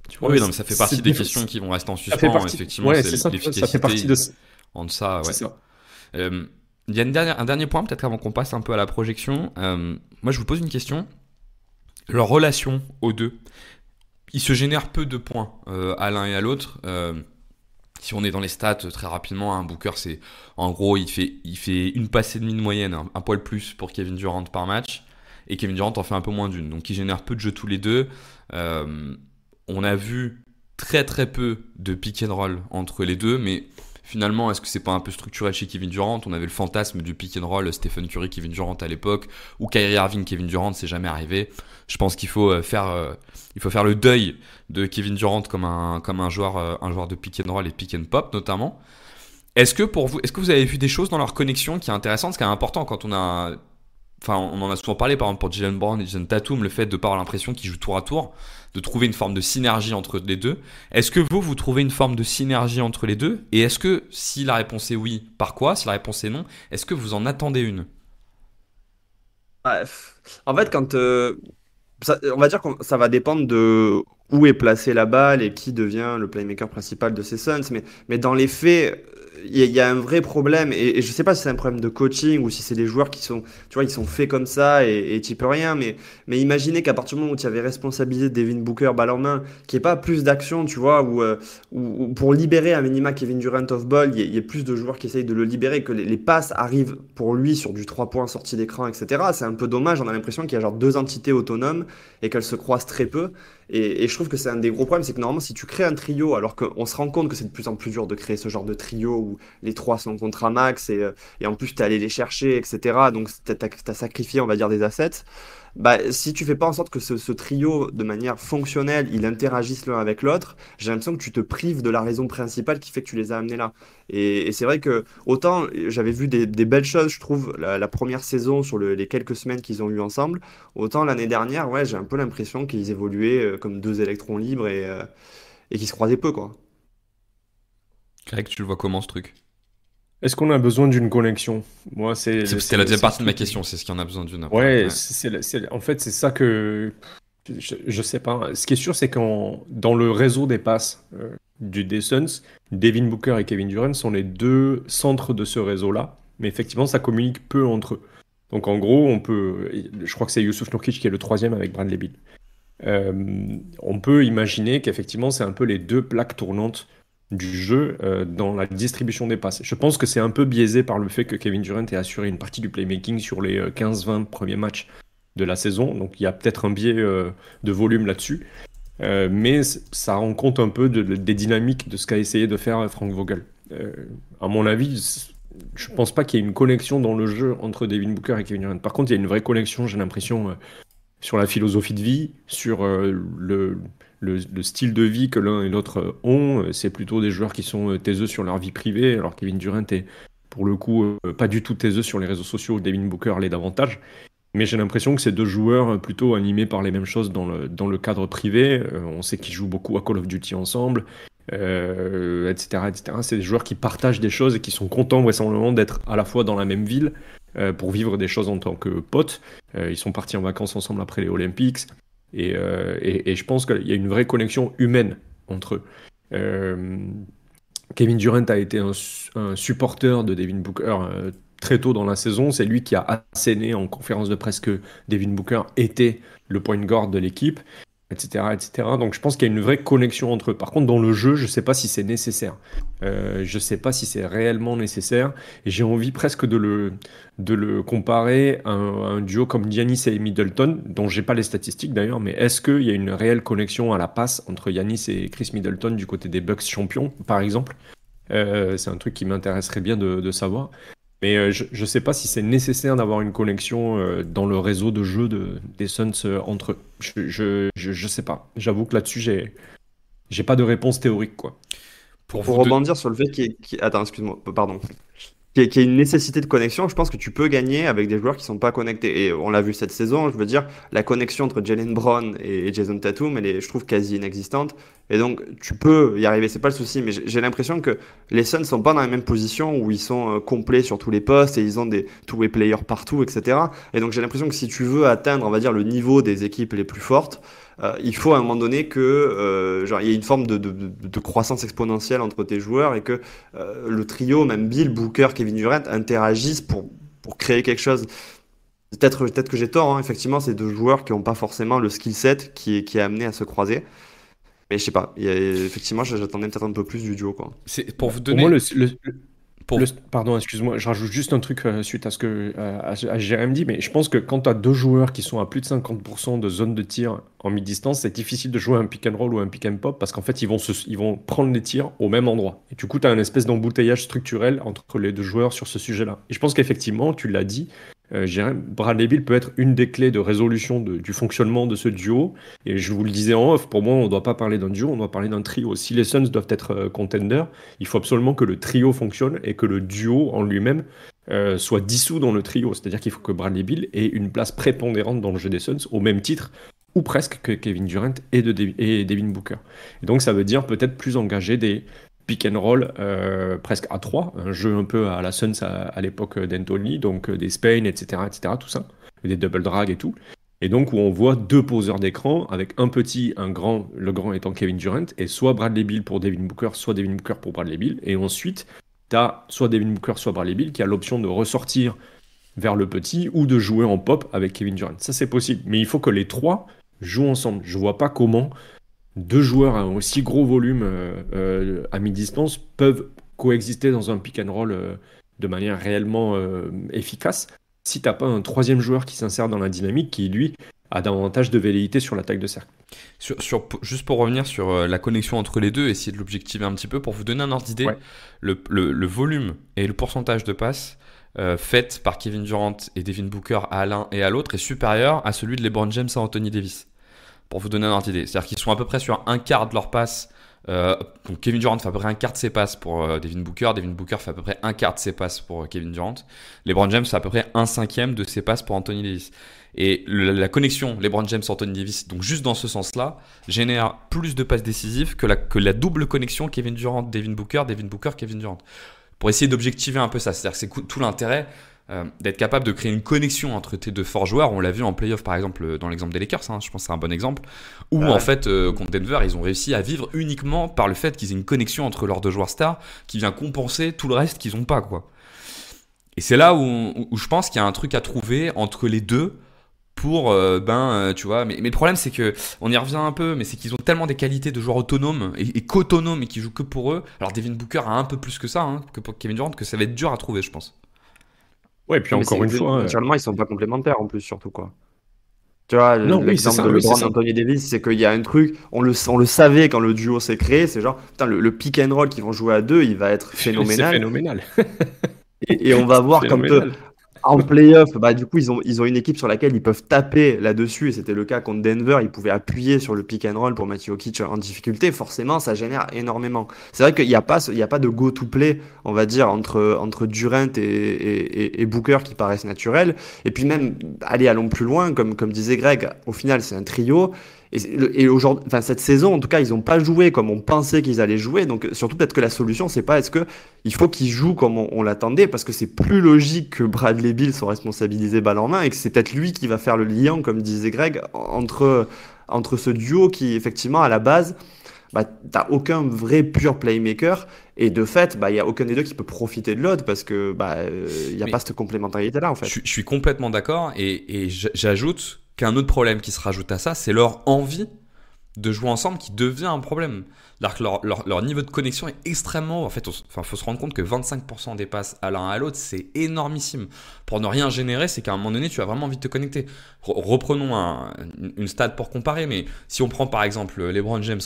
Tu vois, Oui, non, mais ça fait partie c'est- des questions qui vont rester en ça fait suspens. partie. Effectivement, Ouais, c'est c'est ça. l'efficacité. Ça fait partie de. En deçà, C'est ouais. ça. Il y a un dernier point, peut-être avant qu'on passe un peu à la projection. Moi, je vous pose une question. Leur relation aux deux, ils se génèrent peu de points à l'un et à l'autre. Si on est dans les stats très rapidement, un Booker, c'est en gros, il fait une passe et demie de moyenne, un poil plus pour Kevin Durant par match, et Kevin Durant en fait un peu moins d'une. Donc, ils génèrent peu de jeux tous les deux. On a vu très très peu de pick and roll entre les deux, mais finalement, est-ce que c'est pas un peu structurel chez Kevin Durant? On avait le fantasme du pick and roll Stephen Curry, Kevin Durant à l'époque, ou Kyrie Irving, Kevin Durant, c'est jamais arrivé. Je pense qu'il faut faire le deuil de Kevin Durant comme un joueur de pick and roll et pick and pop notamment. Est-ce que vous avez vu des choses dans leur connexion qui est intéressante, ce qui est important quand on en a souvent parlé, par exemple pour Jaylen Brown et Jason Tatum, le fait de pas avoir l'impression qu'ils jouent tour à tour, de trouver une forme de synergie entre les deux. Est-ce que vous trouvez une forme de synergie entre les deux? Et est-ce que, si la réponse est oui, par quoi? Si la réponse est non, est-ce que vous en attendez une? Bref. En fait, on va dire que ça va dépendre de où est placée la balle et qui devient le playmaker principal de ces Suns. Mais dans les faits, il y a un vrai problème. Et je sais pas si c'est un problème de coaching ou si c'est des joueurs qui sont, tu vois, ils sont faits comme ça et tu peux rien. Mais imaginez qu'à partir du moment où tu avais responsabilisé Devin Booker balle en main, qu'il n'y ait pas plus d'action, tu vois, ou pour libérer à minima Kevin Durant off ball, il y ait plus de joueurs qui essayent de le libérer, que les passes arrivent pour lui sur du 3 points sortie d'écran, etc. C'est un peu dommage. On a l'impression qu'il y a genre deux entités autonomes et qu'elles se croisent très peu. Et je trouve que c'est un des gros problèmes, c'est que normalement, si tu crées un trio, alors qu'on se rend compte que c'est de plus en plus dur de créer ce genre de trio où les trois sont contre un max et en plus, tu es allé les chercher, etc. Donc, tu as sacrifié, on va dire, des assets. Bah, si tu fais pas en sorte que ce trio, de manière fonctionnelle, il interagisse l'un avec l'autre, j'ai l'impression que tu te prives de la raison principale qui fait que tu les as amenés là. Et c'est vrai que autant j'avais vu des belles choses, je trouve, la première saison sur les quelques semaines qu'ils ont eu ensemble, autant l'année dernière, ouais, j'ai un peu l'impression qu'ils évoluaient comme deux électrons libres et qu'ils se croisaient peu, quoi. Greg, tu le vois comment ce truc? Est-ce qu'on a besoin d'une connexion? Moi, C'est la deuxième c'est le partie de ma truc. question, c'est ce qu'il y en a besoin d'une après. Ouais, Ouais. en fait, c'est ça que je sais pas. Ce qui est sûr, c'est dans le réseau des passes des Suns, Devin Booker et Kevin Durant sont les deux centres de ce réseau-là. Mais effectivement, ça communique peu entre eux. Donc en gros, je crois que c'est Yusuf Nurkic qui est le troisième avec Bradley Beal. On peut imaginer qu'effectivement, c'est un peu les deux plaques tournantes du jeu dans la distribution des passes. Je pense que c'est un peu biaisé par le fait que Kevin Durant ait assuré une partie du playmaking sur les 15-20 premiers matchs de la saison. Donc il y a peut-être un biais de volume là-dessus. Mais ça rend compte un peu des dynamiques de ce qu'a essayé de faire Frank Vogel. À mon avis, je pense pas qu'il y ait une connexion dans le jeu entre Devin Booker et Kevin Durant. Par contre, il y a une vraie connexion, j'ai l'impression, sur la philosophie de vie, sur le style de vie que l'un et l'autre ont. C'est plutôt des joueurs qui sont taiseux sur leur vie privée, alors Kevin Durant est pour le coup pas du tout taiseux sur les réseaux sociaux, où Devin Booker l'est davantage. Mais j'ai l'impression que c'est deux joueurs plutôt animés par les mêmes choses dans le cadre privé. On sait qu'ils jouent beaucoup à Call of Duty ensemble, etc., etc. C'est des joueurs qui partagent des choses et qui sont contents vraisemblablement d'être à la fois dans la même ville pour vivre des choses en tant que potes. Ils sont partis en vacances ensemble après les Olympics. Et je pense qu'il y a une vraie connexion humaine entre eux. Euh, Kevin Durant a été un supporter de Devin Booker très tôt dans la saison. C'est lui qui a asséné en conférence de presse que Devin Booker était le point guard de l'équipe, etc., etc. Donc je pense qu'il y a une vraie connexion entre eux. Par contre, dans le jeu, je ne sais pas si c'est nécessaire. Je ne sais pas si c'est réellement nécessaire. Et j'ai envie presque de le comparer à un duo comme Giannis et Middleton, dont j'ai pas les statistiques d'ailleurs, mais est-ce qu'il y a une réelle connexion à la passe entre Giannis et Chris Middleton du côté des Bucks champions, par exemple? C'est un truc qui m'intéresserait bien de savoir. Mais je ne sais pas si c'est nécessaire d'avoir une connexion dans le réseau de jeu des Suns entre eux. Je sais pas. J'avoue que là-dessus, j'ai pas de réponse théorique, quoi. Pour Pour vous deux. rebondir sur le fait Attends, excuse-moi, pardon. Qu'il y ait une nécessité de connexion, je pense que tu peux gagner avec des joueurs qui sont pas connectés. Et on l'a vu cette saison, je veux dire, la connexion entre Jalen Brown et Jason Tatum, elle est, je trouve, quasi inexistante. Et donc, tu peux y arriver, c'est pas le souci. Mais j'ai l'impression que les Suns sont pas dans la même position où ils sont complets sur tous les postes et ils ont des two-way players partout, etc. Et donc, j'ai l'impression que si tu veux atteindre, on va dire, le niveau des équipes les plus fortes, il faut à un moment donné que genre, il y ait une forme de croissance exponentielle entre tes joueurs et que le trio, même Bill, Booker, Kevin Durant, interagissent pour créer quelque chose. Peut-être que j'ai tort, hein. Effectivement, c'est deux joueurs qui n'ont pas forcément le skill set qui est amené à se croiser. Mais je sais pas, effectivement, j'attendais peut-être un peu plus du duo, quoi. C'est pour vous Pour moi, donner. Pour... pardon, excuse-moi, je rajoute juste un truc suite à ce que à Jérém dit, mais je pense que quand tu as deux joueurs qui sont à plus de 50% de zone de tir en mi-distance, c'est difficile de jouer un pick and roll ou un pick and pop parce qu'en fait, ils vont prendre les tirs au même endroit. Et du coup, tu as une espèce d'embouteillage structurel entre les deux joueurs sur ce sujet-là. Et je pense qu'effectivement, tu l'as dit, Jérém, Bradley Beal peut être une des clés de résolution du fonctionnement de ce duo. Et je vous le disais en off, pour moi, on ne doit pas parler d'un duo, on doit parler d'un trio. Si les Suns doivent être contenders, il faut absolument que le trio fonctionne et que le duo en lui-même soit dissous dans le trio. C'est-à-dire qu'il faut que Bradley Beal ait une place prépondérante dans le jeu des Suns, au même titre, ou presque, que Kevin Durant et Devin Booker. Et donc ça veut dire peut-être plus engager des pick and roll presque à 3, un jeu un peu à la Suns à l'époque d'Anthony, donc des Spain, etc., tout ça, des double drag et tout. Et donc où on voit deux poseurs d'écran avec un petit, un grand, le grand étant Kevin Durant, et soit Bradley Beal pour Devin Booker, soit Devin Booker pour Bradley Beal. Et ensuite, tu as soit Devin Booker, soit Bradley Beal qui a l'option de ressortir vers le petit ou de jouer en pop avec Kevin Durant. Ça, c'est possible. Mais il faut que les trois jouent ensemble. Je vois pas comment deux joueurs à un aussi gros volume à mi-distance peuvent coexister dans un pick and roll de manière réellement efficace si t'as pas un troisième joueur qui s'insère dans la dynamique qui lui a davantage de velléité sur l'attaque de cercle. Juste pour revenir sur la connexion entre les deux, essayer de l'objectiver un petit peu, pour vous donner un ordre d'idée, Ouais. le volume et le pourcentage de passes faites par Kevin Durant et Devin Booker à l'un et à l'autre est supérieur à celui de LeBron James à Anthony Davis. Pour vous donner un ordre d'idée. C'est-à-dire qu'ils sont à peu près sur un quart de leurs passes. Donc Kevin Durant fait à peu près un quart de ses passes pour Devin Booker. Devin Booker fait à peu près un quart de ses passes pour Kevin Durant. LeBron James fait à peu près un cinquième de ses passes pour Anthony Davis. Et la connexion LeBron James-Anthony Davis, donc juste dans ce sens-là, génère plus de passes décisives que la double connexion Kevin Durant-Devin Booker-Kevin Durant. Pour essayer d'objectiver un peu ça. C'est-à-dire que c'est tout l'intérêt d'être capable de créer une connexion entre tes deux forts joueurs. On l'a vu en playoff par exemple dans l'exemple des Lakers, je pense que c'est un bon exemple, où en fait contre Denver ils ont réussi à vivre uniquement par le fait qu'ils aient une connexion entre leurs deux joueurs stars qui vient compenser tout le reste qu'ils n'ont pas, quoi. Et c'est là où je pense qu'il y a un truc à trouver entre les deux pour tu vois, mais le problème c'est que on y revient un peu, mais c'est qu'ils ont tellement des qualités de joueurs autonomes et qu'autonomes et qui jouent que pour eux. Alors Devin Booker a un peu plus que ça, que pour Kevin Durant, que ça va être dur à trouver, je pense. Ouais, et puis encore une fois. Naturellement, ils sont pas complémentaires en plus, surtout quoi. Tu vois, Non, oui, c'est l'exemple ça, de oui, c'est LeBron ça. et Anthony Davis, c'est qu'il y a un truc, on le savait quand le duo s'est créé, c'est genre, putain, le pick and roll qu'ils vont jouer à deux, il va être C'est phénoménal. phénoménal. Et on va voir quand Phénoménal. en playoff, bah, du coup, ils ont une équipe sur laquelle ils peuvent taper là-dessus, et c'était le cas contre Denver, ils pouvaient appuyer sur le pick and roll pour mettre Jokic en difficulté, forcément, ça génère énormément. C'est vrai qu'il n'y a pas, il y a pas de go-to-play, on va dire, entre Durant et Booker qui paraissent naturels, et puis même, allons plus loin, comme disait Greg, au final, c'est un trio, et aujourd'hui, enfin, cette saison, en tout cas, ils n'ont pas joué comme on pensait qu'ils allaient jouer, donc surtout peut-être que la solution, c'est pas est-ce que il faut qu'ils jouent comme on l'attendait, parce que c'est plus logique que Bradley Beal soit responsabilisé balle en main et que c'est peut-être lui qui va faire le lien, comme disait Greg, entre ce duo qui, effectivement, à la base, bah, t'as aucun vrai pur playmaker et de fait, bah, il y a aucun des deux qui peut profiter de l'autre parce que il y a Mais pas cette complémentarité-là, en fait. Je suis complètement d'accord et j'ajoute qu'un autre problème qui se rajoute à ça, c'est leur envie de jouer ensemble qui devient un problème. C'est-à-dire que leur niveau de connexion est extrêmement haut. En fait, faut se rendre compte que 25% des passes à l'un à l'autre, c'est énormissime. Pour ne rien générer, c'est qu'à un moment donné, tu as vraiment envie de te connecter. Reprenons une stat pour comparer, mais si on prend par exemple LeBron James,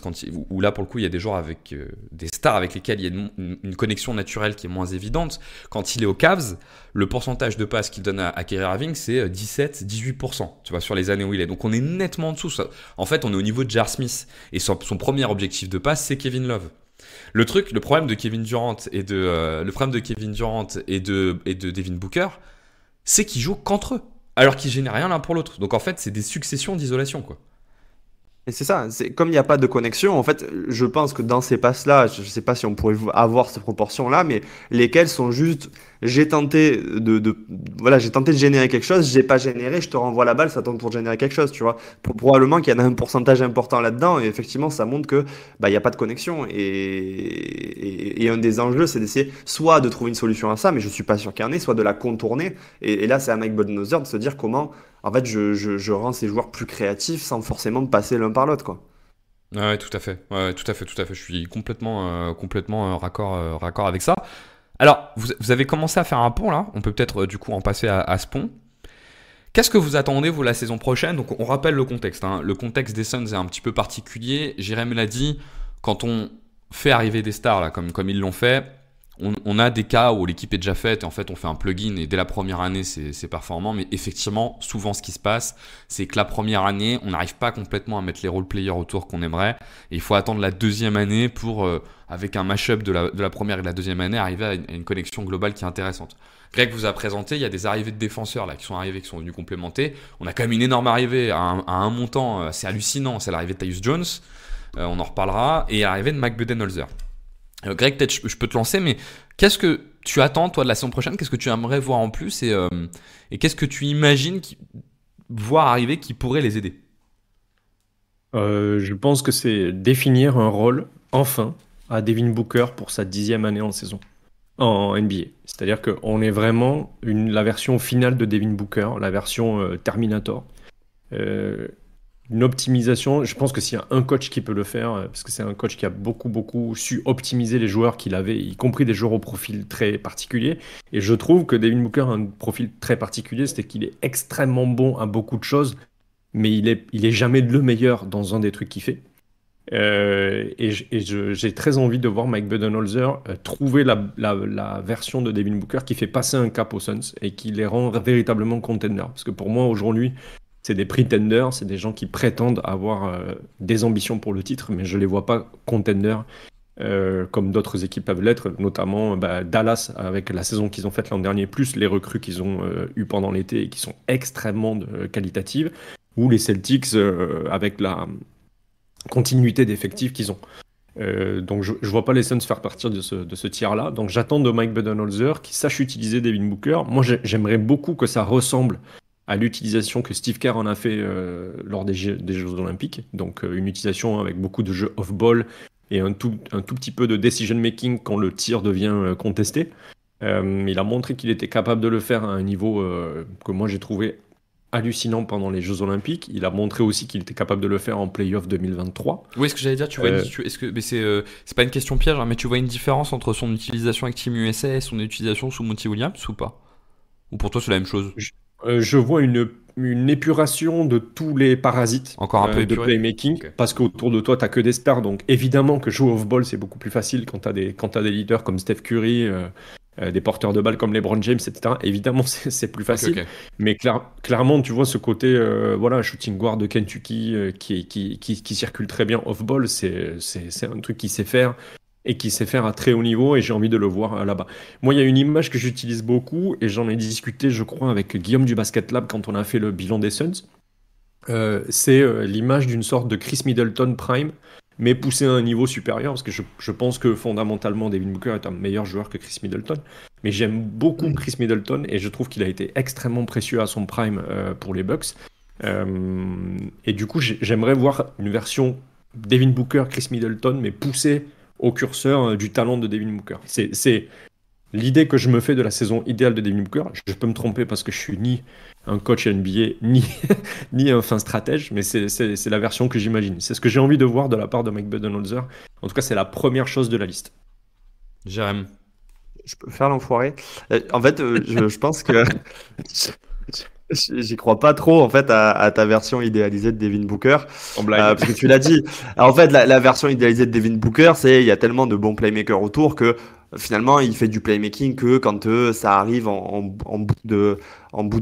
où là pour le coup, il y a des joueurs avec des stars avec lesquels il y a une connexion naturelle qui est moins évidente, quand il est aux Cavs, le pourcentage de passes qu'il donne à Kyrie Irving, c'est 17-18%, tu vois, sur les années où il est. Donc on est nettement en dessous. En fait, on est au niveau de Jar Smith. Et son premier objectif de passe, c'est Kevin Love. Le problème de Kevin Durant et de Devin Booker, c'est qu'ils jouent qu'entre eux, alors qu'ils génèrent rien l'un pour l'autre. Donc en fait, c'est des successions d'isolation, quoi. Et c'est ça, c'est comme il n'y a pas de connexion, en fait, je pense que dans ces passes-là, je ne sais pas si on pourrait avoir ces proportions-là, mais lesquelles sont juste, j'ai tenté j'ai tenté de générer quelque chose, j'ai pas généré, je te renvoie la balle, ça tombe pour générer quelque chose, tu vois. Probablement qu'il y en a un pourcentage important là-dedans, et effectivement, ça montre que il n'y a pas de connexion. Et un des enjeux, c'est d'essayer soit de trouver une solution à ça, mais je suis pas sûr qu'il y en ait, soit de la contourner. Et là, c'est à Mike Budenholzer de se dire comment. En fait, je rends ces joueurs plus créatifs sans forcément passer l'un par l'autre, quoi. Ouais, tout à fait. Ouais, tout à fait. Je suis complètement raccord avec ça. Alors, vous avez commencé à faire un pont là. On peut peut-être du coup en passer à ce pont. Qu'est-ce que vous attendez, vous, la saison prochaine? Donc, on rappelle le contexte. Le contexte des Suns est un petit peu particulier. Jérém l'a dit, quand on fait arriver des stars là, comme ils l'ont fait, on a des cas où l'équipe est déjà faite et en fait on fait un plugin et dès la première année c'est performant, mais effectivement souvent ce qui se passe c'est que la première année on n'arrive pas complètement à mettre les role players autour qu'on aimerait et il faut attendre la deuxième année pour avec un mash-up de la première et de la deuxième année arriver à une connexion globale qui est intéressante. Greg vous a présenté, il y a des arrivées de défenseurs là qui sont arrivés, qui sont venus complémenter. On a quand même une énorme arrivée à un montant assez hallucinant, c'est l'arrivée de Tyus Jones, on en reparlera, et l'arrivée de Mike Budenholzer. Greg, peut-être je peux te lancer, mais qu'est-ce que tu attends, toi, de la saison prochaine? Qu'est-ce que tu aimerais voir en plus et qu'est-ce que tu imagines voir arriver qui pourrait les aider? Je pense que c'est définir un rôle, enfin, à Devin Booker pour sa 10e année en saison, en NBA. C'est-à-dire qu'on est vraiment la version finale de Devin Booker, la version Terminator. Une optimisation, je pense que s'il y a un coach qui peut le faire, parce que c'est un coach qui a beaucoup su optimiser les joueurs qu'il avait, y compris des joueurs au profil très particulier. Et je trouve que Devin Booker a un profil très particulier, c'est qu'il est extrêmement bon à beaucoup de choses, mais il est jamais le meilleur dans un des trucs qu'il fait. J'ai très envie de voir Mike Budenholzer trouver la version de Devin Booker qui fait passer un cap aux Suns et qui les rend véritablement contenders. Parce que pour moi, aujourd'hui, c'est des pretenders, c'est des gens qui prétendent avoir des ambitions pour le titre, mais je les vois pas contenders comme d'autres équipes peuvent l'être, notamment Dallas avec la saison qu'ils ont faite l'an dernier, plus les recrues qu'ils ont eues pendant l'été et qui sont extrêmement qualitatives, ou les Celtics avec la continuité d'effectifs qu'ils ont. Donc je vois pas les Suns faire partir de ce tiers-là. Donc j'attends de Mike Budenholzer qui sache utiliser Devin Booker. Moi j'aimerais beaucoup que ça ressemble à l'utilisation que Steve Kerr en a fait lors des Jeux Olympiques. Donc une utilisation avec beaucoup de jeux off-ball et un tout petit peu de decision-making quand le tir devient contesté. Il a montré qu'il était capable de le faire à un niveau que moi j'ai trouvé hallucinant pendant les Jeux Olympiques. Il a montré aussi qu'il était capable de le faire en playoff 2023. Oui, ce que j'allais dire, tu vois, mais c'est pas une question piège, hein, mais tu vois une différence entre son utilisation avec Team USA et son utilisation sous Monty Williams ou pas? Ou pour toi c'est la même chose? Je vois une épuration de tous les parasites Encore un peu de épuré. playmaking, Ok. parce qu'autour de toi, tu n'as que des stars. Donc évidemment que jouer off-ball, c'est beaucoup plus facile quand tu as des leaders comme Steph Curry, des porteurs de balles comme LeBron James, etc. Évidemment, c'est plus facile. Ok. Mais clairement, tu vois ce côté shooting guard de Kentucky qui circule très bien off-ball. C'est un truc qu'il sait faire et qui sait faire à très haut niveau, et j'ai envie de le voir là-bas. Moi, il y a une image que j'utilise beaucoup, et j'en ai discuté, je crois, avec Guillaume du Basket Lab quand on a fait le bilan des Suns. C'est l'image d'une sorte de Chris Middleton prime, mais poussé à un niveau supérieur, parce que je pense que fondamentalement, Devin Booker est un meilleur joueur que Chris Middleton. Mais j'aime beaucoup Chris Middleton, et je trouve qu'il a été extrêmement précieux à son prime pour les Bucks. Et du coup, j'aimerais voir une version Devin Booker, Chris Middleton, mais poussée au curseur du talent de Devin Booker. C'est l'idée que je me fais de la saison idéale de Devin Booker. Je peux me tromper parce que je suis ni un coach NBA, ni un fin stratège, mais c'est la version que j'imagine. C'est ce que j'ai envie de voir de la part de Mike Budenholzer. En tout cas, c'est la première chose de la liste. Jérém. Je peux faire l'enfoiré. En fait, je pense que j'y crois pas trop en fait à ta version idéalisée de Devin Booker, En blague. parce que tu l'as dit. Alors, en fait, la version idéalisée de Devin Booker, c'est il y a tellement de bons playmakers autour que finalement il fait du playmaking que quand ça arrive en bout de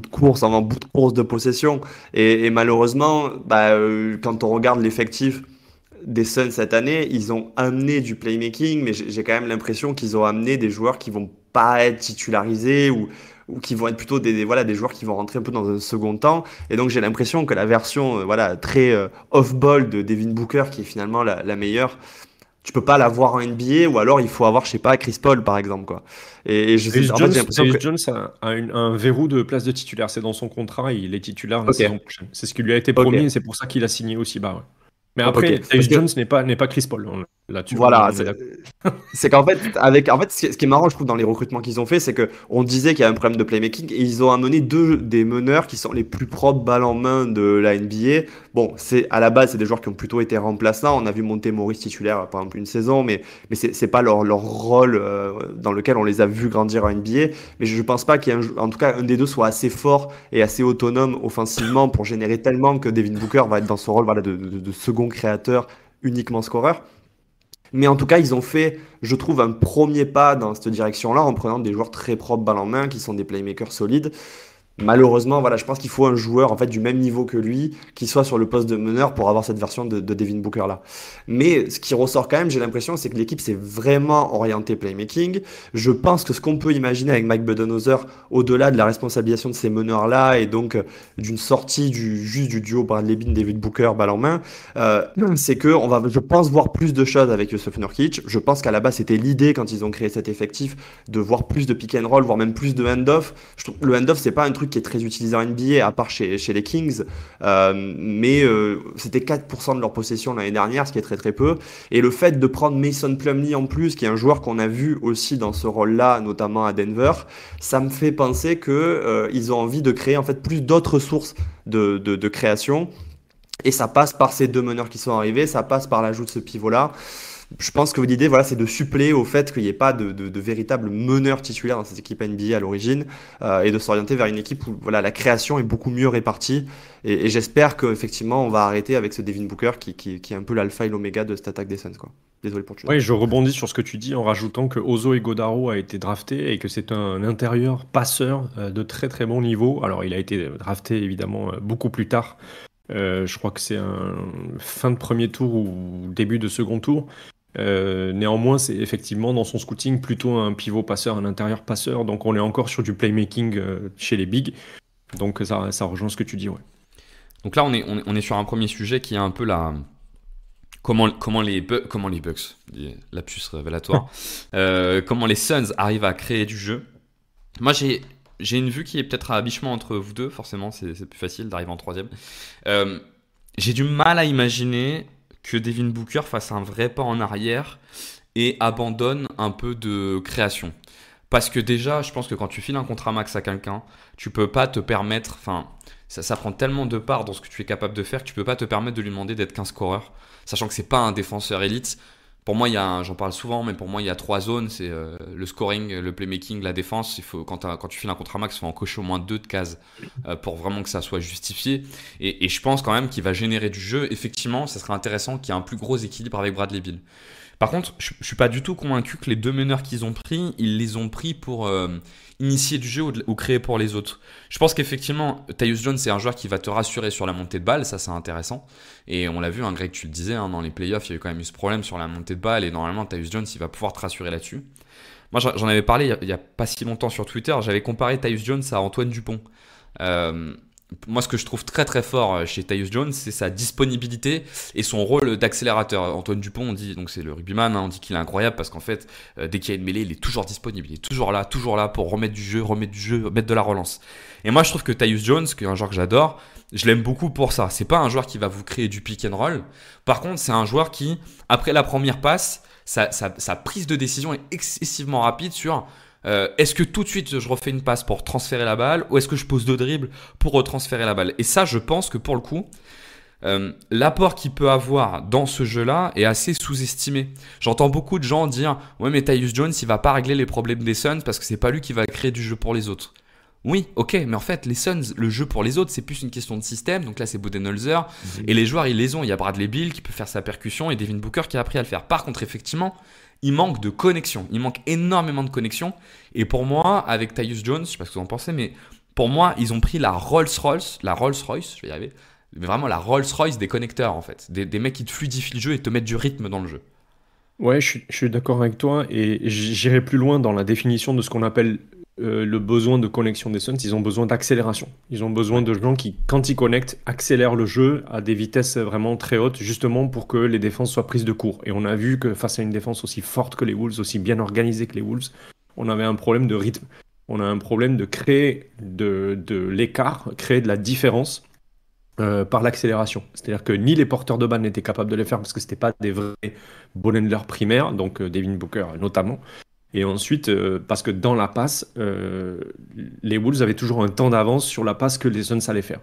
course, en bout de course de possession. Et malheureusement, quand on regarde l'effectif des Suns cette année, ils ont amené du playmaking, mais j'ai quand même l'impression qu'ils ont amené des joueurs qui vont pas être titularisés ou qui vont être plutôt des joueurs qui vont rentrer un peu dans un second temps. Et donc j'ai l'impression que la version très off-ball de Devin Booker, qui est finalement la meilleure, tu peux pas l'avoir en NBA, ou alors il faut avoir, je sais pas, Chris Paul par exemple, quoi. Et je sais, Tyus en fait, j'ai l'impression Jones, que... Tyus Jones a un verrou de place de titulaire. C'est dans son contrat, il est titulaire la Ok. saison prochaine. C'est ce qui lui a été Ok. promis, et c'est pour ça qu'il a signé aussi bas. Ouais. Mais Ok. après, Parce Tyus que- Jones n'est pas Chris Paul. Là-dessus, Voilà, on est d'accord. c'est qu'en fait, ce qui est marrant, je trouve, dans les recrutements qu'ils ont fait, c'est que on disait qu'il y a un problème de playmaking, et ils ont amené deux des meneurs qui sont les plus propres balles en main de la NBA. Bon, à la base, c'est des joueurs qui ont plutôt été remplaçants. On a vu monter Maurice titulaire, par exemple, une saison, mais c'est pas leur rôle dans lequel on les a vus grandir en NBA. Mais je pense pas en tout cas, un des deux soit assez fort et assez autonome offensivement pour générer tellement que Devin Booker va être dans son rôle de second créateur, uniquement scoreur. Mais en tout cas, ils ont fait, je trouve, un premier pas dans cette direction-là en prenant des joueurs très propres balle en main, qui sont des playmakers solides. Malheureusement, voilà, je pense qu'il faut un joueur en fait du même niveau que lui, qui soit sur le poste de meneur pour avoir cette version de Devin Booker là. Mais ce qui ressort quand même, j'ai l'impression, c'est que l'équipe s'est vraiment orientée playmaking. Je pense que ce qu'on peut imaginer avec Mike Budenholzer, au-delà de la responsabilisation de ces meneurs là et donc d'une sortie juste du duo Bradley Beal, Devin Booker, balle en main, c'est que on va, je pense, voir plus de choses avec Jusuf Nurkic. Je pense qu'à la base, c'était l'idée quand ils ont créé cet effectif de voir plus de pick and roll, voire même plus de hand-off. Je trouve le hand-off, c'est pas un truc qui est très utilisé en NBA, à part chez les Kings, mais c'était 4% de leur possession l'année dernière, ce qui est très très peu. Et le fait de prendre Mason Plumlee en plus, qui est un joueur qu'on a vu aussi dans ce rôle-là, notamment à Denver, ça me fait penser que ils ont envie de créer en fait plus d'autres sources de création. Et ça passe par ces deux meneurs qui sont arrivés, ça passe par l'ajout de ce pivot-là. Je pense que l'idée, voilà, c'est de suppléer au fait qu'il n'y ait pas de véritable meneur titulaire dans cette équipe NBA à l'origine, et de s'orienter vers une équipe où voilà, la création est beaucoup mieux répartie. Et j'espère qu'effectivement, on va arrêter avec ce Devin Booker qui est un peu l'alpha et l'oméga de cette attaque des Suns, quoi. Désolé pour le Oui, je rebondis sur ce que tu dis en rajoutant que Ozo Ighodaro a été drafté et que c'est un intérieur passeur de très très bon niveau. Alors, il a été drafté évidemment beaucoup plus tard. Je crois que c'est un fin de premier tour ou début de second tour. Néanmoins, c'est effectivement dans son scouting plutôt un pivot passeur, un intérieur passeur. Donc, on est encore sur du playmaking chez les bigs. Donc, ça rejoint ce que tu dis, ouais. Donc là, on est sur un premier sujet qui est un peu la... Comment les Bucks, lapsus révélatoire, comment les Suns arrivent à créer du jeu. Moi, j'ai une vue qui est peut-être à mi-chemin entre vous deux, forcément, c'est plus facile d'arriver en troisième. J'ai du mal à imaginer que Devin Booker fasse un vrai pas en arrière et abandonne un peu de création. Parce que déjà, je pense que quand tu files un contrat max à quelqu'un, tu peux pas te permettre, enfin, ça prend tellement de part dans ce que tu es capable de faire que tu peux pas te permettre de lui demander d'être qu'un scoreur, sachant que c'est pas un défenseur élite. Pour moi, j'en parle souvent, mais pour moi, il y a 3 zones, c'est le scoring, le playmaking, la défense. Il faut, quand tu files un contrat max, il faut en cocher au moins 2 de cases pour vraiment que ça soit justifié. Et je pense quand même qu'il va générer du jeu. Effectivement, ça serait intéressant qu'il y ait un plus gros équilibre avec Bradley Beal. Par contre, je ne suis pas du tout convaincu que les 2 meneurs qu'ils ont pris, ils les ont pris pour initier du jeu ou créer pour les autres. Je pense qu'effectivement, Tyus Jones, c'est un joueur qui va te rassurer sur la montée de balle, ça c'est intéressant. Et on l'a vu, hein, Greg, tu le disais, hein, dans les playoffs, il y a eu quand même eu ce problème sur la montée de balle, et normalement, Tyus Jones, il va pouvoir te rassurer là-dessus. Moi, j'en avais parlé il n'y a pas si longtemps sur Twitter, j'avais comparé Tyus Jones à Antoine Dupont. Moi, ce que je trouve très très fort chez Tyus Jones, c'est sa disponibilité et son rôle d'accélérateur. Antoine Dupont, on dit, donc c'est le rugbyman, hein, on dit qu'il est incroyable parce qu'en fait, dès qu'il y a une mêlée, il est toujours disponible, il est toujours là pour remettre du jeu, mettre de la relance. Et moi, je trouve que Tyus Jones, qui est un joueur que j'adore, je l'aime beaucoup pour ça. C'est pas un joueur qui va vous créer du pick and roll. Par contre, c'est un joueur qui, après la première passe, sa prise de décision est excessivement rapide sur est-ce que tout de suite je refais une passe pour transférer la balle ou est-ce que je pose 2 dribbles pour retransférer la balle. Et ça, je pense que pour le coup, l'apport qu'il peut avoir dans ce jeu-là est assez sous-estimé. J'entends beaucoup de gens dire « Ouais, mais Tyus Jones, il va pas régler les problèmes des Suns parce que c'est pas lui qui va créer du jeu pour les autres. » Oui, ok, mais en fait, les Suns, le jeu pour les autres, c'est plus une question de système. Donc là, c'est Budenholzer. Et les joueurs, ils les ont. Il y a Bradley Beal qui peut faire sa percussion et Devin Booker qui a appris à le faire. Par contre, effectivement, il manque de connexion. Il manque énormément de connexion. Et pour moi, avec Tyus Jones, je sais pas ce que vous en pensez, mais pour moi, ils ont pris la Rolls-Royce, je vais y arriver, mais vraiment la Rolls-Royce des connecteurs, en fait. Des mecs qui te fluidifient le jeu et te mettent du rythme dans le jeu. Ouais, je suis d'accord avec toi et j'irai plus loin dans la définition de ce qu'on appelle le besoin de connexion des Suns. Ils ont besoin d'accélération. Ils ont besoin de gens qui, quand ils connectent, accélèrent le jeu à des vitesses vraiment très hautes, justement pour que les défenses soient prises de court. Et on a vu que face à une défense aussi forte que les Wolves, aussi bien organisée que les Wolves, on avait un problème de rythme. On a un problème de créer de l'écart, créer de la différence par l'accélération. C'est-à-dire que ni les porteurs de balle n'étaient capables de les faire parce que c'était pas des vrais ball handlers primaires, donc Devin Booker notamment. Et ensuite, parce que dans la passe, les Wolves avaient toujours un temps d'avance sur la passe que les Suns allaient faire.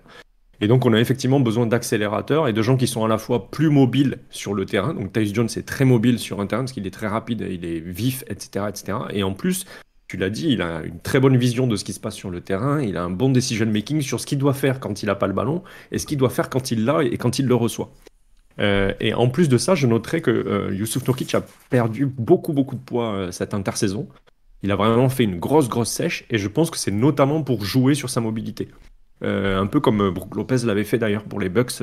Et donc, on a effectivement besoin d'accélérateurs et de gens qui sont à la fois plus mobiles sur le terrain. Donc, Tyus Jones est très mobile sur un terrain parce qu'il est très rapide, il est vif, etc., etc. Et en plus, tu l'as dit, il a une très bonne vision de ce qui se passe sur le terrain. Il a un bon decision making sur ce qu'il doit faire quand il n'a pas le ballon et ce qu'il doit faire quand il l'a et quand il le reçoit. Et en plus de ça, je noterai que Jusuf Nurkic a perdu beaucoup de poids cette intersaison. Il a vraiment fait une grosse sèche et je pense que c'est notamment pour jouer sur sa mobilité. Un peu comme Brook Lopez l'avait fait d'ailleurs pour les Bucks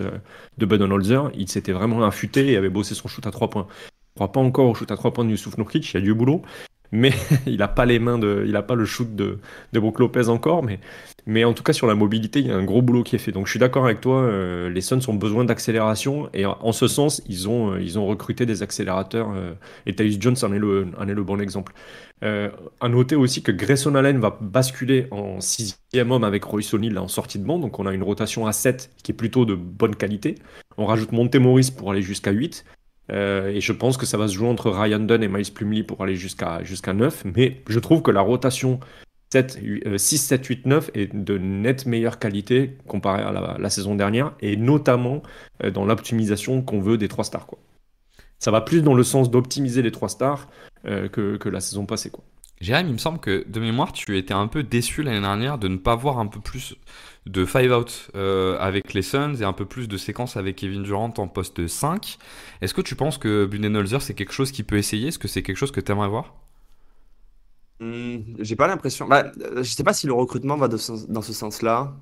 de Budenholzer. Il s'était vraiment affûté et avait bossé son shoot à 3 points. Je ne crois pas encore au shoot à 3 points de Jusuf Nurkic, il y a du boulot. Mais il n'a pas le shoot de Brook Lopez encore. Mais en tout cas, sur la mobilité, il y a un gros boulot qui est fait. Donc je suis d'accord avec toi, les Suns ont besoin d'accélération. Et en ce sens, ils ont recruté des accélérateurs. Et Tyus Jones en est le bon exemple. À noter aussi que Grayson Allen va basculer en 6e homme avec Royce O'Neal en sortie de banc. Donc on a une rotation à 7 qui est plutôt de bonne qualité. On rajoute Monte Morris pour aller jusqu'à 8. Et je pense que ça va se jouer entre Ryan Dunn et Miles Plumlee pour aller jusqu'à 9. Mais je trouve que la rotation 6, 7, 8, 9 est de nette meilleure qualité comparée à la saison dernière. Et notamment dans l'optimisation qu'on veut des 3 stars, quoi. ça va plus dans le sens d'optimiser les 3 stars que la saison passée, quoi. Jérém, il me semble que de mémoire, tu étais un peu déçu l'année dernière de ne pas voir un peu plus de 5-out avec les Suns et un peu plus de séquences avec Kevin Durant en poste 5. Est-ce que tu penses que Budenholzer, c'est quelque chose qu'il peut essayer? Est-ce que c'est quelque chose que tu aimerais voir? J'ai pas l'impression. Bah, je sais pas si le recrutement va dans ce sens-là.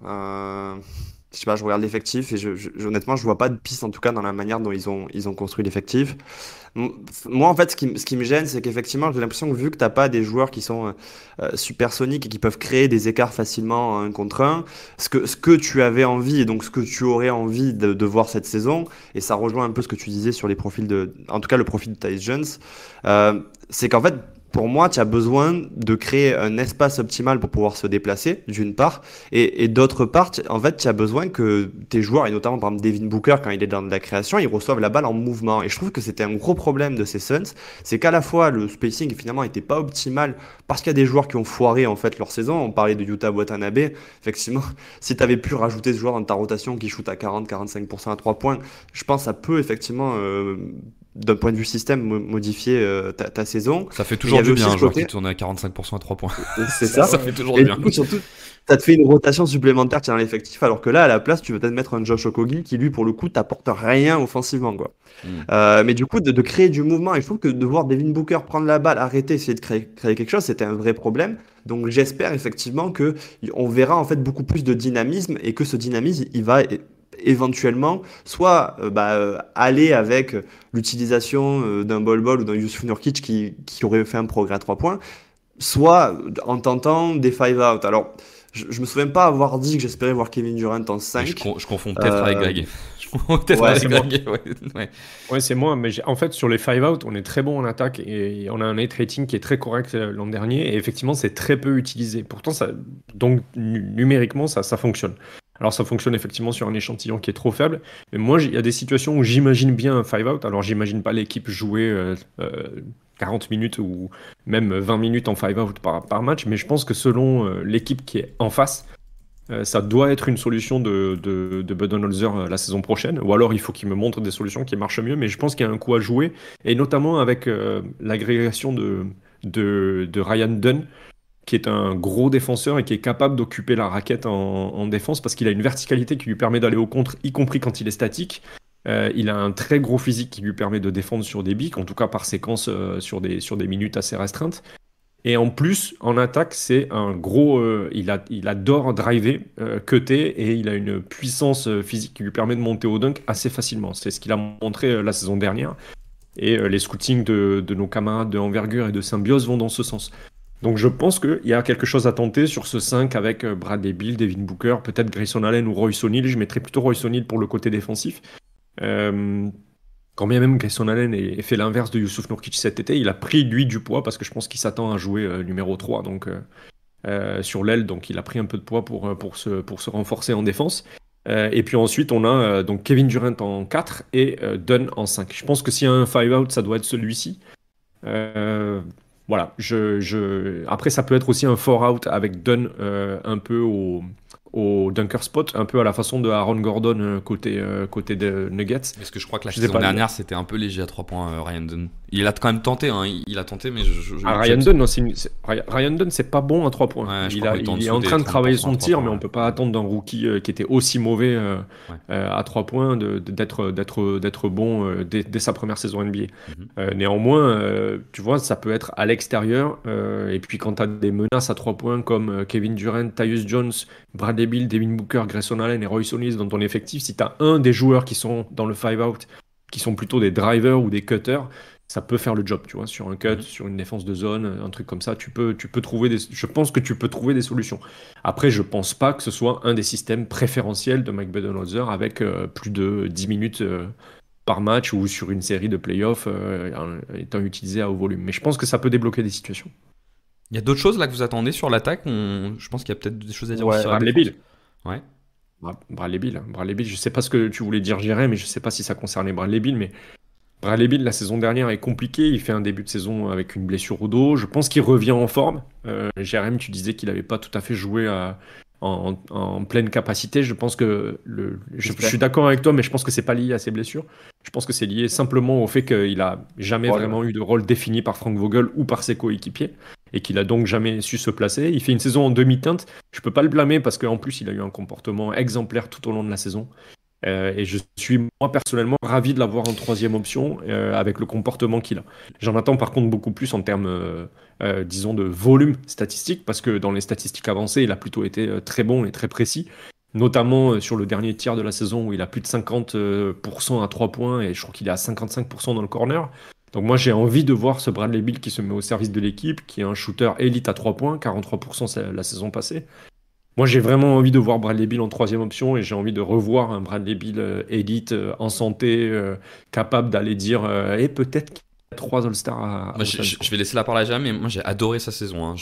Je sais pas, je regarde l'effectif et honnêtement, je vois pas de piste en tout cas dans la manière dont ils ont construit l'effectif. Moi, en fait, ce qui me gêne, c'est qu'effectivement, j'ai l'impression que vu que t'as pas des joueurs qui sont supersoniques et qui peuvent créer des écarts facilement en 1 contre 1, ce que tu avais envie et donc ce que tu aurais envie de voir cette saison, et ça rejoint un peu ce que tu disais sur les profils en tout cas le profil de Tyus Jones, c'est qu'en fait, pour moi, tu as besoin de créer un espace optimal pour pouvoir se déplacer, d'une part, et d'autre part, en fait, tu as besoin que tes joueurs, et notamment par exemple Devin Booker, quand il est dans de la création, ils reçoivent la balle en mouvement. Et je trouve que c'était un gros problème de ces Suns, c'est qu'à la fois le spacing finalement n'était pas optimal parce qu'il y a des joueurs qui ont foiré en fait leur saison. On parlait de Yuta Watanabe, effectivement, si tu avais pu rajouter ce joueur dans ta rotation qui shoot à 40-45% à 3 points, je pense que ça peut effectivement d'un point de vue système, modifier ta saison. Ça fait Et il y toujours avait du aussi bien ce un joueur côté, qui tourne à 45% à 3 points. c'est ça. Ça fait toujours Et du du bien. coup, surtout, ça te fait une rotation supplémentaire qui est dans l'effectif, alors que là, à la place, tu veux peut-être mettre un Josh Okogie qui, lui, pour le coup, t'apporte rien offensivement, quoi. Mm. Mais du coup, de créer du mouvement, et je trouve que de voir Devin Booker prendre la balle, arrêter, essayer de créer quelque chose, c'était un vrai problème. Donc j'espère effectivement que on verra en fait beaucoup plus de dynamisme et que ce dynamisme, il va éventuellement soit aller avec l'utilisation d'un ball ou d'un Yusuf Nurkic qui aurait fait un progrès à 3 points, soit en tentant des 5-out. Alors, je me souviens pas avoir dit que j'espérais voir Kevin Durant en Mais 5. je confonds peut-être avec Euh, Greg. Je confonds peut-être ouais, avec c'est moi. Greg. Ouais. Ouais, c'est moi, mais en fait, sur les 5-out, on est très bon en attaque et on a un net rating qui est très correct l'an dernier. Et effectivement, c'est très peu utilisé. Pourtant, donc numériquement, ça fonctionne. Alors, ça fonctionne effectivement sur un échantillon qui est trop faible. Mais moi, il y a des situations où j'imagine bien un 5-out. Alors, j'imagine pas l'équipe jouer 40 minutes ou même 20 minutes en 5-out par match. Mais je pense que selon l'équipe qui est en face, ça doit être une solution de Budenholzer la saison prochaine. Ou alors, il faut qu'il me montre des solutions qui marchent mieux. Mais je pense qu'il y a un coup à jouer. Et notamment avec l'agrégation de Ryan Dunn, qui est un gros défenseur et qui est capable d'occuper la raquette en défense parce qu'il a une verticalité qui lui permet d'aller au contre, y compris quand il est statique. Il a un très gros physique qui lui permet de défendre sur des bics, en tout cas par séquence sur des minutes assez restreintes. Et en plus, en attaque, c'est un gros. Il adore driver, cutter, et il a une puissance physique qui lui permet de monter au dunk assez facilement. C'est ce qu'il a montré la saison dernière. Et les scootings de nos camarades de Envergure et de Symbiose vont dans ce sens. Donc je pense qu'il y a quelque chose à tenter sur ce 5 avec Bradley Beal, Devin Booker, peut-être Grayson Allen ou Royce O'Neal. Je mettrais plutôt Royce O'Neal pour le côté défensif. Quand bien même Grayson Allen ait fait l'inverse de Yusuf Nurkic cet été, il a pris lui du poids parce que je pense qu'il s'attend à jouer numéro 3 donc, sur l'aile. Donc il a pris un peu de poids pour se renforcer en défense. Et puis ensuite, on a donc Kevin Durant en 4 et Dunn en 5. Je pense que s'il y a un 5-out, ça doit être celui-ci. Voilà. Après, ça peut être aussi un 4-out avec Dunn un peu au dunker spot, un peu à la façon de Aaron Gordon côté de Nuggets. Parce que je crois que la Je sais saison pas. dernière, c'était un peu léger à 3 points, Ryan Dunn. Il a quand même tenté, hein. Il a tenté, mais Ryan Dunn, non, Ryan Dunn, c'est pas bon à 3 points. Ouais, je il crois qu'il est en il est dessous en des train de travailler 30% son à 3 tir, points, mais on ouais. peut pas attendre d'un rookie qui était aussi mauvais Ouais. à 3 points d'être bon dès sa première saison NBA. Mhm. Néanmoins, tu vois, ça peut être à l'extérieur. Et puis quand tu as des menaces à 3 points comme Kevin Durant, Tyus Jones, Bradley Beal, Devin Booker, Grayson Allen et Royce O'Neal dans ton effectif, si tu as un des joueurs qui sont dans le 5-out, qui sont plutôt des drivers ou des cutters, ça peut faire le job, tu vois, sur un cut, sur une défense de zone, un truc comme ça, tu peux trouver je pense que tu peux trouver des solutions. Après, je pense pas que ce soit un des systèmes préférentiels de Mike Budenholzer avec plus de 10 minutes par match ou sur une série de playoffs étant utilisé à haut volume. Mais je pense que ça peut débloquer des situations. Il y a d'autres choses là que vous attendez sur l'attaque. Je pense qu'il y a peut-être des choses à dire Ouais, aussi sur la Bradley défense. Beal. Ouais. Bradley Beal, je sais pas ce que tu voulais dire, Jérém, mais je sais pas si ça concernait Bradley Beal, mais Bradley Beal, la saison dernière est compliquée. Il fait un début de saison avec une blessure au dos. Je pense qu'il revient en forme. Jérém, tu disais qu'il n'avait pas tout à fait joué en pleine capacité. Je pense que je suis d'accord avec toi, mais je pense que c'est pas lié à ses blessures. Je pense que c'est lié simplement au fait qu'il a jamais vraiment eu de rôle défini par Frank Vogel ou par ses coéquipiers et qu'il a donc jamais su se placer. Il fait une saison en demi-teinte. Je peux pas le blâmer parce qu'en plus, il a eu un comportement exemplaire tout au long de la saison. Et je suis, moi, personnellement, ravi de l'avoir en troisième option avec le comportement qu'il a. J'en attends par contre beaucoup plus en termes, disons, de volume statistique, parce que dans les statistiques avancées, il a plutôt été très bon et très précis, notamment sur le dernier tiers de la saison où il a plus de 50% à 3 points et je crois qu'il est à 55% dans le corner. Donc moi, j'ai envie de voir ce Bradley Beal qui se met au service de l'équipe, qui est un shooter élite à 3 points, 43% la saison passée. Moi, j'ai vraiment envie de voir Bradley Beal en troisième option et j'ai envie de revoir un Bradley Beal élite, en santé, capable d'aller dire et peut-être qu'il y a 3 All-Stars à Moi, Los Angeles. je vais laisser la parole à Jam, mais moi j'ai adoré sa saison. Hein.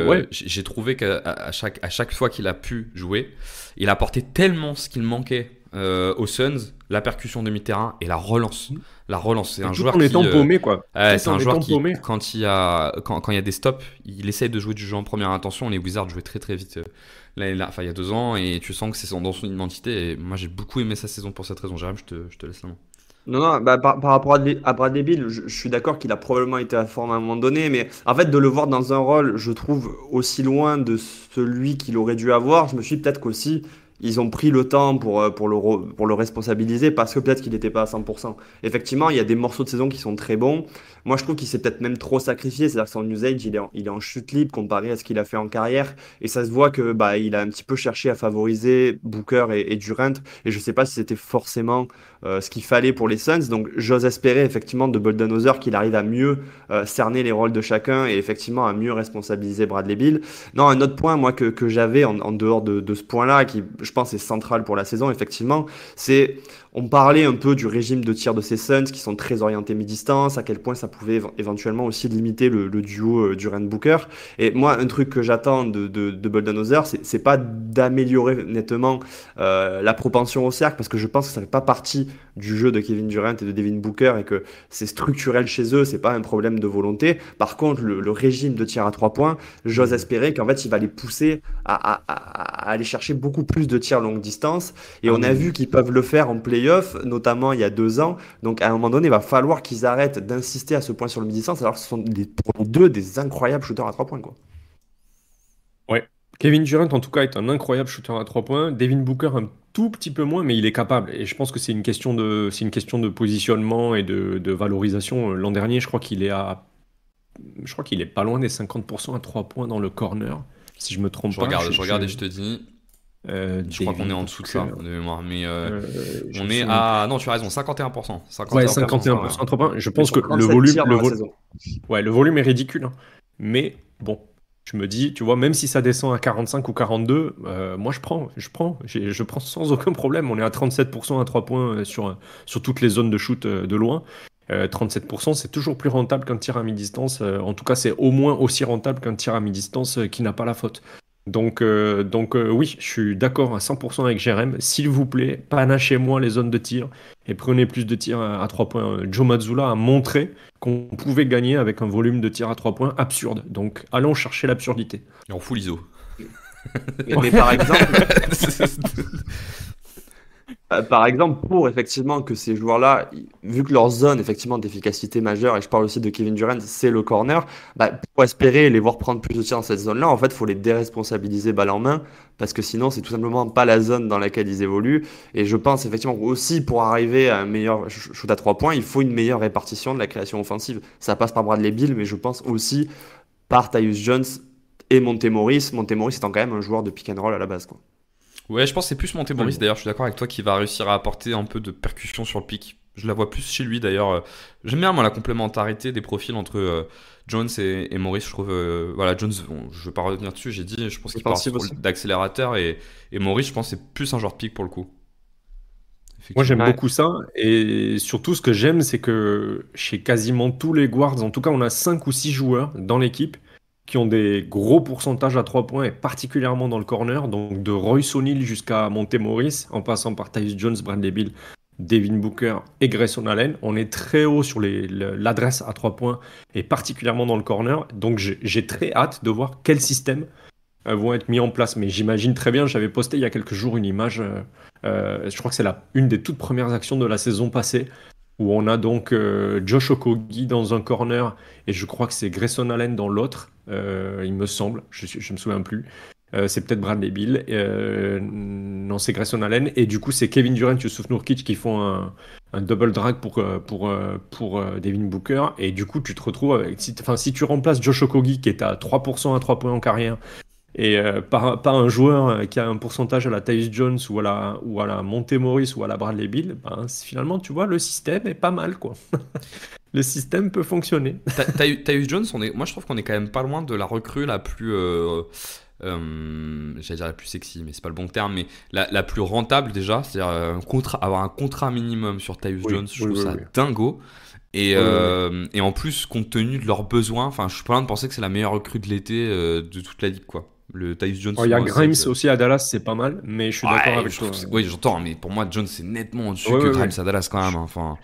Ouais. J'ai trouvé qu'à chaque fois qu'il a pu jouer, il a apporté tellement ce qu'il manquait aux Suns, la percussion demi-terrain et la relance. La relance, c'est un Tout joueur en étant paumé, quoi. c'est Tout en un joueur étant qui, paumé. quand il y a des stops, il essaye de jouer du jeu en première intention. Les Wizards jouaient très très vite il y a 2 ans, et tu sens que c'est dans son identité. Et moi j'ai beaucoup aimé sa saison pour cette raison. Jérôme, je te laisse la main. Non, bah, par rapport à Bradley Beal, je suis d'accord qu'il a probablement été à forme à un moment donné, mais en fait, de le voir dans un rôle, je trouve, aussi loin de celui qu'il aurait dû avoir, je me suis dit peut-être qu'aussi, ils ont pris le temps pour le responsabiliser parce que peut-être qu'il n'était pas à 100%. Effectivement, il y a des morceaux de saison qui sont très bons. Moi, je trouve qu'il s'est peut-être même trop sacrifié, c'est-à-dire que son usage, il est en chute libre comparé à ce qu'il a fait en carrière, et ça se voit que bah, il a un petit peu cherché à favoriser Booker et Durant, et je sais pas si c'était forcément ce qu'il fallait pour les Suns. Donc j'ose espérer effectivement de Budenholzer qu'il arrive à mieux cerner les rôles de chacun et effectivement à mieux responsabiliser Bradley Beal. Non, un autre point moi que j'avais en dehors de ce point-là, qui je pense est central pour la saison effectivement, c'est on parlait un peu du régime de tir de ces Suns qui sont très orientés mi-distance, à quel point ça pouvait éventuellement aussi limiter le duo Durant-Booker. Et moi, un truc que j'attends de Budenholzer, c'est pas d'améliorer nettement la propension au cercle, parce que je pense que ça fait pas partie du jeu de Kevin Durant et de Devin Booker et que c'est structurel chez eux, c'est pas un problème de volonté. Par contre, le régime de tir à 3 points, j'ose espérer qu'en fait, il va les pousser à aller chercher beaucoup plus de tirs longue distance. Et on a vu qu'ils peuvent le faire en play-off, notamment il y a 2 ans. Donc à un moment donné, il va falloir qu'ils arrêtent d'insister à ce point sur le mi-distance, alors que ce sont pour les deux des incroyables shooters à 3 points, quoi. Ouais. Kevin Durant, en tout cas, est un incroyable shooter à 3 points. Devin Booker, un tout petit peu moins, mais il est capable. Et je pense que c'est une question de positionnement et de valorisation. L'an dernier, je crois qu'il est pas loin des 50% à 3 points dans le corner, si je me trompe pas. Je regarde et je te dis. Je crois qu'on est en dessous de ça, de mémoire. Mais on est à. Non, tu as raison, 51%. Ouais, 51% à 3 points. Je pense que le volume est ridicule. Hein. Mais bon, je me dis, tu vois, même si ça descend à 45 ou 42, moi je prends sans aucun problème. On est à 37% à 3 points sur toutes les zones de shoot de loin. 37%, c'est toujours plus rentable qu'un tir à mi-distance. En tout cas, c'est au moins aussi rentable qu'un tir à mi-distance qui n'a pas la faute. Donc oui, je suis d'accord à 100% avec Jérém. S'il vous plaît, panachez-moi les zones de tir et prenez plus de tirs à 3 points. Joe Mazzulla a montré qu'on pouvait gagner avec un volume de tirs à 3 points absurde. Donc allons chercher l'absurdité. Et on fout l'ISO. Mais par exemple, par exemple, pour effectivement que ces joueurs-là, vu que leur zone effectivement d'efficacité majeure, et je parle aussi de Kevin Durant, c'est le corner, bah, pour espérer les voir prendre plus de tirs dans cette zone-là, en fait, il faut les déresponsabiliser balle en main, parce que sinon, c'est tout simplement pas la zone dans laquelle ils évoluent. Et je pense effectivement aussi pour arriver à un meilleur shoot à 3 points, il faut une meilleure répartition de la création offensive. Ça passe par Bradley Beal, mais je pense aussi par Tyus Jones et Monte Morris. Monte Morris étant quand même un joueur de pick and roll à la base, quoi. Ouais, je pense que c'est plus Monte Morris d'ailleurs, je suis d'accord avec toi, qui va réussir à apporter un peu de percussion sur le pic. Je la vois plus chez lui d'ailleurs. J'aime bien moi la complémentarité des profils entre Jones et Morris. Je trouve, voilà, Jones, bon, je ne vais pas revenir dessus, j'ai dit, je pense qu'il parle d'accélérateur et Morris, je pense que c'est plus un joueur de pic pour le coup. Moi j'aime beaucoup ça, et surtout ce que j'aime, c'est que chez quasiment tous les guards, en tout cas on a 5 ou 6 joueurs dans l'équipe qui ont des gros pourcentages à 3 points, et particulièrement dans le corner, donc de Royce O'Neal jusqu'à Monte Morris, en passant par Tyus Jones, Bradley Beal, Devin Booker et Grayson Allen. On est très haut sur l'adresse à 3 points, et particulièrement dans le corner, donc j'ai très hâte de voir quel système vont être mis en place. Mais j'imagine très bien, j'avais posté il y a quelques jours une image, je crois que c'est une des toutes premières actions de la saison passée, où on a donc Josh Okogie dans un corner, et je crois que c'est Grayson Allen dans l'autre, il me semble, je me souviens plus. C'est peut-être Bradley Beal. Non, c'est Grayson Allen. Et du coup, c'est Kevin Durant et Yusuf Nurkic qui font un double drag pour Devin Booker. Et du coup, tu te retrouves avec. Si tu remplaces Josh Okogie qui est à 3% à 3 points en carrière, et par un joueur qui a un pourcentage à la Tyus Jones ou à la Monte Morris ou à la Bradley Beal, ben, finalement, tu vois, le système est pas mal, quoi. Le système peut fonctionner. Tyus Jones, moi je trouve qu'on est quand même pas loin de la recrue la plus. J'allais dire la plus sexy, mais c'est pas le bon terme, mais la plus rentable déjà. C'est-à-dire avoir un contrat minimum sur Tyus Jones, je trouve ça dingo. Et en plus, compte tenu de leurs besoins, enfin, je suis pas loin de penser que c'est la meilleure recrue de l'été de toute la ligue, quoi. Le Tyus Jones. Il y a Grimes aussi à Dallas, c'est pas mal, mais je suis d'accord avec toi. Oui, j'entends, mais pour moi, Jones c'est nettement au-dessus que Grimes à Dallas quand même. Enfin.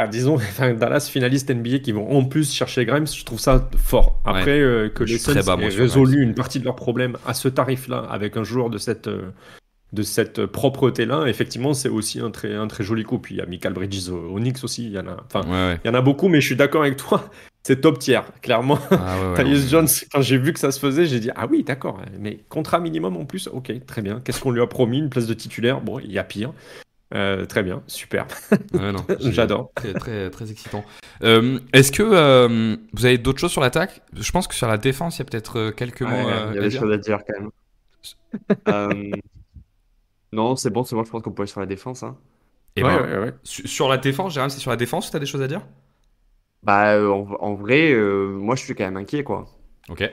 Disons, Dallas finaliste NBA qui vont en plus chercher Grimes, je trouve ça fort. Après, que les Suns aient résolu une partie de leurs problèmes à ce tarif-là, avec un joueur de cette propreté-là, effectivement, c'est aussi un très joli coup. Puis il y a Michael Bridges au Knicks aussi, il y en a beaucoup, mais je suis d'accord avec toi, c'est top tier, clairement. Tyus Jones, quand j'ai vu que ça se faisait, j'ai dit, ah oui, d'accord, mais contrat minimum en plus, ok, très bien. Qu'est-ce qu'on lui a promis? Une place de titulaire? Bon, il y a pire. Très bien, super. Non, j'adore. Très, très excitant. Est-ce que vous avez d'autres choses sur l'attaque? Je pense que sur la défense, il y a peut-être quelques mots. Il y a des choses à dire quand même. Non, c'est bon, je pense qu'on peut aller sur la défense. Hein. Ouais. Sur la défense, Jérôme, c'est sur la défense que tu as des choses à dire? En vrai, moi je suis quand même inquiet, quoi. Ok.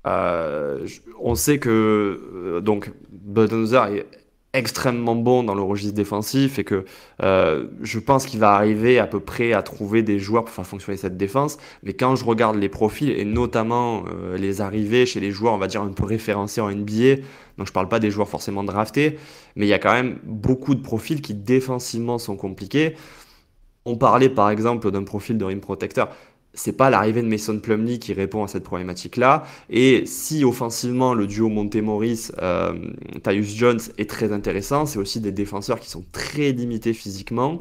On sait que donc Budenholzer est extrêmement bon dans le registre défensif et que je pense qu'il va arriver à peu près à trouver des joueurs pour faire fonctionner cette défense. Mais quand je regarde les profils et notamment les arrivées chez les joueurs, on va dire un peu référencés en NBA, donc je parle pas des joueurs forcément draftés, mais il y a quand même beaucoup de profils qui défensivement sont compliqués. On parlait par exemple d'un profil de rim protecteur. C'est pas l'arrivée de Mason Plumlee qui répond à cette problématique-là. Et si offensivement le duo Monte-Morris, Tyus Jones est très intéressant, c'est aussi des défenseurs qui sont très limités physiquement.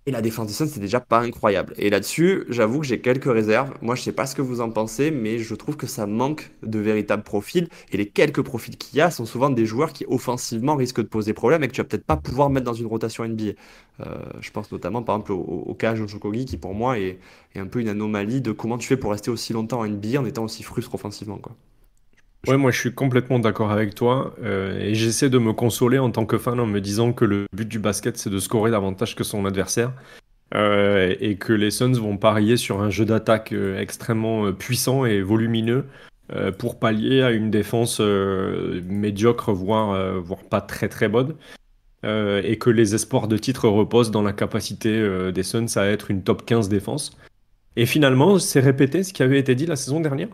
Et la défense des Suns, c'est déjà pas incroyable. Et là-dessus, j'avoue que j'ai quelques réserves. Moi, je sais pas ce que vous en pensez, mais je trouve que ça manque de véritables profils. Et les quelques profils qu'il y a sont souvent des joueurs qui, offensivement, risquent de poser problème et que tu vas peut-être pas pouvoir mettre dans une rotation NBA. Je pense notamment, par exemple, au cas Josh Okogie, qui pour moi est un peu une anomalie de comment tu fais pour rester aussi longtemps en NBA en étant aussi frustre offensivement, quoi. Ouais, moi je suis complètement d'accord avec toi et j'essaie de me consoler en tant que fan en me disant que le but du basket c'est de scorer davantage que son adversaire et que les Suns vont parier sur un jeu d'attaque extrêmement puissant et volumineux pour pallier à une défense médiocre voire pas très très bonne et que les espoirs de titre reposent dans la capacité des Suns à être une top 15 défense. Et finalement, c'est répété ce qui avait été dit la saison dernière.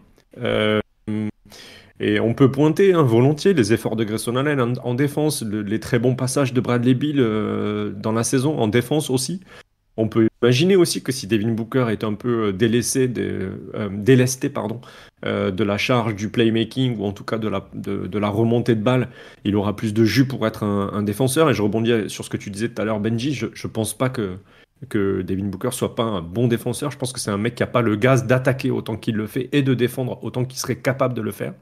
Et on peut pointer volontiers les efforts de Grayson Allen en défense, les très bons passages de Bradley Beal dans la saison, en défense aussi. On peut imaginer aussi que si Devin Booker est un peu délesté de la charge du playmaking, ou en tout cas de la remontée de balle, il aura plus de jus pour être un défenseur. Et je rebondis sur ce que tu disais tout à l'heure, Benji, je pense pas que Devin Booker soit pas un bon défenseur. Je pense que c'est un mec qui a pas le gaz d'attaquer autant qu'il le fait et de défendre autant qu'il serait capable de le faire.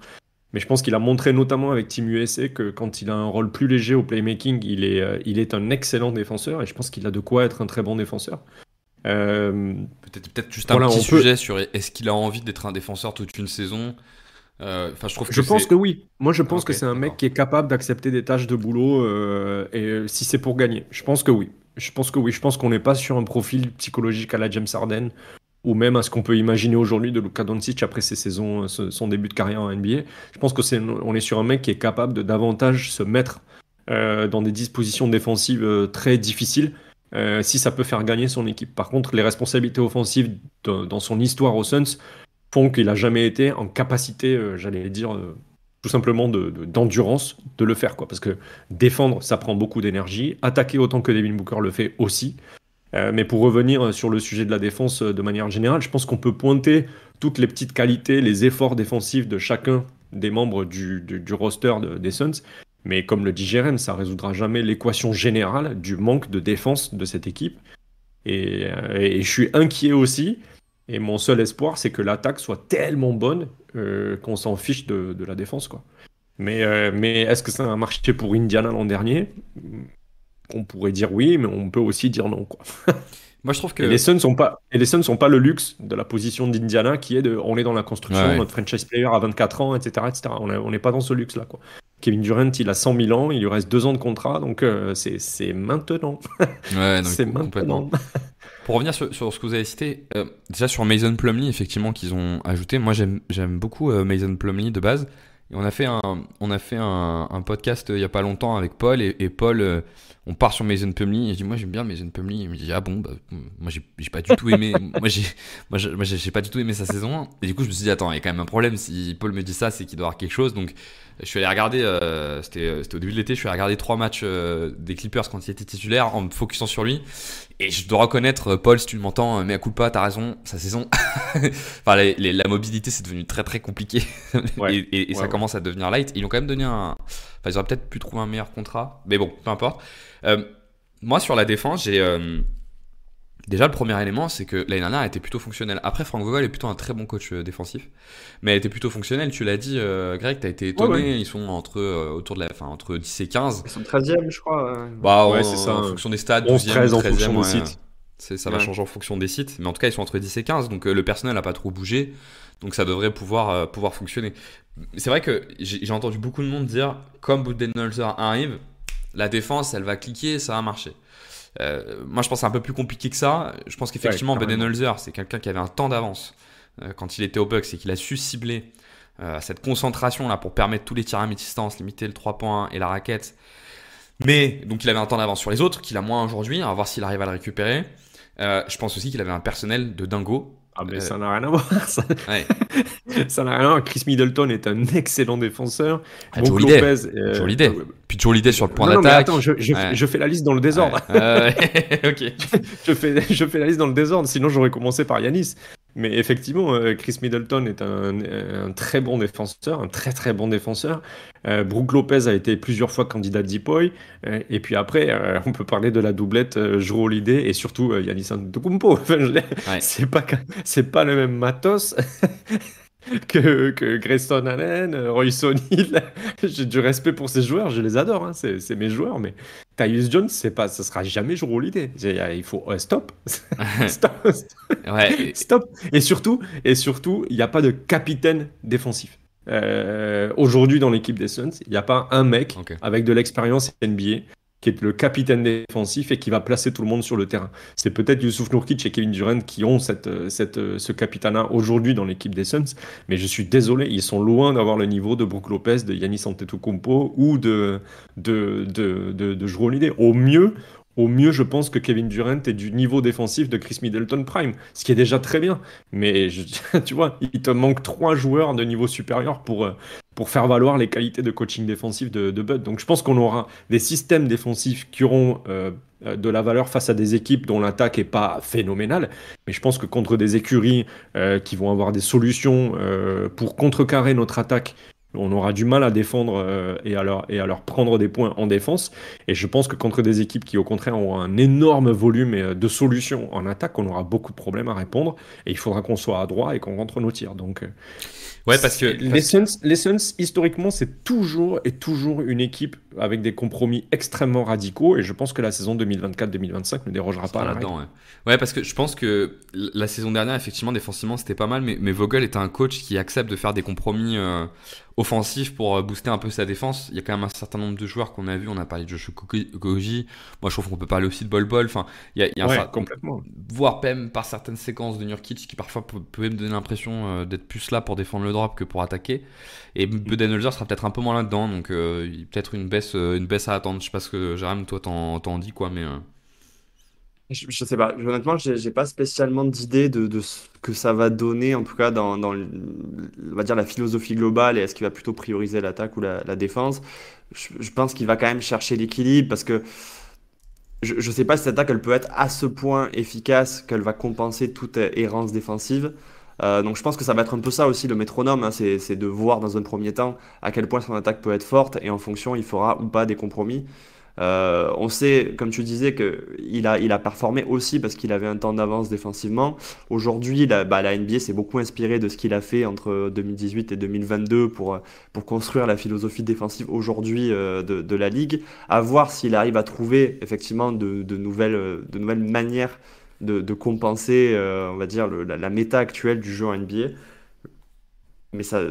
Mais je pense qu'il a montré notamment avec Team USA que quand il a un rôle plus léger au playmaking, il est un excellent défenseur et je pense qu'il a de quoi être un très bon défenseur. Peut-être juste un petit sujet sur est-ce qu'il a envie d'être un défenseur toute une saison. Je pense que oui. Moi, je pense que c'est un mec qui est capable d'accepter des tâches de boulot et si c'est pour gagner. Je pense que oui. Je pense qu'on n'est pas sur un profil psychologique à la James Harden ou même à ce qu'on peut imaginer aujourd'hui de Luka Doncic après son début de carrière en NBA. Je pense qu'on est sur un mec qui est capable de davantage se mettre dans des dispositions défensives très difficiles si ça peut faire gagner son équipe. Par contre, les responsabilités offensives dans son histoire aux Suns font qu'il n'a jamais été en capacité, j'allais dire, tout simplement d'endurance de le faire, quoi. Parce que défendre, ça prend beaucoup d'énergie. Attaquer autant que Devin Booker le fait aussi. Mais pour revenir sur le sujet de la défense de manière générale, je pense qu'on peut pointer toutes les petites qualités, les efforts défensifs de chacun des membres du roster des Suns. Mais comme le dit Jérém, ça ne résoudra jamais l'équation générale du manque de défense de cette équipe. Et je suis inquiet aussi. Et mon seul espoir, c'est que l'attaque soit tellement bonne qu'on s'en fiche de la défense, quoi. Mais est-ce que ça a marché pour Indiana l'an dernier? On pourrait dire oui, mais on peut aussi dire non, quoi. Moi, je trouve que. Et les Suns sont pas le luxe de la position d'Indiana qui est on est dans la construction, Ouais. notre franchise player à 24 ans, etc., etc. On n'est pas dans ce luxe-là, quoi. Kevin Durant, il a 100 000 ans, il lui reste 2 ans de contrat, donc c'est maintenant. Ouais, non, C'est complètement. maintenant. Pour revenir sur ce que vous avez cité, déjà sur Mason Plumlee, effectivement, qu'ils ont ajouté. Moi, j'aime beaucoup Mason Plumlee de base. Et on a fait un podcast il y a pas longtemps avec Paul et Paul, on part sur Mason Plumlee et je dis moi j'aime bien Mason Plumlee. Il me dit ah bon bah moi j'ai pas du tout aimé j'ai pas du tout aimé sa saison 1. Et du coup je me suis dit attends il y a quand même un problème, si Paul me dit ça c'est qu'il doit y avoir quelque chose. Donc je suis allé regarder, c'était au début de l'été, je suis allé regarder 3 matchs des Clippers quand il était titulaire en me focusant sur lui. Et je dois reconnaître, Paul, si tu m'entends, mais à coup de pas, t'as raison, sa saison. Enfin, la mobilité, c'est devenu très très compliqué. Ouais. Et ça commence à devenir light. Ils ont quand même donné Enfin, ils auraient peut-être pu trouver un meilleur contrat. Mais bon, peu importe. Moi, sur la défense, j'ai. Déjà, le premier élément, c'est que l'année dernière, elle était plutôt fonctionnelle. Après, Frank Vogel est plutôt un très bon coach défensif. Mais elle était plutôt fonctionnelle. Tu l'as dit, Greg, t'as été étonné. Ouais. Ils sont entre 10 et 15. Ils sont 13e, je crois. Bah, Ouais, c'est ça. en fonction des stades, 11, 12e, 13 en 13e, fonction des ouais. sites. Ça va Ouais. changer en fonction des sites. Mais en tout cas, ils sont entre 10 et 15. Donc, le personnel n'a pas trop bougé. Donc, ça devrait pouvoir fonctionner. C'est vrai que j'ai entendu beaucoup de monde dire, comme Budenholzer arrive, la défense, elle va cliquer, ça va marcher. Moi, je pense que c'est un peu plus compliqué que ça. Je pense qu'effectivement, Ouais, carrément. Budenholzer, c'est quelqu'un qui avait un temps d'avance quand il était au Bucks et qu'il a su cibler cette concentration là pour permettre tous les tirs à mi-distance, limiter le 3 points et la raquette. Mais donc il avait un temps d'avance sur les autres qu'il a moins aujourd'hui. On va voir s'il arrive à le récupérer. Je pense aussi qu'il avait un personnel de dingo. Ah mais ça n'a rien à voir. Ouais. Ça n'a rien à voir. Chris Middleton est un excellent défenseur. Ah, Brook Joe Holiday. Lopez, Joe Holiday. Puis Joe Holiday sur le point non, mais d'attaque. attends, je fais la liste dans le désordre. Ouais. Ok. Je fais la liste dans le désordre, sinon j'aurais commencé par Yanis. Mais effectivement, Chris Middleton est un très bon défenseur, un très très bon défenseur. Brook Lopez a été plusieurs fois candidat Depoy. Et puis après, on peut parler de la doublette Jrue Holiday et surtout Giannis Antetokounmpo. Enfin, Ouais. c'est pas le même matos que Grayson Allen, Royce O'Neal. J'ai du respect pour ces joueurs, je les adore, hein, c'est mes joueurs, mais Tyus Jones, ça sera jamais Jrue Holiday. Il faut stop. Stop. Ouais. Stop. Et surtout, il n'y a pas de capitaine défensif. Aujourd'hui, dans l'équipe des Suns, il n'y a pas un mec Ok. avec de l'expérience NBA qui est le capitaine défensif et qui va placer tout le monde sur le terrain. C'est peut-être Youssouf Nourkic et Kevin Durant qui ont ce capitanat aujourd'hui dans l'équipe des Suns, mais je suis désolé, ils sont loin d'avoir le niveau de Brook Lopez, de Giannis Antetokounmpo ou de Jrue Holiday. Au mieux, je pense que Kevin Durant est du niveau défensif de Chris Middleton Prime, ce qui est déjà très bien. Mais tu vois, il te manque 3 joueurs de niveau supérieur pour faire valoir les qualités de coaching défensif de Bud. Donc je pense qu'on aura des systèmes défensifs qui auront de la valeur face à des équipes dont l'attaque n'est pas phénoménale. Mais je pense que contre des écuries qui vont avoir des solutions pour contrecarrer notre attaque, on aura du mal à défendre et à leur prendre des points en défense. Et je pense que contre des équipes qui, au contraire, ont un énorme volume de solutions en attaque, on aura beaucoup de problèmes à répondre. Et il faudra qu'on soit adroit et qu'on rentre nos tirs. Donc, Ouais, parce que les Suns, historiquement, c'est toujours une équipe avec des compromis extrêmement radicaux. Et je pense que la saison 2024-2025 ne dérogera pas à la règle. là-dedans, ouais, parce que je pense que la saison dernière, effectivement, défensivement, c'était pas mal, mais Vogel était un coach qui accepte de faire des compromis offensifs pour booster un peu sa défense. Il y a quand même un certain nombre de joueurs qu'on a vu. On a parlé de Josh Okogie. Moi, je trouve qu'on peut parler aussi de Bol Bol. Enfin, il y a Ouais, complètement. voire même par certaines séquences de Nurkic qui parfois peuvent me donner l'impression d'être plus là pour défendre le drop que pour attaquer. Et Budenholzer sera peut-être un peu moins là-dedans, donc il y a peut-être une baisse à attendre. Je sais pas ce que Jérôme, toi, t'en dis quoi, mais Je sais pas, honnêtement, j'ai pas spécialement d'idée de ce que ça va donner, en tout cas on va dire la philosophie globale, et est-ce qu'il va plutôt prioriser l'attaque ou la défense. Je pense qu'il va quand même chercher l'équilibre parce que je sais pas si cette attaque elle peut être à ce point efficace qu'elle va compenser toute errance défensive. Donc je pense que ça va être un peu ça aussi le métronome, hein, c'est de voir dans un premier temps à quel point son attaque peut être forte et en fonction il fera ou pas des compromis. On sait, comme tu disais, qu'il a performé aussi parce qu'il avait un temps d'avance défensivement. Aujourd'hui, la NBA s'est beaucoup inspirée de ce qu'il a fait entre 2018 et 2022 pour construire la philosophie défensive aujourd'hui de la ligue. À voir s'il arrive à trouver effectivement de nouvelles manières de compenser, on va dire, la méta actuelle du jeu en NBA. Mais, ça,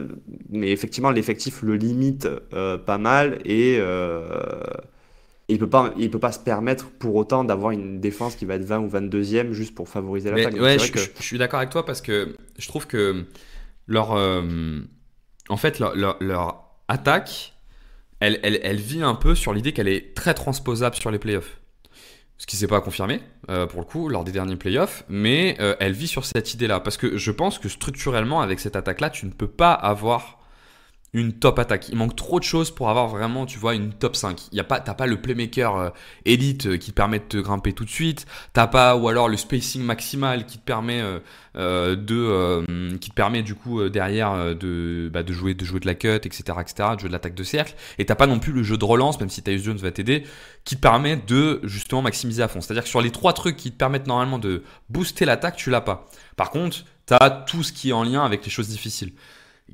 mais effectivement, l'effectif le limite pas mal et il peut pas se permettre pour autant d'avoir une défense qui va être 20 ou 22e juste pour favoriser l'attaque. Mais Donc ouais, c'est vrai que je suis d'accord avec toi parce que je trouve que leur, en fait, leur attaque, elle vit un peu sur l'idée qu'elle est très transposable sur les playoffs. Ce qui s'est pas confirmé, pour le coup, lors des derniers playoffs, mais elle vit sur cette idée-là. Parce que je pense que structurellement, avec cette attaque-là, tu ne peux pas avoir une top attaque. Il manque trop de choses pour avoir vraiment, tu vois, une top 5. T'as pas le playmaker élite qui te permet de te grimper tout de suite. T'as pas, ou alors le spacing maximal qui te permet qui te permet du coup derrière de jouer de la cut, etc., de jouer de l'attaque de cercle. Et t'as pas non plus le jeu de relance, même si Tyus Jones va t'aider, qui te permet de justement maximiser à fond. C'est-à-dire que sur les trois trucs qui te permettent normalement de booster l'attaque, tu l'as pas. Par contre, t'as tout ce qui est en lien avec les choses difficiles,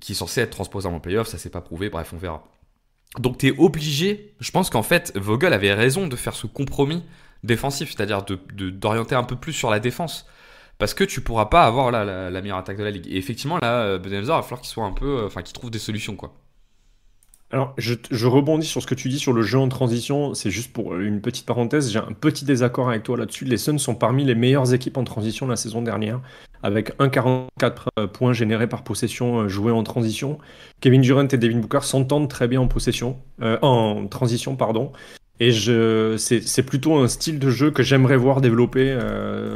qui est censé être transposable en playoff, ça s'est pas prouvé, bref, on verra. Donc tu es obligé, je pense qu'en fait, Vogel avait raison de faire ce compromis défensif, c'est-à-dire d'orienter un peu plus sur la défense. Parce que tu pourras pas avoir la meilleure attaque de la ligue. Et effectivement, là, Budenholzer, il va falloir qu'il soit un peu. Enfin, qu'il trouve des solutions, quoi. Alors, je rebondis sur ce que tu dis sur le jeu en transition. C'est juste pour une petite parenthèse. J'ai un petit désaccord avec toi là-dessus. Les Suns sont parmi les meilleures équipes en transition la saison dernière, avec 1,44 points générés par possession joués en transition. Kevin Durant et Devin Booker s'entendent très bien en transition, pardon. Et c'est plutôt un style de jeu que j'aimerais voir développer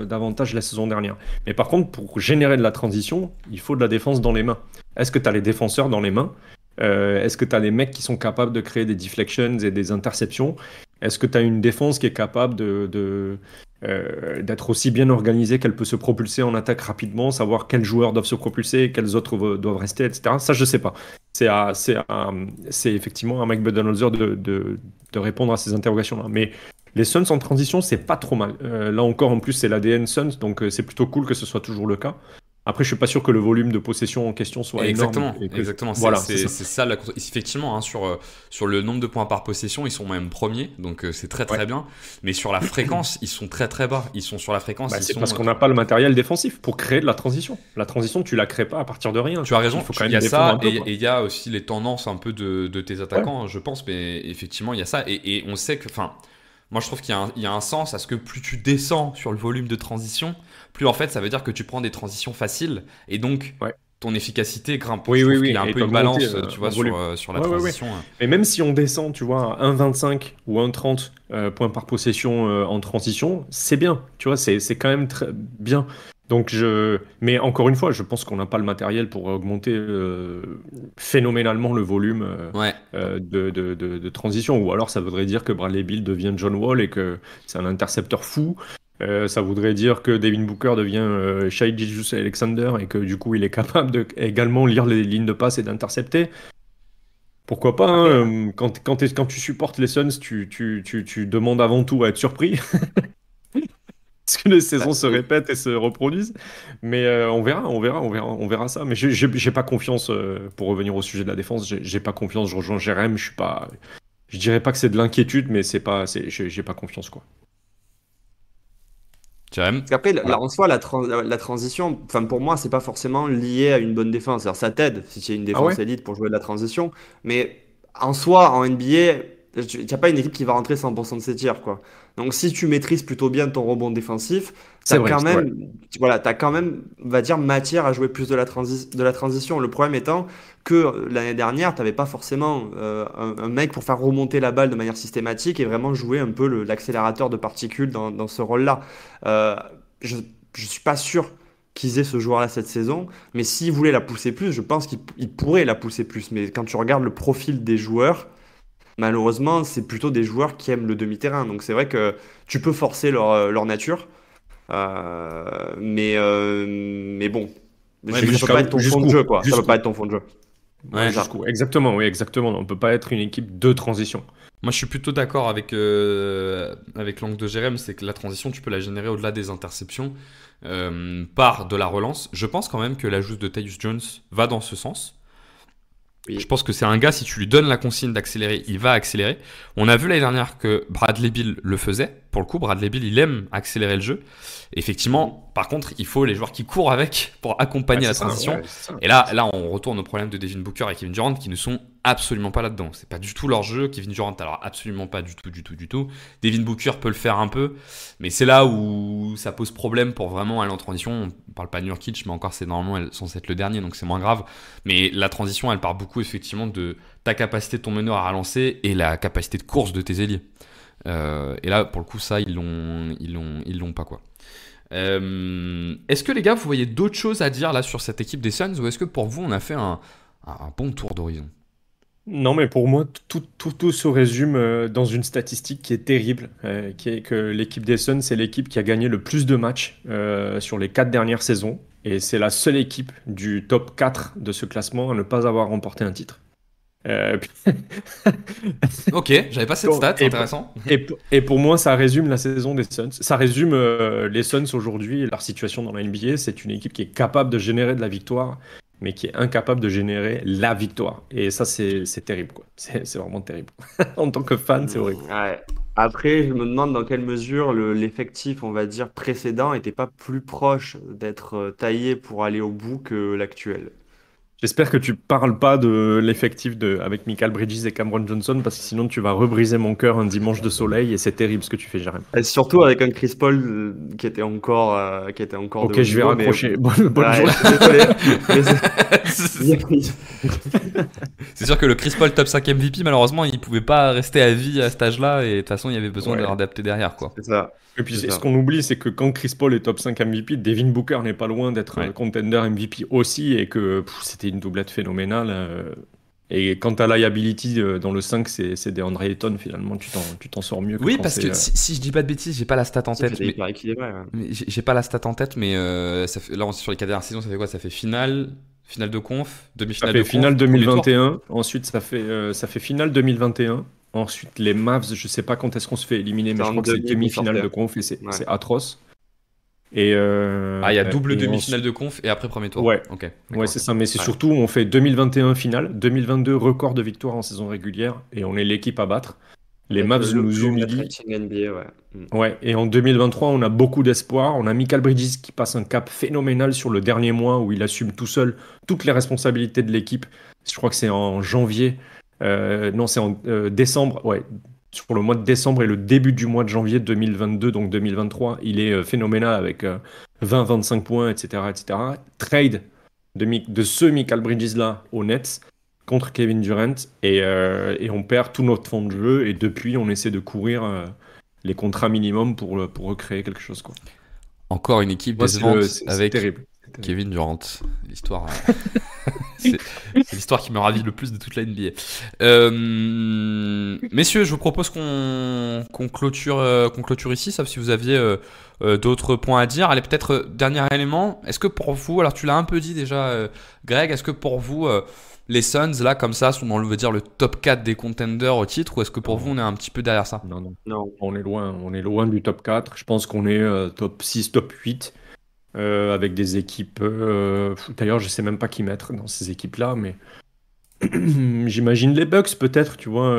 davantage la saison dernière. Mais par contre, pour générer de la transition, il faut de la défense dans les mains. Est-ce que tu as les défenseurs dans les mains? Est-ce que tu as les mecs qui sont capables de créer des deflections et des interceptions? Est-ce que tu as une défense qui est capable d'être aussi bien organisée qu'elle peut se propulser en attaque rapidement, savoir quels joueurs doivent se propulser et quels autres doivent rester, etc. Ça, je sais pas. C'est effectivement à Mike Budenholzer de répondre à ces interrogations-là. Mais les Suns en transition, c'est pas trop mal. Là encore, en plus, c'est l'ADN Suns, donc c'est plutôt cool que ce soit toujours le cas. Après, je suis pas sûr que le volume de possession en question soit Exactement, énorme. exactement. Voilà, C'est ça. Effectivement, hein, sur le nombre de points par possession, ils sont même premiers, donc c'est très très bien. Mais sur la fréquence, ils sont très très bas. Ils sont sur la fréquence. C'est parce qu'on n'a pas le matériel défensif pour créer de la transition. La transition, tu la crées pas à partir de rien. Tu as raison. Il faut quand même Il y a défendre ça, un peu, et quoi. il y a aussi les tendances un peu de tes attaquants, je pense. Mais effectivement, il y a ça, et on sait que, enfin. Moi, je trouve qu'il y a un sens à ce que plus tu descends sur le volume de transition, plus en fait, ça veut dire que tu prends des transitions faciles et donc Ouais. ton efficacité grimpe. Oui, je trouve oui, qu'il y a un et peu une augmenter, balance, tu vois, en volume. sur la Ouais, ouais, ouais. transition. Mais même si on descend, tu vois, à 1,25 ou 1,30 points par possession en transition, c'est bien. Tu vois, c'est quand même très bien. Mais encore une fois, je pense qu'on n'a pas le matériel pour augmenter phénoménalement le volume Ouais. de transition. Ou alors, ça voudrait dire que Bradley Beal devient John Wall et que c'est un intercepteur fou. Ça voudrait dire que Devin Booker devient Shai Gilgeous-Alexander et que du coup, il est capable de également lire les lignes de passe et d'intercepter. Pourquoi pas, hein, quand tu supportes les Suns, tu demandes avant tout à être surpris. Parce que les saisons se répètent et se reproduisent. Mais on verra ça. Mais j'ai pas confiance, pour revenir au sujet de la défense, j'ai pas confiance, je rejoins Jérém, je dirais pas que c'est de l'inquiétude, mais j'ai pas confiance, quoi. Jérém. Parce qu'après, Voilà. en soi, la transition, enfin, pour moi, c'est pas forcément lié à une bonne défense. Alors, ça t'aide si tu as une Ah ouais? défense élite pour jouer de la transition, mais en soi, en NBA, il n'y a pas une équipe qui va rentrer 100% de ses tirs, quoi. Donc, si tu maîtrises plutôt bien ton rebond défensif, C'est vrai, c'est vrai. voilà, t'as quand même, on va dire, matière à jouer plus de la transition. Le problème étant que l'année dernière, tu n'avais pas forcément un mec pour faire remonter la balle de manière systématique et vraiment jouer un peu l'accélérateur de particules dans ce rôle-là. Euh, je ne suis pas sûr qu'ils aient ce joueur-là cette saison, mais s'ils voulaient la pousser plus, je pense qu'ils pourraient la pousser plus. Mais quand tu regardes le profil des joueurs, malheureusement, c'est plutôt des joueurs qui aiment le demi-terrain. Donc c'est vrai que tu peux forcer leur nature, mais bon. Ouais, Ça mais peut pas être ton fond de jeu, quoi. Ça jusqu'où peut pas être ton fond de jeu. Ouais. Jusqu'où exactement, oui, exactement. On ne peut pas être une équipe de transition. Moi, je suis plutôt d'accord avec l'angle de Jérém, c'est que la transition, tu peux la générer au-delà des interceptions par de la relance. Je pense quand même que l'ajout de Tyus Jones va dans ce sens. Oui. Je pense que c'est un gars, si tu lui donnes la consigne d'accélérer, il va accélérer. On a vu l'année dernière que Bradley Beal le faisait. Pour le coup, Bradley Beal, il aime accélérer le jeu. Effectivement, par contre, il faut les joueurs qui courent avec pour accompagner la transition. Et là, on retourne au problème de Devin Booker et Kevin Durant qui ne sont absolument pas là-dedans. C'est pas du tout leur jeu. Kevin Durant, alors absolument pas du tout. Devin Booker peut le faire un peu, mais c'est là où ça pose problème pour vraiment aller en transition. On parle pas de Nurkic, mais encore c'est normalement censé être le dernier, donc c'est moins grave. Mais la transition, elle part beaucoup effectivement de ta capacité de ton meneur à relancer et la capacité de course de tes ailiers. Et là, pour le coup, ça, ils l'ont pas, quoi. Est-ce que les gars, vous voyez d'autres choses à dire là sur cette équipe des Suns, ou est-ce que pour vous, on a fait un bon tour d'horizon? Non, mais pour moi, tout se résume dans une statistique qui est terrible, qui est que l'équipe des Suns, c'est l'équipe qui a gagné le plus de matchs sur les 4 dernières saisons. Et c'est la seule équipe du top 4 de ce classement à ne pas avoir remporté un titre. Ok, j'avais pas cette stat, c'est intéressant. Et pour moi, ça résume la saison des Suns. Ça résume les Suns aujourd'hui et leur situation dans la NBA. C'est une équipe qui est capable de générer de la victoire, mais qui est incapable de générer la victoire. Et ça, c'est terrible, quoi. C'est vraiment terrible. En tant que fan, c'est horrible. Ouais. Après, je me demande dans quelle mesure l'effectif, on va dire, précédent était pas plus proche d'être taillé pour aller au bout que l'actuel. J'espère que tu parles pas de l'effectif avec Michael Bridges et Cameron Johnson, parce que sinon tu vas rebriser mon cœur un dimanche de soleil et c'est terrible ce que tu fais, Jérém. Et surtout avec un Chris Paul qui était encore Ok, de haut je vais niveau, raccrocher. Bonne Ouais, journée. je suis désolé. C'est sûr que le Chris Paul top 5 MVP, malheureusement, il pouvait pas rester à vie à cet âge-là, et de toute façon, il y avait besoin de Ouais. l'adapter derrière, quoi. C'est ça. Et puis C'est ce ça. qu'on oublie, c'est que quand Chris Paul est top 5 MVP, Devin Booker n'est pas loin d'être Ouais. contender MVP aussi, et que c'était une doublette phénoménale. Et quand ta liability dans le 5, c'est DeAndre Ayton, finalement, tu t'en sors mieux que Oui, quand parce c'est, que si je dis pas de bêtises, j'ai pas la stat en tête, C'était mais, hyper équilibré. Ouais. mais j'ai pas la stat en tête, mais là, sur les 4 dernières saisons, ça fait quoi? Ça fait finale de conf, Ça demi-finale fait de conf, finale premier tour. 2021, ensuite ça fait finale 2021, ensuite les Mavs, je sais pas quand est-ce qu'on se fait éliminer, mais C'est je en crois que c'est demi demi-finale qu'on de conf et c'est Ouais. c'est atroce. Et Ah, il y a double et demi-finale de conf et après premier tour. Ouais. Ok. Ouais, d'accord. c'est ça, mais c'est Ouais. surtout on fait 2021 finale, 2022 record de victoire en saison régulière et on est l'équipe à battre. Les Avec Mavs le nous low net humilient. rating NBA, ouais. Ouais, et en 2023, on a beaucoup d'espoir. On a Michael Bridges qui passe un cap phénoménal sur le dernier mois où il assume tout seul toutes les responsabilités de l'équipe. Je crois que c'est en janvier. Non, c'est en décembre. Ouais, sur le mois de décembre et le début du mois de janvier 2022, donc 2023, il est phénoménal avec 20-25 points, etc., etc. Trade de ce Michael Bridges-là au Nets contre Kevin Durant et on perd tout notre fond de jeu et depuis, on essaie de courir les contrats minimums pour recréer quelque chose, quoi. Encore une équipe Moi, décevante c'est avec terrible. C'est terrible. Kevin Durant. L'histoire, c'est l'histoire qui me ravit le plus de toute la NBA. Messieurs, je vous propose qu'on clôture ici, sauf si vous aviez d'autres points à dire. Allez, peut-être dernier élément. Est-ce que pour vous, alors tu l'as un peu dit déjà, Greg, est-ce que pour vous les Suns là comme ça sont, on veut dire, le top 4 des contenders au titre, ou est-ce que pour vous on est un petit peu derrière ça? Non, non. Non. On est loin du top 4. Je pense qu'on est top 6, top 8. Avec des équipes. D'ailleurs, je sais même pas qui mettre dans ces équipes-là, mais j'imagine les Bucks peut-être, tu vois.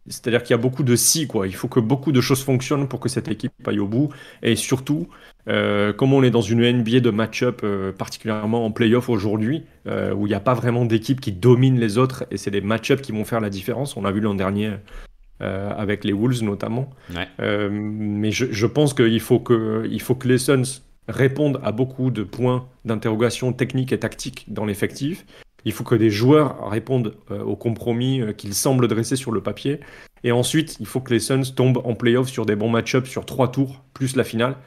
C'est-à-dire qu'il y a beaucoup de si, quoi. Il faut que beaucoup de choses fonctionnent pour que cette équipe aille au bout. Et surtout, comme on est dans une NBA de match-up, particulièrement en playoff aujourd'hui, où il n'y a pas vraiment d'équipe qui domine les autres, et c'est les match-up qui vont faire la différence. On l'a vu l'an dernier avec les Wolves notamment. Ouais. Mais je pense qu'il faut que les Suns répondent à beaucoup de points d'interrogation techniques et tactiques dans l'effectif. Il faut que des joueurs répondent aux compromis qu'ils semblent dresser sur le papier. Et ensuite, il faut que les Suns tombent en playoff sur des bons match-ups sur 3 tours, plus la finale.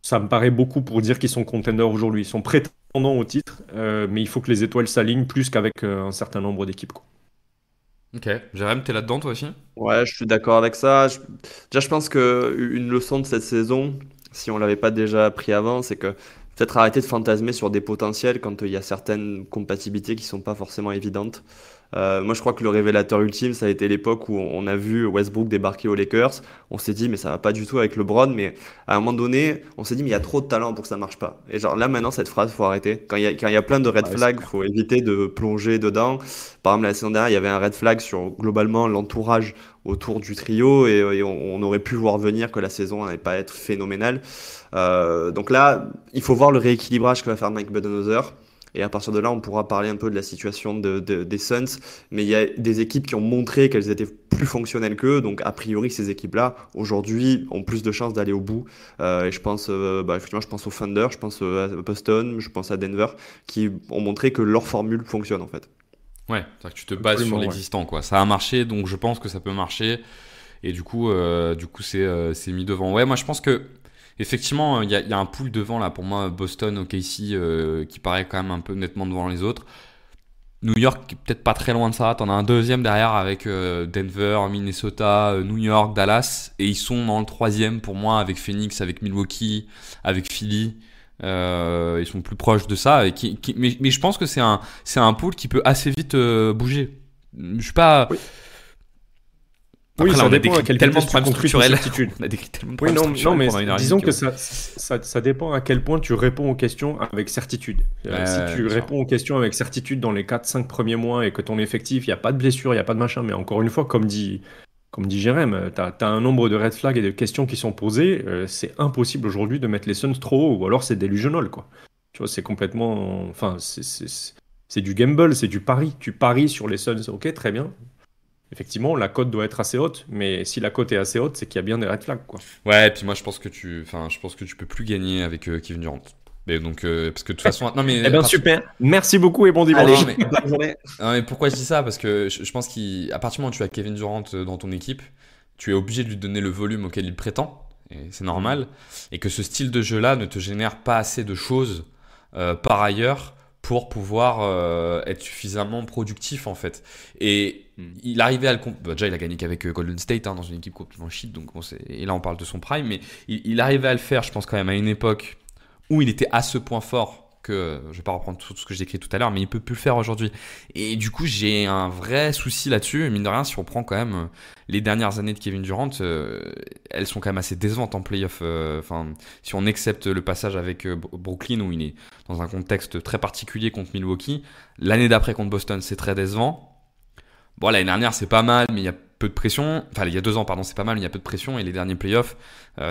Ça me paraît beaucoup pour dire qu'ils sont contenders aujourd'hui. Ils sont prétendants au titre, mais il faut que les étoiles s'alignent plus qu'avec un certain nombre d'équipes, quoi. Ok. Jérém, t'es là-dedans toi aussi? Ouais, je suis d'accord avec ça. Déjà, je pense qu'une leçon de cette saison, si on l'avait pas déjà appris avant, c'est que peut-être arrêter de fantasmer sur des potentiels quand il y a certaines compatibilités qui sont pas forcément évidentes. Moi, je crois que le révélateur ultime, ça a été l'époque où on a vu Westbrook débarquer aux Lakers. On s'est dit, mais ça va pas du tout avec LeBron. Mais à un moment donné, on s'est dit, mais il y a trop de talent pour que ça marche pas. Et genre là, maintenant, cette phrase, faut arrêter. Quand il y a plein de red Ouais, c'est flags, clair. faut éviter de plonger dedans. Par exemple, la saison dernière, il y avait un red flag sur globalement l'entourage autour du trio et on aurait pu voir venir que la saison n'allait pas être phénoménale. Donc là, il faut voir le rééquilibrage que va faire Mike Budenholzer. Et à partir de là, on pourra parler un peu de la situation des Suns. Mais il y a des équipes qui ont montré qu'elles étaient plus fonctionnelles qu'eux. Donc, a priori, ces équipes-là, aujourd'hui, ont plus de chances d'aller au bout. Et je pense, effectivement, je pense au Thunder, je pense à Boston, je pense à Denver, qui ont montré que leur formule fonctionne, en fait. Ouais, c'est-à-dire que tu te bases sur Absolument, ouais. l'existant, quoi. Ça a marché, donc je pense que ça peut marcher. Et du coup, c'est mis devant. Ouais, moi, je pense que effectivement, il y a un pool devant là pour moi, Boston, OKC, qui paraît quand même un peu nettement devant les autres. New York, qui est peut-être pas très loin de ça. T'en as un deuxième derrière avec Denver, Minnesota, New York, Dallas, et ils sont dans le troisième pour moi avec Phoenix, avec Milwaukee, avec Philly. Ils sont plus proches de ça, mais je pense que c'est un pool qui peut assez vite bouger. Je suis pas. Oui. Après, Oui, là, ça on a dépend à décrit quelle tellement de vitesse tu problèmes construis ton structurels. certitude. On a décrit tellement de Oui, problèmes non, structurels mais pendant une heure et disons demie que ça dépend à quel point tu réponds aux questions avec certitude. Si tu bien sûr. réponds aux questions avec certitude dans les 4-5 premiers mois et que ton effectif, il n'y a pas de blessure, il n'y a pas de machin, mais encore une fois, comme dit Jérém, tu as un nombre de red flags et de questions qui sont posées, c'est impossible aujourd'hui de mettre les Suns trop haut, ou alors c'est delusional, quoi. Tu vois, c'est complètement. Enfin, c'est du gamble, c'est du pari. Tu paries sur les Suns, ok, très bien. Effectivement, la cote doit être assez haute, mais si la cote est assez haute, c'est qu'il y a bien des red flags, quoi. Ouais, et puis moi je pense que tu peux plus gagner avec Kevin Durant. Mais donc parce que de toute façon, non mais Eh bien, super. Merci beaucoup et bon Allez, dimanche. non, mais bonne journée. Non, mais pourquoi je dis ça? Parce que je pense qu'à partir du moment où tu as Kevin Durant dans ton équipe, tu es obligé de lui donner le volume auquel il prétend, et c'est normal, et que ce style de jeu-là ne te génère pas assez de choses par ailleurs pour pouvoir être suffisamment productif en fait. Et il arrivait à déjà il a gagné qu'avec Golden State dans une équipe complètement shit, donc et là on parle de son prime, mais il arrivait à le faire, je pense quand même à une époque où il était à ce point fort que je vais pas reprendre tout ce que j'ai écrit tout à l'heure, mais il peut plus le faire aujourd'hui. Et du coup, j'ai un vrai souci là-dessus. Et mine de rien, si on prend quand même les dernières années de Kevin Durant, elles sont quand même assez décevantes en playoff. Si on accepte le passage avec Brooklyn où il est dans un contexte très particulier contre Milwaukee, l'année d'après contre Boston, c'est très décevant. Bon, l'année dernière, c'est pas mal, mais il y a peu de pression. Enfin, il y a 2 ans, pardon, c'est pas mal, mais il y a peu de pression. Et les derniers playoffs,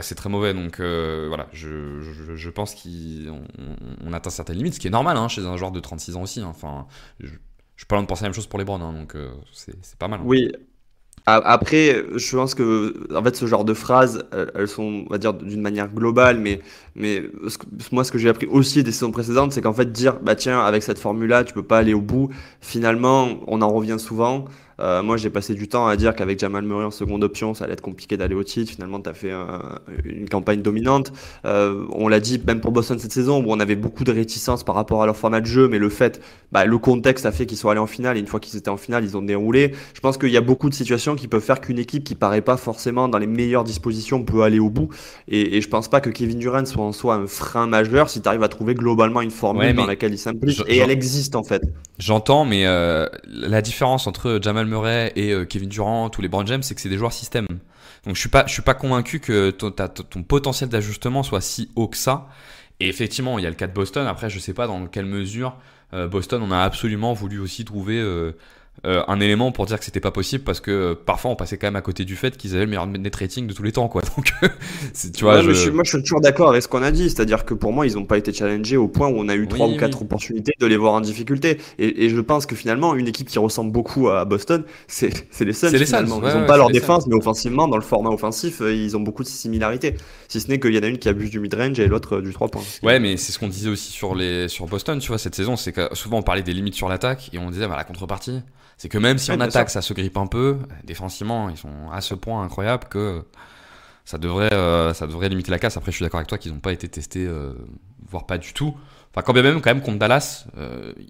c'est très mauvais. Donc voilà, je pense qu'on atteint certaines limites, ce qui est normal chez un joueur de 36 ans aussi. Enfin, je suis pas loin de penser la même chose pour les Browns, donc c'est pas mal. Oui, après, je pense que en fait, ce genre de phrases, elles sont, on va dire, d'une manière globale, mais moi, ce que j'ai appris aussi des saisons précédentes, c'est qu'en fait, dire, bah tiens, avec cette formule-là, tu peux pas aller au bout. Finalement, on en revient souvent. Moi, j'ai passé du temps à dire qu'avec Jamal Murray en seconde option, ça allait être compliqué d'aller au titre. Finalement, tu as fait une campagne dominante. On l'a dit même pour Boston cette saison, où on avait beaucoup de réticences par rapport à leur format de jeu, mais le contexte a fait qu'ils sont allés en finale. Et une fois qu'ils étaient en finale, ils ont déroulé. Je pense qu'il y a beaucoup de situations qui peuvent faire qu'une équipe qui paraît pas forcément dans les meilleures dispositions peut aller au bout. Et je pense pas que Kevin Durant soit en soi un frein majeur si tu arrives à trouver globalement une formule Ouais, dans mais laquelle il s'implique. Et elle existe en fait. J'entends, mais la différence entre Jamal Murray et Kevin Durant ou les LeBron James, c'est que c'est des joueurs système. Donc je suis pas convaincu que ton potentiel d'ajustement soit si haut que ça. Et effectivement, il y a le cas de Boston. Après, je sais pas dans quelle mesure Boston, on a absolument voulu aussi trouver un élément pour dire que c'était pas possible parce que parfois on passait quand même à côté du fait qu'ils avaient le meilleur net rating de tous les temps, quoi. Donc tu vois, Ouais, mais moi, je suis toujours d'accord avec ce qu'on a dit. C'est-à-dire que pour moi, ils n'ont pas été challengés au point où on a eu 3 ou 4 opportunités de les voir en difficulté. Et je pense que finalement, une équipe qui ressemble beaucoup à Boston, c'est les Suns. C'est les Finalement. Suns, Ils ouais, n'ont pas c'est leur les défense, Suns. mais offensivement, dans le format offensif, ils ont beaucoup de similarités. Si ce n'est qu'il y en a une qui abuse du mid-range et l'autre du 3 points. Ouais, mais c'est ce qu'on disait aussi sur Boston, tu vois, cette saison, c'est que souvent on parlait des limites sur l'attaque et on disait, bah, la contrepartie, c'est que même si Ouais, en bien attaque sûr. ça se grippe un peu, défensivement, ils sont à ce point incroyables que ça devrait limiter la casse. Après, je suis d'accord avec toi qu'ils n'ont pas été testés, voire pas du tout. Enfin, quand même contre Dallas,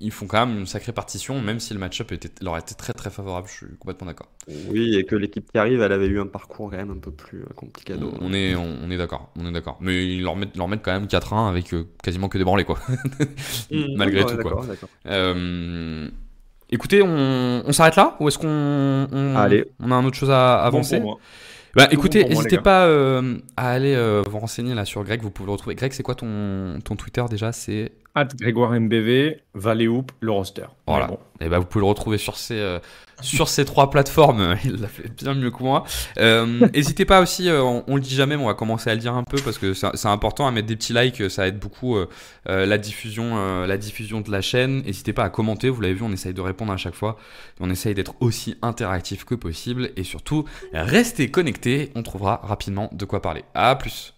ils font quand même une sacrée partition, même si le match-up leur a été très très favorable. Je suis complètement d'accord. Oui, et que l'équipe qui arrive, elle avait eu un parcours quand même un peu plus compliqué. On est d'accord. Mais ils leur mettent quand même 4-1 avec quasiment que des branlés, quoi. Malgré tout, quoi. D'accord. Écoutez, on s'arrête là ou est-ce qu'on Allez. on a un autre chose à avancer? Bon pour moi. Bah Tout écoutez, bon pour moi, n'hésitez les gars. pas à aller vous renseigner là sur Greg, vous pouvez le retrouver. Greg, c'est quoi ton Twitter déjà? C'est Grégoire MBV, Valéoup, le roster. voilà. Mais bon. Et bah vous pouvez le retrouver sur ces 3 plateformes. Il l'a fait bien mieux que moi. N'hésitez pas aussi, on le dit jamais, mais on va commencer à le dire un peu parce que c'est important à mettre des petits likes, ça aide beaucoup la diffusion de la chaîne. N'hésitez pas à commenter, vous l'avez vu, on essaye de répondre à chaque fois. On essaye d'être aussi interactif que possible et surtout restez connectés, on trouvera rapidement de quoi parler. À plus.